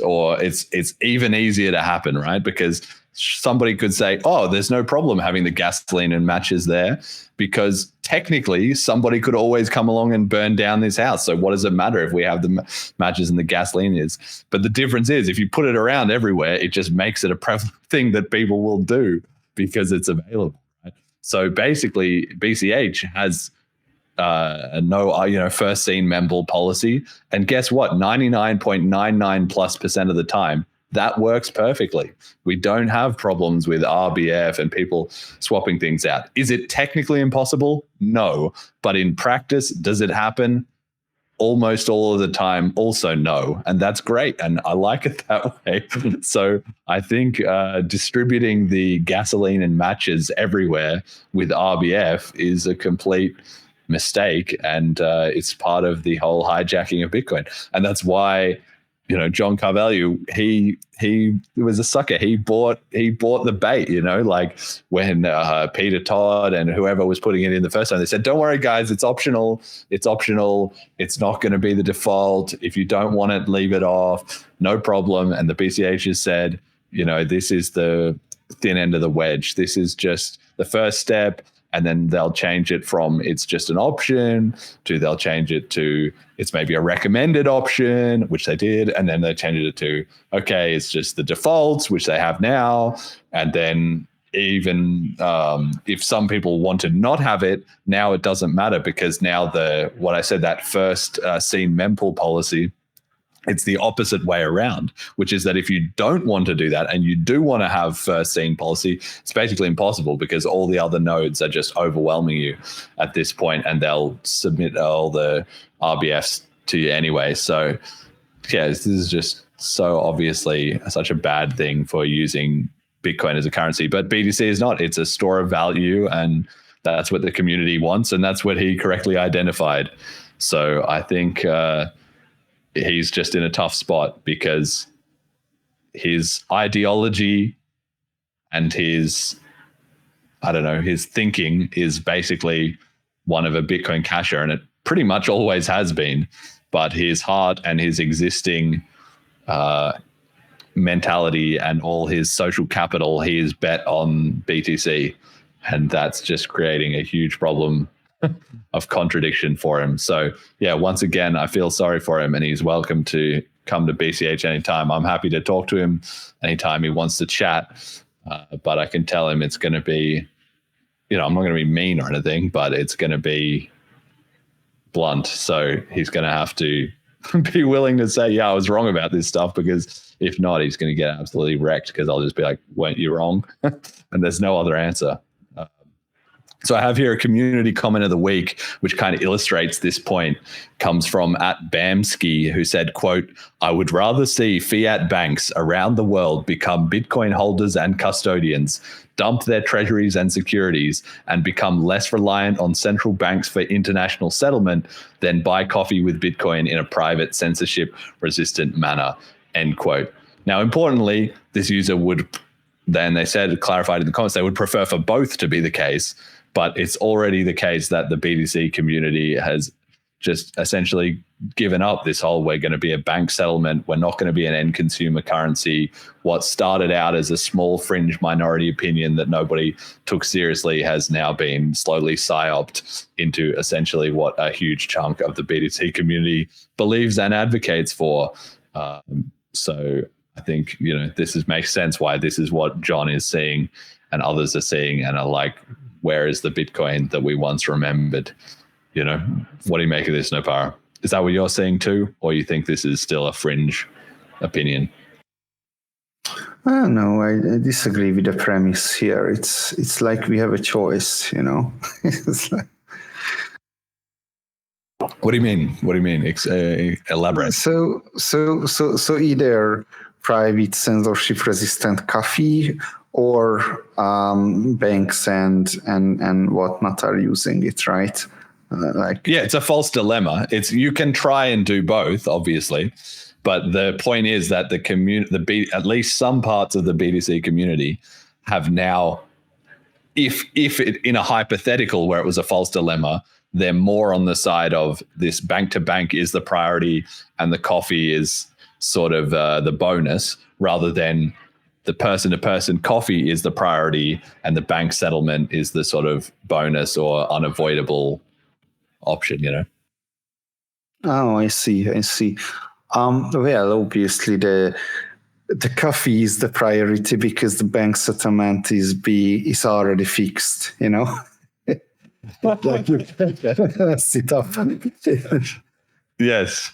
Or it's even easier to happen, right? Because somebody could say, oh, there's no problem having the gasoline and matches there because technically somebody could always come along and burn down this house. So what does it matter if we have the matches and the gasoline is? But the difference is if you put it around everywhere, it just makes it a prevalent thing that people will do because it's available. Right? So basically BCH has no first seen mempool policy. And guess what? 99.99+% of the time, that works perfectly. We don't have problems with RBF and people swapping things out. Is it technically impossible? No. But in practice, does it happen? Almost all of the time, also no. And that's great. And I like it that way. So I think distributing the gasoline and matches everywhere with RBF is a complete mistake. And it's part of the whole hijacking of Bitcoin. And that's why John Carvalho, he was a sucker. He bought the bait, like when Peter Todd and whoever was putting it in the first time, they said, don't worry, guys, it's optional. It's optional. It's not going to be the default. If you don't want it, leave it off. No problem. And the BCH has said, this is the thin end of the wedge. This is just the first step. And then they'll change it from it's just an option to they'll change it to it's maybe a recommended option, which they did. And then they changed it to, okay, it's just the defaults, which they have now. And then even if some people want to not have it, now it doesn't matter because now that first scene mempool policy, it's the opposite way around, which is that if you don't want to do that and you do want to have first scene policy, it's basically impossible because all the other nodes are just overwhelming you at this point and they'll submit all the RBFs to you anyway. So yeah, this is just so obviously such a bad thing for using Bitcoin as a currency, but BTC is not. It's a store of value and that's what the community wants. And that's what he correctly identified. So I think, he's just in a tough spot because his ideology and his thinking is basically one of a Bitcoin casher, and it pretty much always has been. But his heart and his existing mentality and all his social capital, he is bet on BTC, and that's just creating a huge problem of contradiction for him. So yeah, once again, I feel sorry for him and he's welcome to come to BCH anytime. I'm happy to talk to him anytime he wants to chat. But I can tell him it's going to be, I'm not going to be mean or anything, but it's going to be blunt. So he's going to have to be willing to say, yeah, I was wrong about this stuff, because if not, he's going to get absolutely wrecked because I'll just be like, weren't you wrong? And there's no other answer. So I have here a community comment of the week, which kind of illustrates this point. Comes from @Bamski, who said, quote, I would rather see fiat banks around the world become Bitcoin holders and custodians, dump their treasuries and securities, and become less reliant on central banks for international settlement than buy coffee with Bitcoin in a private, censorship-resistant manner, end quote. Now, importantly, this user would, then they said, clarified in the comments, they would prefer for both to be the case. But it's already the case that the BTC community has just essentially given up this whole, we're going to be a bank settlement, we're not going to be an end consumer currency. What started out as a small fringe minority opinion that nobody took seriously has now been slowly psyoped into essentially what a huge chunk of the BTC community believes and advocates for. So I think, this makes sense why this is what John is seeing and others are seeing and are like, where is the Bitcoin that we once remembered? What do you make of this, NoPara? Is that what you're seeing too? Or you think this is still a fringe opinion? I don't know. I disagree with the premise here. It's like we have a choice, It's like... What do you mean? Elaborate. So either private censorship-resistant coffee or banks and whatnot are using it, right? It's a false dilemma. You can try and do both, obviously, but the point is that the community, at least some parts of the BTC community, have now, if it in a hypothetical where it was a false dilemma, they're more on the side of this bank to bank is the priority and the coffee is sort of the bonus, rather than the person-to-person coffee is the priority and the bank settlement is the sort of bonus or unavoidable option, Oh, I see. Well, obviously the coffee is the priority because the bank settlement is already fixed, Sit up. Yes.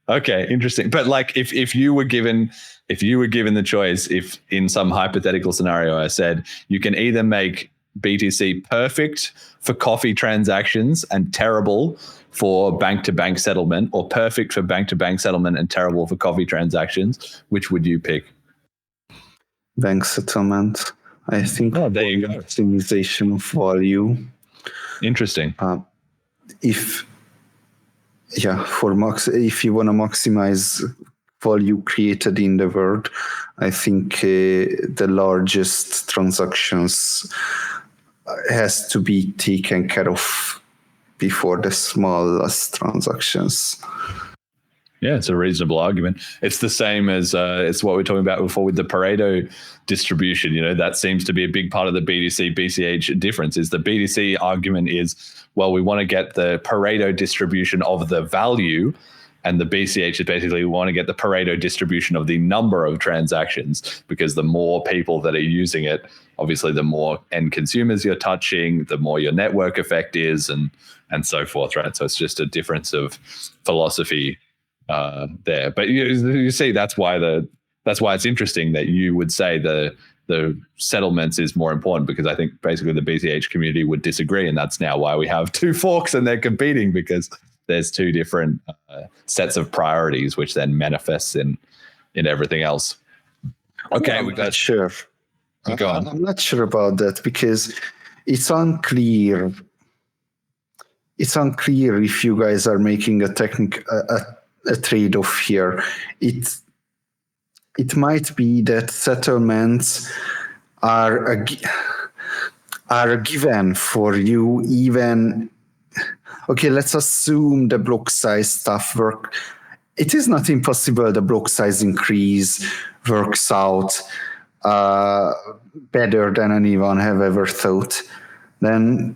Okay, interesting. But like if you were given the choice, if in some hypothetical scenario I said you can either make BTC perfect for coffee transactions and terrible for bank-to-bank settlement, or perfect for bank-to-bank settlement and terrible for coffee transactions, which would you pick? Bank settlement. I think there you go. Optimization of value. Interesting. If you want to maximize value created in the world. I think the largest transactions has to be taken care of before the smallest transactions. Yeah, it's a reasonable argument. It's the same as it's what we were talking about before with the Pareto distribution. That seems to be a big part of the BTC BCH difference. Is the BTC argument is, well, we want to get the Pareto distribution of the value, and the BCH is basically we want to get the Pareto distribution of the number of transactions, because the more people that are using it, obviously the more end consumers you're touching, the more your network effect is, and so forth, right? So it's just a difference of philosophy there. But you see, that's why it's interesting that you would say the settlements is more important, because I think basically the BCH community would disagree, and that's now why we have two forks and they're competing, because there's two different sets of priorities, which then manifests in everything else. Okay, I'm not sure. Go on. I'm not sure about that, because it's unclear. It's unclear if you guys are making a trade-off here. It might be that settlements are a given for you, even. Okay, let's assume the block size stuff work. It is not impossible the block size increase works out better than anyone have ever thought. Then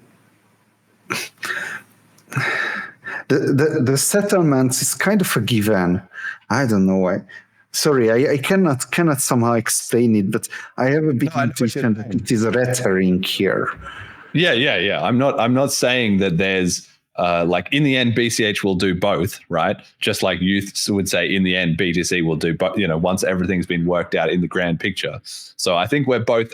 the settlements is kind of a given. I don't know why. Sorry, I cannot somehow explain it, but I have a big intuition that it is a red herring here. Yeah. I'm not saying that there's like in the end BCH will do both, right? Just like youths would say in the end BTC will do both, once everything's been worked out in the grand picture. So I think we're both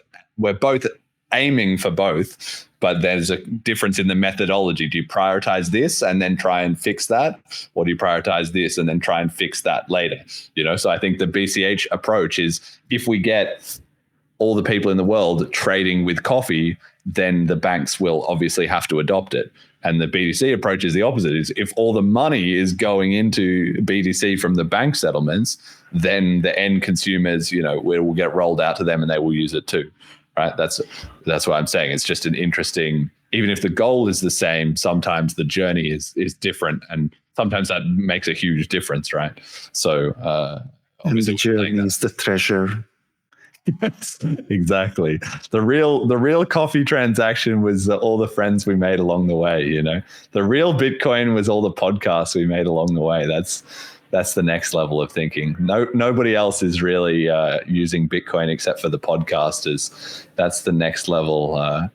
aiming for both, but there's a difference in the methodology. Do you prioritize this and then try and fix that? Or do you prioritize this and then try and fix that later? So I think the BCH approach is, if we get all the people in the world trading with coffee, then the banks will obviously have to adopt it. And the BTC approach is the opposite. Is if all the money is going into BTC from the bank settlements, then the end consumers, will get rolled out to them and they will use it too. Right? That's what I'm saying. It's just an interesting, even if the goal is the same, sometimes the journey is different, and sometimes that makes a huge difference, right? So obviously, the journey is the treasure. Yes, exactly. The real coffee transaction was all the friends we made along the way. The real Bitcoin was all the podcasts we made along the way. That's the next level of thinking. Nobody else is really using Bitcoin except for the podcasters. That's the next level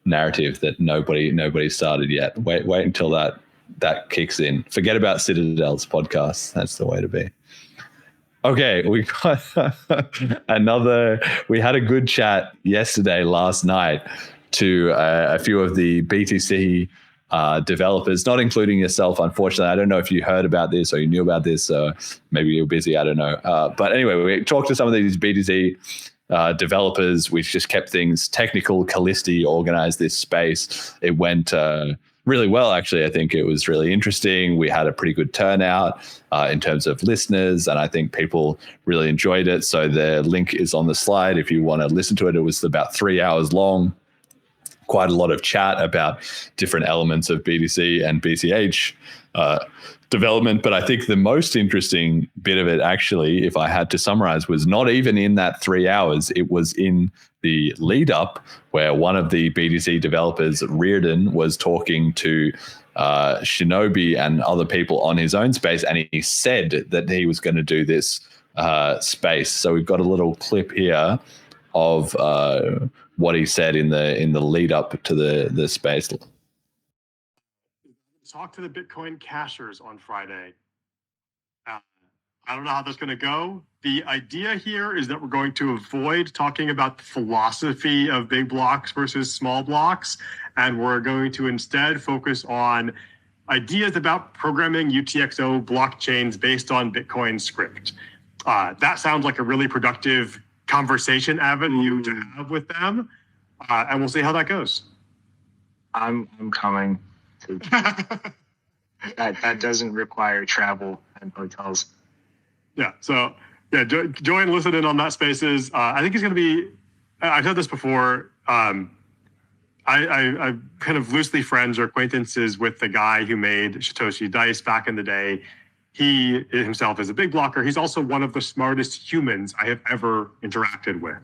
narrative that nobody started yet. Wait until that kicks in. Forget about Citadel's podcast. That's the way to be. Okay, we got we had a good chat last night to a few of the BTC developers, not including yourself, unfortunately. I don't know if you heard about this or you knew about this, maybe you're busy, I don't know. But anyway, we talked to some of these BTC developers. We've just kept things technical. Callisti organized this space. It went really well, actually. I think it was really interesting. We had a pretty good turnout in terms of listeners, and I think people really enjoyed it. So the link is on the slide if you want to listen to it. It was about 3 hours long. Quite a lot of chat about different elements of BTC and BCH development. But I think the most interesting bit of it, actually, if I had to summarize, was not even in that 3 hours. It was in the lead up where one of the BTC developers, Rearden, was talking to Shinobi and other people on his own space. And he said that he was going to do this space. So we've got a little clip here of what he said in the lead up to the space. Talk to the Bitcoin cashers on Friday. I don't know how that's going to go. The idea here is that we're going to avoid talking about the philosophy of big blocks versus small blocks, and we're going to instead focus on ideas about programming UTXO blockchains based on Bitcoin script. That sounds like a really productive conversation avenue to have with them, and we'll see how that goes. I'm coming. That doesn't require travel and hotels. Yeah. So yeah, join, listen in on that Spaces. I think he's going to be. I've said this before. I kind of loosely friends or acquaintances with the guy who made Satoshi Dice back in the day. He himself is a big blocker. He's also one of the smartest humans I have ever interacted with.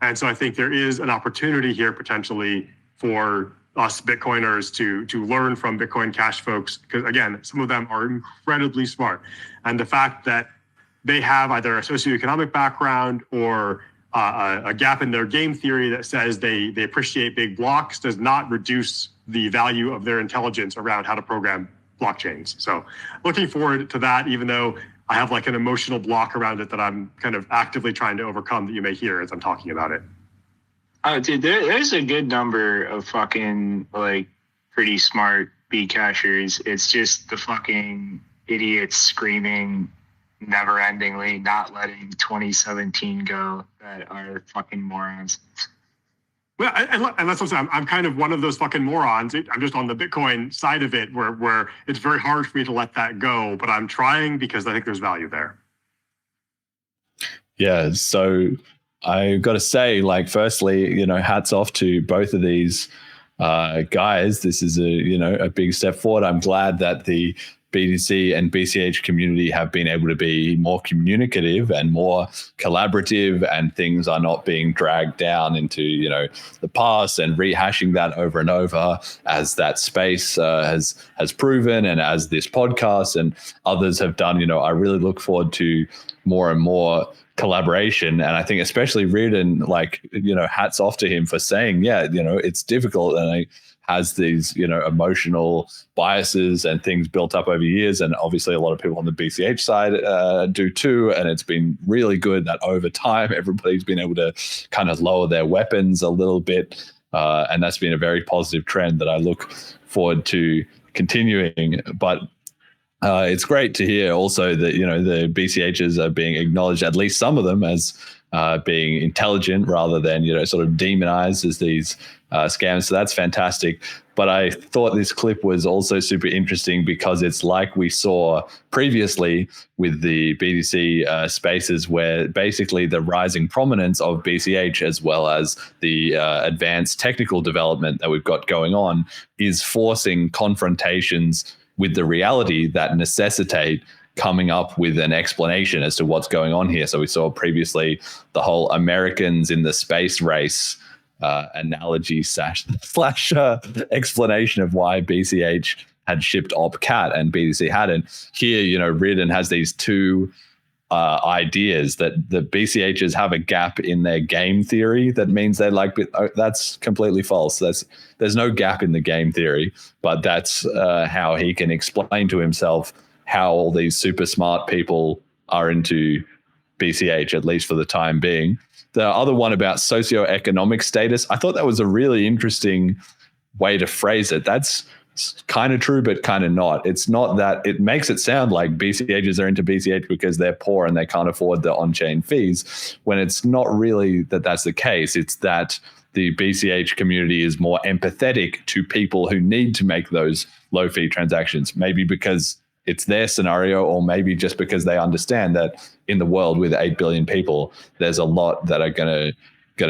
And so I think there is an opportunity here potentially for us Bitcoiners to learn from Bitcoin Cash folks, because again, some of them are incredibly smart. And the fact that they have either a socioeconomic background or a gap in their game theory that says they appreciate big blocks does not reduce the value of their intelligence around how to program blockchains. So looking forward to that, even though I have like an emotional block around it that I'm kind of actively trying to overcome that you may hear as I'm talking about it. Oh, dude, there's a good number of fucking like pretty smart Bcashers. It's just the fucking idiots screaming never-endingly, not letting 2017 go, that are fucking morons. Well, and that's what I'm saying. I'm kind of one of those fucking morons. I'm just on the Bitcoin side of it, where it's very hard for me to let that go, but I'm trying because I think there's value there. Yeah, so I got to say, like, firstly, hats off to both of these guys. This is a big step forward. I'm glad that the BTC and BCH community have been able to be more communicative and more collaborative, and things are not being dragged down into the past and rehashing that over and over, as that space has proven, and as this podcast and others have done. I really look forward to more and more collaboration, and I think especially Rearden, hats off to him for saying, it's difficult, and has these emotional biases and things built up over years, and obviously a lot of people on the BCH side do too, and it's been really good that over time everybody's been able to kind of lower their weapons a little bit, and that's been a very positive trend that I look forward to continuing. But it's great to hear also that the BCHs are being acknowledged, at least some of them, as being intelligent rather than sort of demonized as these scams. So that's fantastic. But I thought this clip was also super interesting because it's like we saw previously with the BTC spaces, where basically the rising prominence of BCH, as well as the advanced technical development that we've got going on, is forcing confrontations with the reality that necessitate coming up with an explanation as to what's going on here. So we saw previously the whole Americans in the space race analogy slash explanation of why BCH had shipped OpCat and BTC hadn't. Here, Rearden has these two ideas that the BCHs have a gap in their game theory. That means they that's completely false. There's no gap in the game theory, but that's how he can explain to himself how all these super smart people are into BCH, at least for the time being. The other one about socioeconomic status, I thought that was a really interesting way to phrase it. That's kind of true, but kind of not. It's not that. It makes it sound like BCHs are into BCH because they're poor and they can't afford the on-chain fees, when it's not really that that's the case. It's that the BCH community is more empathetic to people who need to make those low-fee transactions, maybe because it's their scenario, or maybe just because they understand that in the world with 8 billion people, there's a lot that are gonna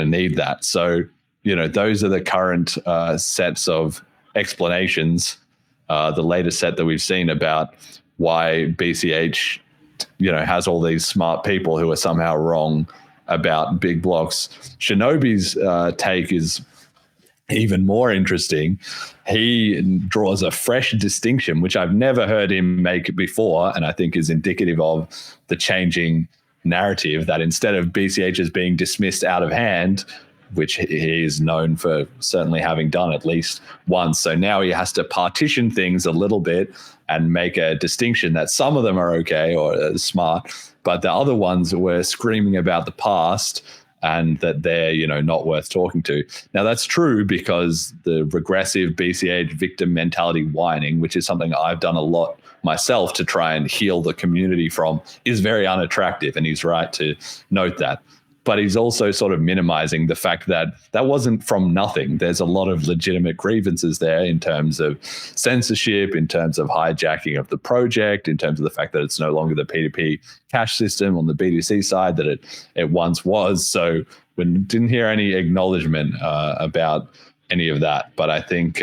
need that. So, those are the current sets of explanations, the latest set that we've seen about why BCH, has all these smart people who are somehow wrong about big blocks. Shinobi's take is even more interesting. He draws a fresh distinction, which I've never heard him make before, and I think is indicative of the changing narrative, that instead of BCHs being dismissed out of hand, which he is known for certainly having done at least once, so now he has to partition things a little bit and make a distinction that some of them are okay or smart, but the other ones were screaming about the past and that they're, not worth talking to. Now, that's true because the regressive BCH victim mentality whining, which is something I've done a lot myself to try and heal the community from, is very unattractive, and he's right to note that. but he's also sort of minimizing the fact that that wasn't from nothing. There's a lot of legitimate grievances there in terms of censorship, in terms of hijacking of the project, in terms of the fact that it's no longer the P2P cash system on the BTC side that it once was. So we didn't hear any acknowledgement about any of that. But I think,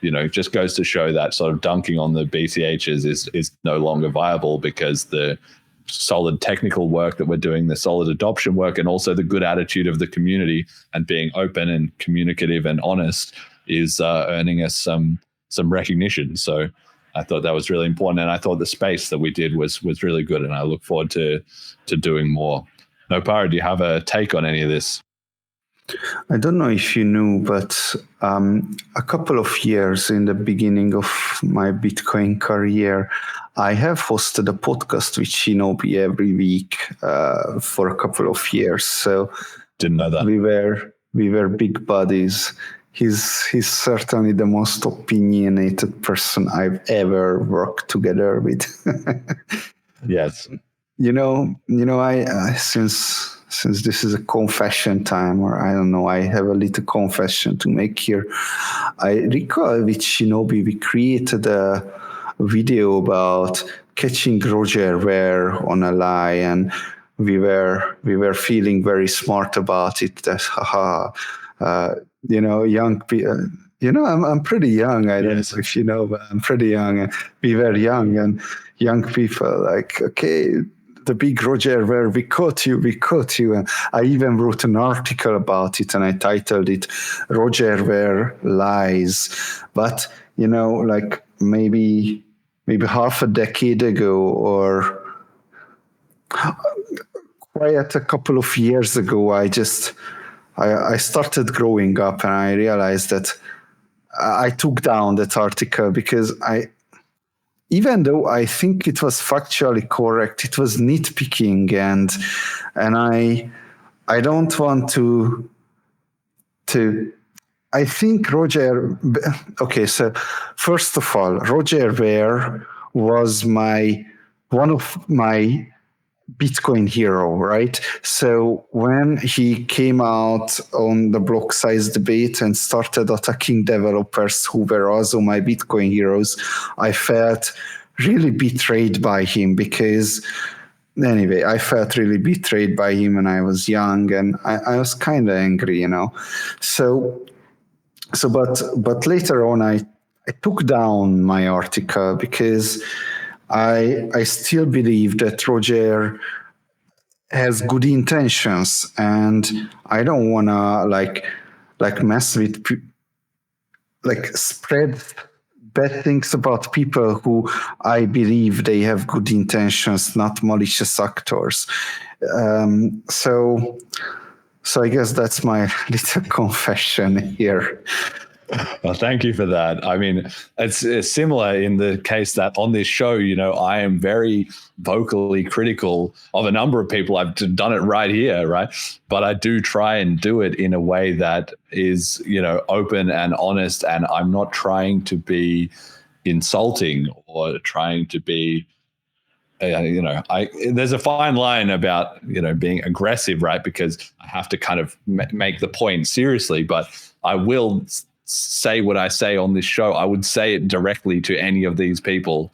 it just goes to show that sort of dunking on the BCHs is no longer viable, because the solid technical work that we're doing, the solid adoption work, and also the good attitude of the community and being open and communicative and honest is earning us some recognition. So I thought that was really important, and I thought the space that we did was really good, and I look forward to doing more. NoPara, do you have a take on any of this? I don't know if you knew, but a couple of years in the beginning of my Bitcoin career, I have hosted a podcast with Shinobi every week for a couple of years. So didn't know that. We were big buddies. He's certainly the most opinionated person I've ever worked together with. Yes. I since this is a confession time, or I don't know, I have a little confession to make here. I recall with Shinobi, we created a video about catching Roger Ver on a lie, and we were feeling very smart about it. That young people. I'm pretty young. I don't know if you know, but I'm pretty young. And we were young, and young people like, okay, the big Roger Ver, we caught you. And I even wrote an article about it, and I titled it Roger Ver Lies. But, like maybe half a decade ago, or quite a couple of years ago, I started growing up, and I realized that I took down that article because even though I think it was factually correct, it was nitpicking, and I don't want to. I think Roger. Okay, so first of all, Roger Ver was one of my Bitcoin hero, right? So when he came out on the Blocksize debate and started attacking developers who were also my Bitcoin heroes, I felt really betrayed by him, because anyway, I felt really betrayed by him, and I was young, and I was kind of angry, but later on, I took down my article because I still believe that Roger has good intentions, and I don't want to like mess with, spread bad things about people who I believe they have good intentions, not malicious actors. So I guess that's my little confession here. Well, thank you for that. I mean, it's similar in the case that on this show, I am very vocally critical of a number of people. I've done it right here, right? But I do try and do it in a way that is, open and honest, and I'm not trying to be insulting or trying to be, there's a fine line about, being aggressive, right? Because I have to kind of make the point seriously, but I will say what I say on this show. I would say it directly to any of these people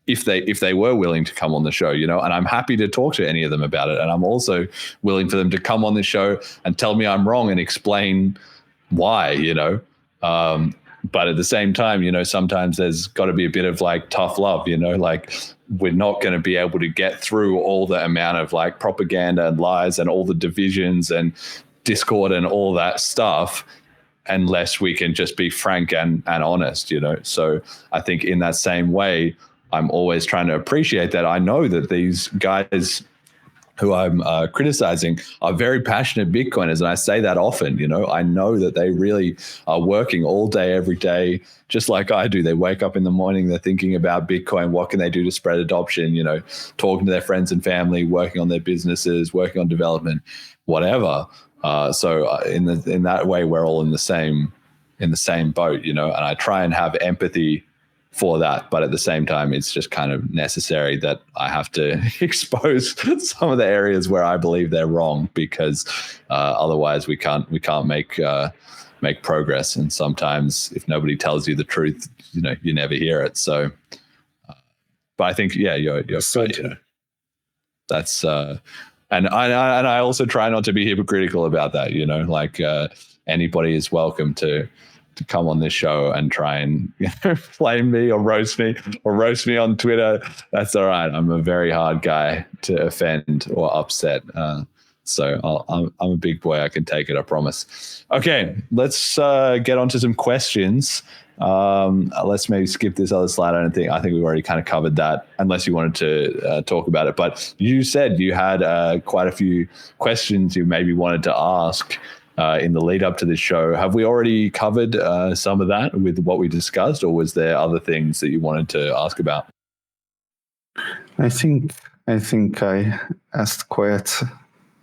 if they were willing to come on the show, and I'm happy to talk to any of them about it. And I'm also willing for them to come on the show and tell me I'm wrong and explain why, but at the same time, sometimes there's got to be a bit of tough love, we're not going to be able to get through all the amount of propaganda and lies and all the divisions and discord and all that stuff unless we can just be frank and honest, So I think in that same way, I'm always trying to appreciate that. I know that these guys who I'm criticizing are very passionate Bitcoiners, and I say that often. I know that they really are working all day, every day, just like I do. They wake up in the morning, they're thinking about Bitcoin, what can they do to spread adoption, talking to their friends and family, working on their businesses, working on development, whatever. So in that way, we're all in the same boat, and I try and have empathy for that. But at the same time, it's just kind of necessary that I have to expose some of the areas where I believe they're wrong, because otherwise we can't make progress. And sometimes if nobody tells you the truth, you never hear it. So, but I think, yeah, you're right. That's and I also try not to be hypocritical about that. Like anybody is welcome to come on this show and try and flame me or roast me on Twitter. That's all right. I'm a very hard guy to offend or upset. So I'm a big boy. I can take it, I promise. Okay, let's get on to some questions. Let's maybe skip this other slide. I think we've already kind of covered that, unless you wanted to talk about it. But you said you had quite a few questions you maybe wanted to ask in the lead up to this show. Have we already covered some of that with what we discussed, or was there other things that you wanted to ask about? I think I asked quite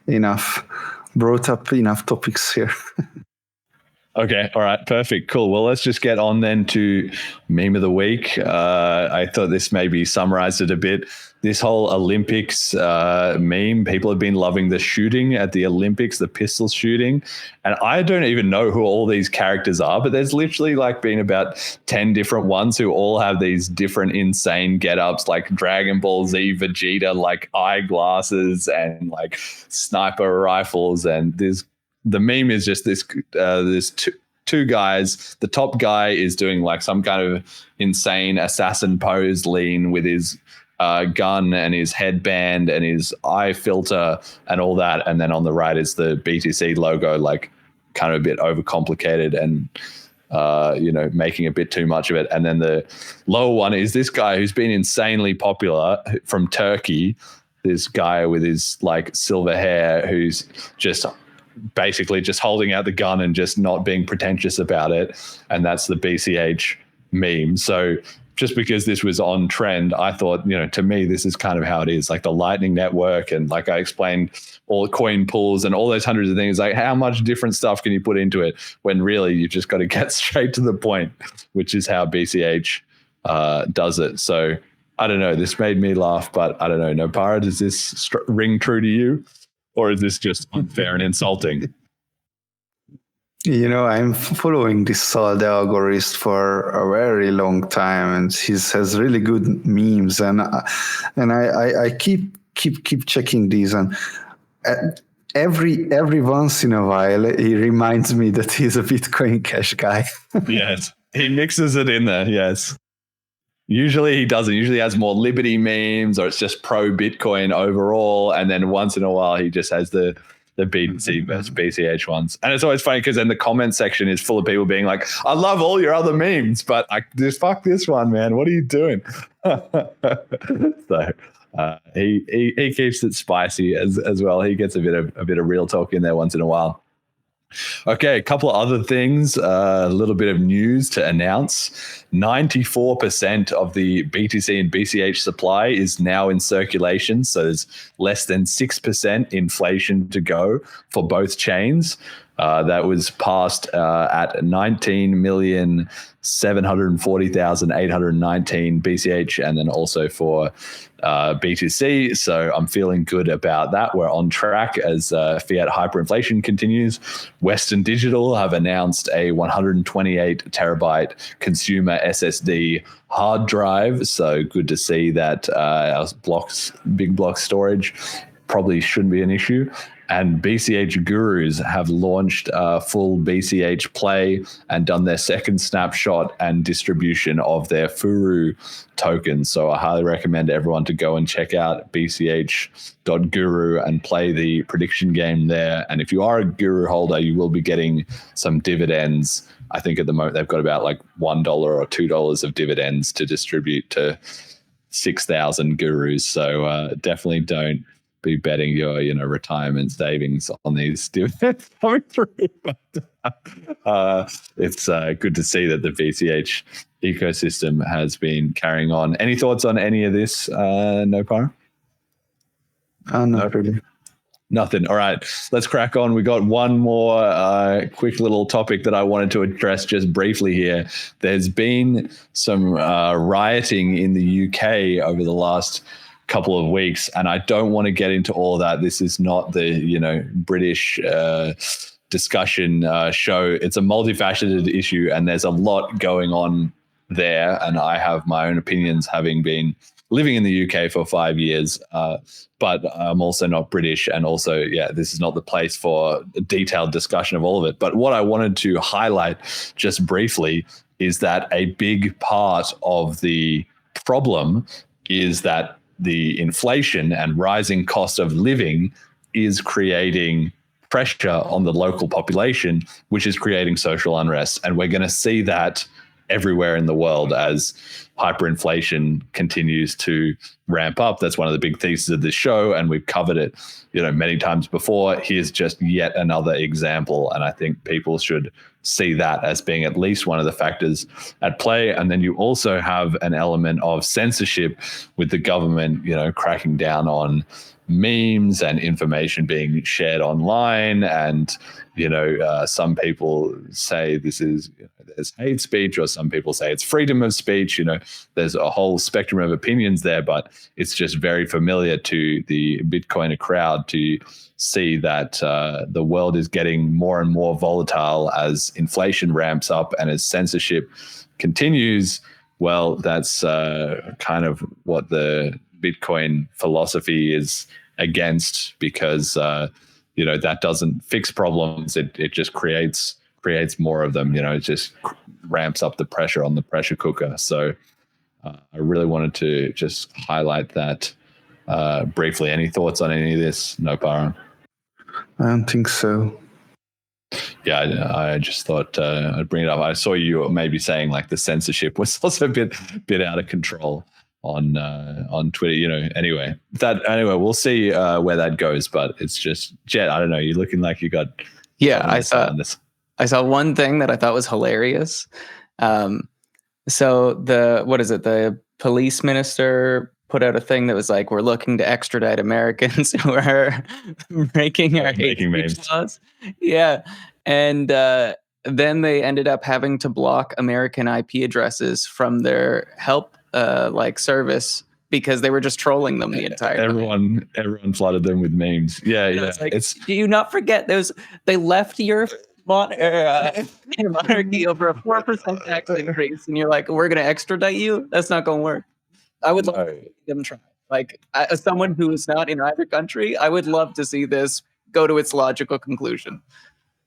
enough, brought up enough topics here. Okay. All right. Perfect. Cool. Well, let's just get on then to meme of the week. I thought this maybe summarized it a bit. This whole Olympics meme, people have been loving the shooting at the Olympics, the pistol shooting. And I don't even know who all these characters are, but there's literally like been about 10 different ones who all have these different insane get-ups, like Dragon Ball Z Vegeta, like eyeglasses and like sniper rifles. And the meme is just this two guys. The top guy is doing like some kind of insane assassin pose lean with his gun and his headband and his eye filter and all that. And then on the right is the BTC logo, like kind of a bit overcomplicated and, making a bit too much of it. And then the lower one is this guy who's been insanely popular from Turkey. This guy with his like silver hair who's just basically just holding out the gun and just not being pretentious about it. And that's the BCH meme. So just because this was on trend, I thought, to me, this is kind of how it is, like the Lightning Network. And like I explained, all coin pools and all those hundreds of things, like how much different stuff can you put into it when really you just got to get straight to the point, which is how BCH does it. So I don't know, this made me laugh, but I don't know. NoPara, does this ring true to you? Or is this just unfair and insulting? I'm following this Salde algorithm for a very long time, and he has really good memes, and I keep checking these, and every once in a while he reminds me that he's a Bitcoin Cash guy. Yes, he mixes it in there. Yes. Usually he doesn't. Usually he has more Liberty memes, or it's just pro Bitcoin overall. And then once in a while he just has the BTC versus BCH ones. And it's always funny because then the comment section is full of people being like, I love all your other memes, but just fuck this one, man. What are you doing? So he keeps it spicy as well. He gets a bit of real talk in there once in a while. Okay, a couple of other things, a little bit of news to announce. 94% of the BTC and BCH supply is now in circulation, so there's less than 6% inflation to go for both chains. That was passed at 19,740,819 BCH, and then also for BTC. So I'm feeling good about that. We're on track as fiat hyperinflation continues. Western Digital have announced a 128 terabyte consumer SSD hard drive. So good to see that our big block storage probably shouldn't be an issue. And BCH gurus have launched full BCH play and done their second snapshot and distribution of their Furu tokens. So I highly recommend everyone to go and check out bch.guru and play the prediction game there. And if you are a guru holder, you will be getting some dividends. I think at the moment they've got about like $1 or $2 of dividends to distribute to 6,000 gurus. So definitely don't be betting your retirement savings on these dividends coming through. But it's good to see that the BCH ecosystem has been carrying on. Any thoughts on any of this, NoPara? Not really. Nothing. All right, let's crack on. We got one more quick little topic that I wanted to address just briefly here. There's been some rioting in the UK over the last couple of weeks, and I don't want to get into all of that. This is not the British discussion show. It's a multifaceted issue, and there's a lot going on there. And I have my own opinions, having been living in the UK for 5 years, but I'm also not British. And also, this is not the place for a detailed discussion of all of it. But what I wanted to highlight just briefly is that a big part of the problem is that the inflation and rising cost of living is creating pressure on the local population, which is creating social unrest. And we're going to see that everywhere in the world as hyperinflation continues to ramp up. That's one of the big theses of this show, and we've covered it, many times before. Here's just yet another example, and I think people should see that as being at least one of the factors at play. And then you also have an element of censorship with the government, cracking down on memes and information being shared online. And some people say this is there's hate speech, or some people say it's freedom of speech. There's a whole spectrum of opinions there, but it's just very familiar to the Bitcoiner crowd to see that the world is getting more and more volatile as inflation ramps up and as censorship continues. Well, that's kind of what the Bitcoin philosophy is against, because that doesn't fix problems. It just creates more of them. It just ramps up the pressure on the pressure cooker. So I really wanted to just highlight that briefly. Any thoughts on any of this, NoPara? I don't think so. Yeah, I just thought I'd bring it up. I saw you maybe saying like the censorship was also a bit out of control on Twitter. Anyway, we'll see where that goes. But it's just, Jet, I don't know. You're looking like you got. Yeah, I saw one thing that I thought was hilarious. So the police minister put out a thing that was like, we're looking to extradite Americans who are breaking our hate speech laws. Yeah. And then they ended up having to block American IP addresses from their help service because they were just trolling them the entire time. Everyone flooded them with memes. Yeah. Like, do you not forget those? They left your monarchy over a 4% tax increase, and you're like, we're going to extradite you? That's not going to work. I would love to see them try. Like, as someone who is not in either country, I would love to see this go to its logical conclusion.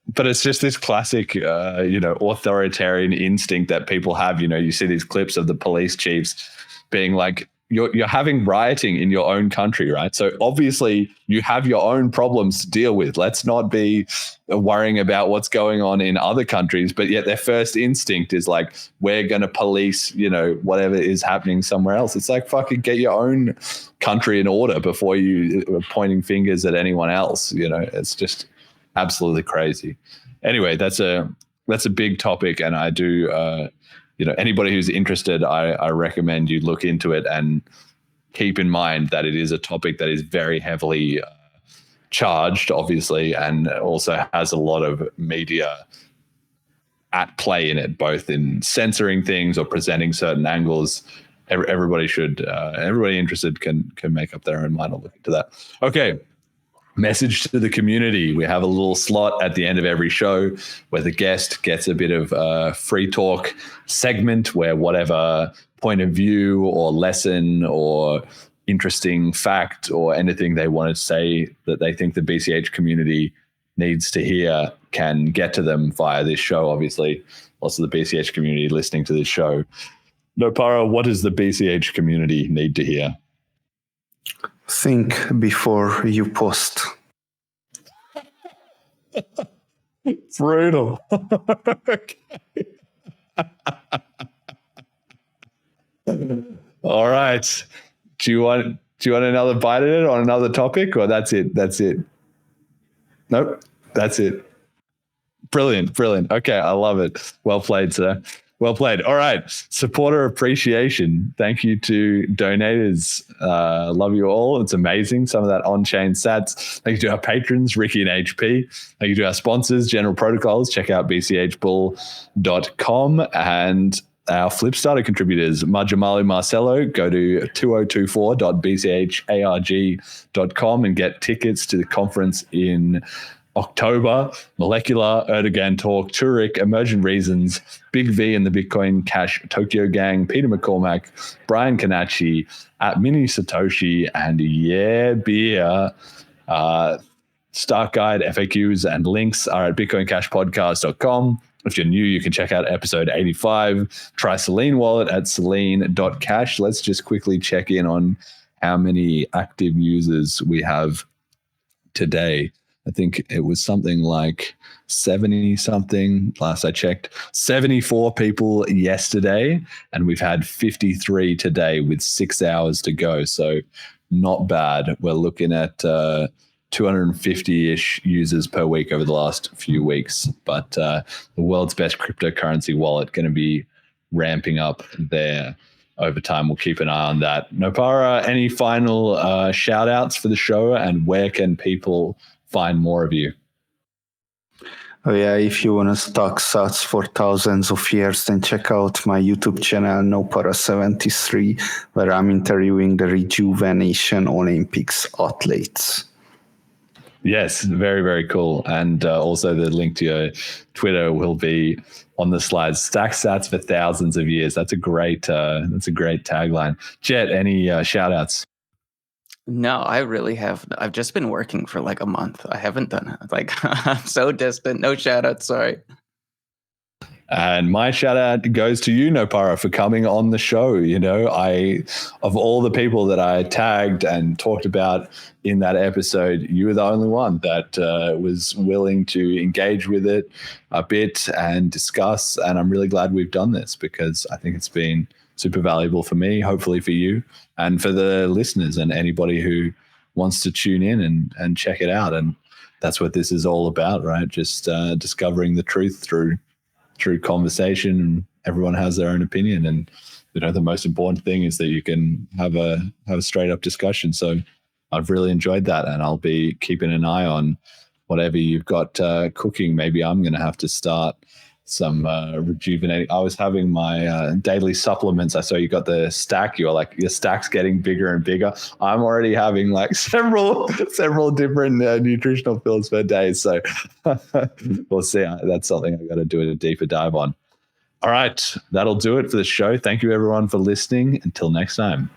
But it's just this classic, authoritarian instinct that people have. You see these clips of the police chiefs being like, you're having rioting in your own country, right? So obviously you have your own problems to deal with. Let's not be worrying about what's going on in other countries. But yet their first instinct is like, we're going to police, whatever is happening somewhere else. It's like, fucking get your own country in order before you are pointing fingers at anyone else. It's just absolutely crazy. Anyway, that's a big topic, and I do anybody who's interested, I recommend you look into it and keep in mind that it is a topic that is very heavily charged, obviously, and also has a lot of media at play in it, both in censoring things or presenting certain angles. Everybody interested can make up their own mind. I'll look into that. Okay. Message to the community. We have a little slot at the end of every show where the guest gets a bit of free talk segment where whatever point of view or lesson or interesting fact or anything they want to say that they think the BCH community needs to hear can get to them via this show. Obviously, lots of the BCH community listening to this show. NoPara, what does the BCH community need to hear? Think before you post. Brutal. All right. Do you want another bite at it on another topic, or that's it? Nope. That's it. Brilliant. Okay, I love it. Well played, sir. Well played. All right. Supporter appreciation. Thank you to donators. Love you all. It's amazing. Some of that on-chain sats. Thank you to our patrons, Ricky and HP. Thank you to our sponsors, General Protocols. Check out bchbull.com. And our Flipstarter contributors, Majamali Marcelo, go to 2024.bcharg.com and get tickets to the conference in October. Molecular, Erdogan Talk, Turek, Emergent Reasons, Big V and the Bitcoin Cash Tokyo Gang, Peter McCormack, Brian Kanachi, at Mini Satoshi, and beer. Start guide, FAQs, and links are at bitcoincashpodcast.com. If you're new, you can check out episode 85. Try Selene Wallet at selene.cash. Let's just quickly check in on how many active users we have today. I think it was something like 70 something last I checked. 74 people yesterday, and we've had 53 today with 6 hours to go. So not bad. We're looking at 250-ish users per week over the last few weeks. But the world's best cryptocurrency wallet going to be ramping up there over time. We'll keep an eye on that. NoPara, any final shout outs for the show, and where can people find more of you? Oh yeah, if you want to stock sats for thousands of years, then check out my YouTube channel, NoPara73, where I'm interviewing the rejuvenation Olympics athletes. Yes, very, very cool. And also the link to your Twitter will be on the slides. Stack sats for thousands of years. That's a great tagline. Jet, any shout outs? No, I really have. I've just been working for like a month. I haven't done it. Like, I'm so distant. No shout out. Sorry. And my shout out goes to you, NoPara, for coming on the show. You know, of all the people that I tagged and talked about in that episode, you were the only one that was willing to engage with it a bit and discuss. And I'm really glad we've done this, because I think it's been super valuable for me, hopefully for you, and for the listeners and anybody who wants to tune in and check it out. And that's what this is all about, right? Just discovering the truth through conversation, and everyone has their own opinion. And you know, the most important thing is that you can have a straight up discussion. So I've really enjoyed that, and I'll be keeping an eye on whatever you've got cooking. Maybe I'm going to have to start some rejuvenating. I was having my daily supplements. I saw you got the stack. You're like, your stack's getting bigger and bigger. I'm already having like several different nutritional pills per day. So we'll see. That's something I've got to do a deeper dive on. All right, that'll do it for the show. Thank you everyone for listening. Until next time.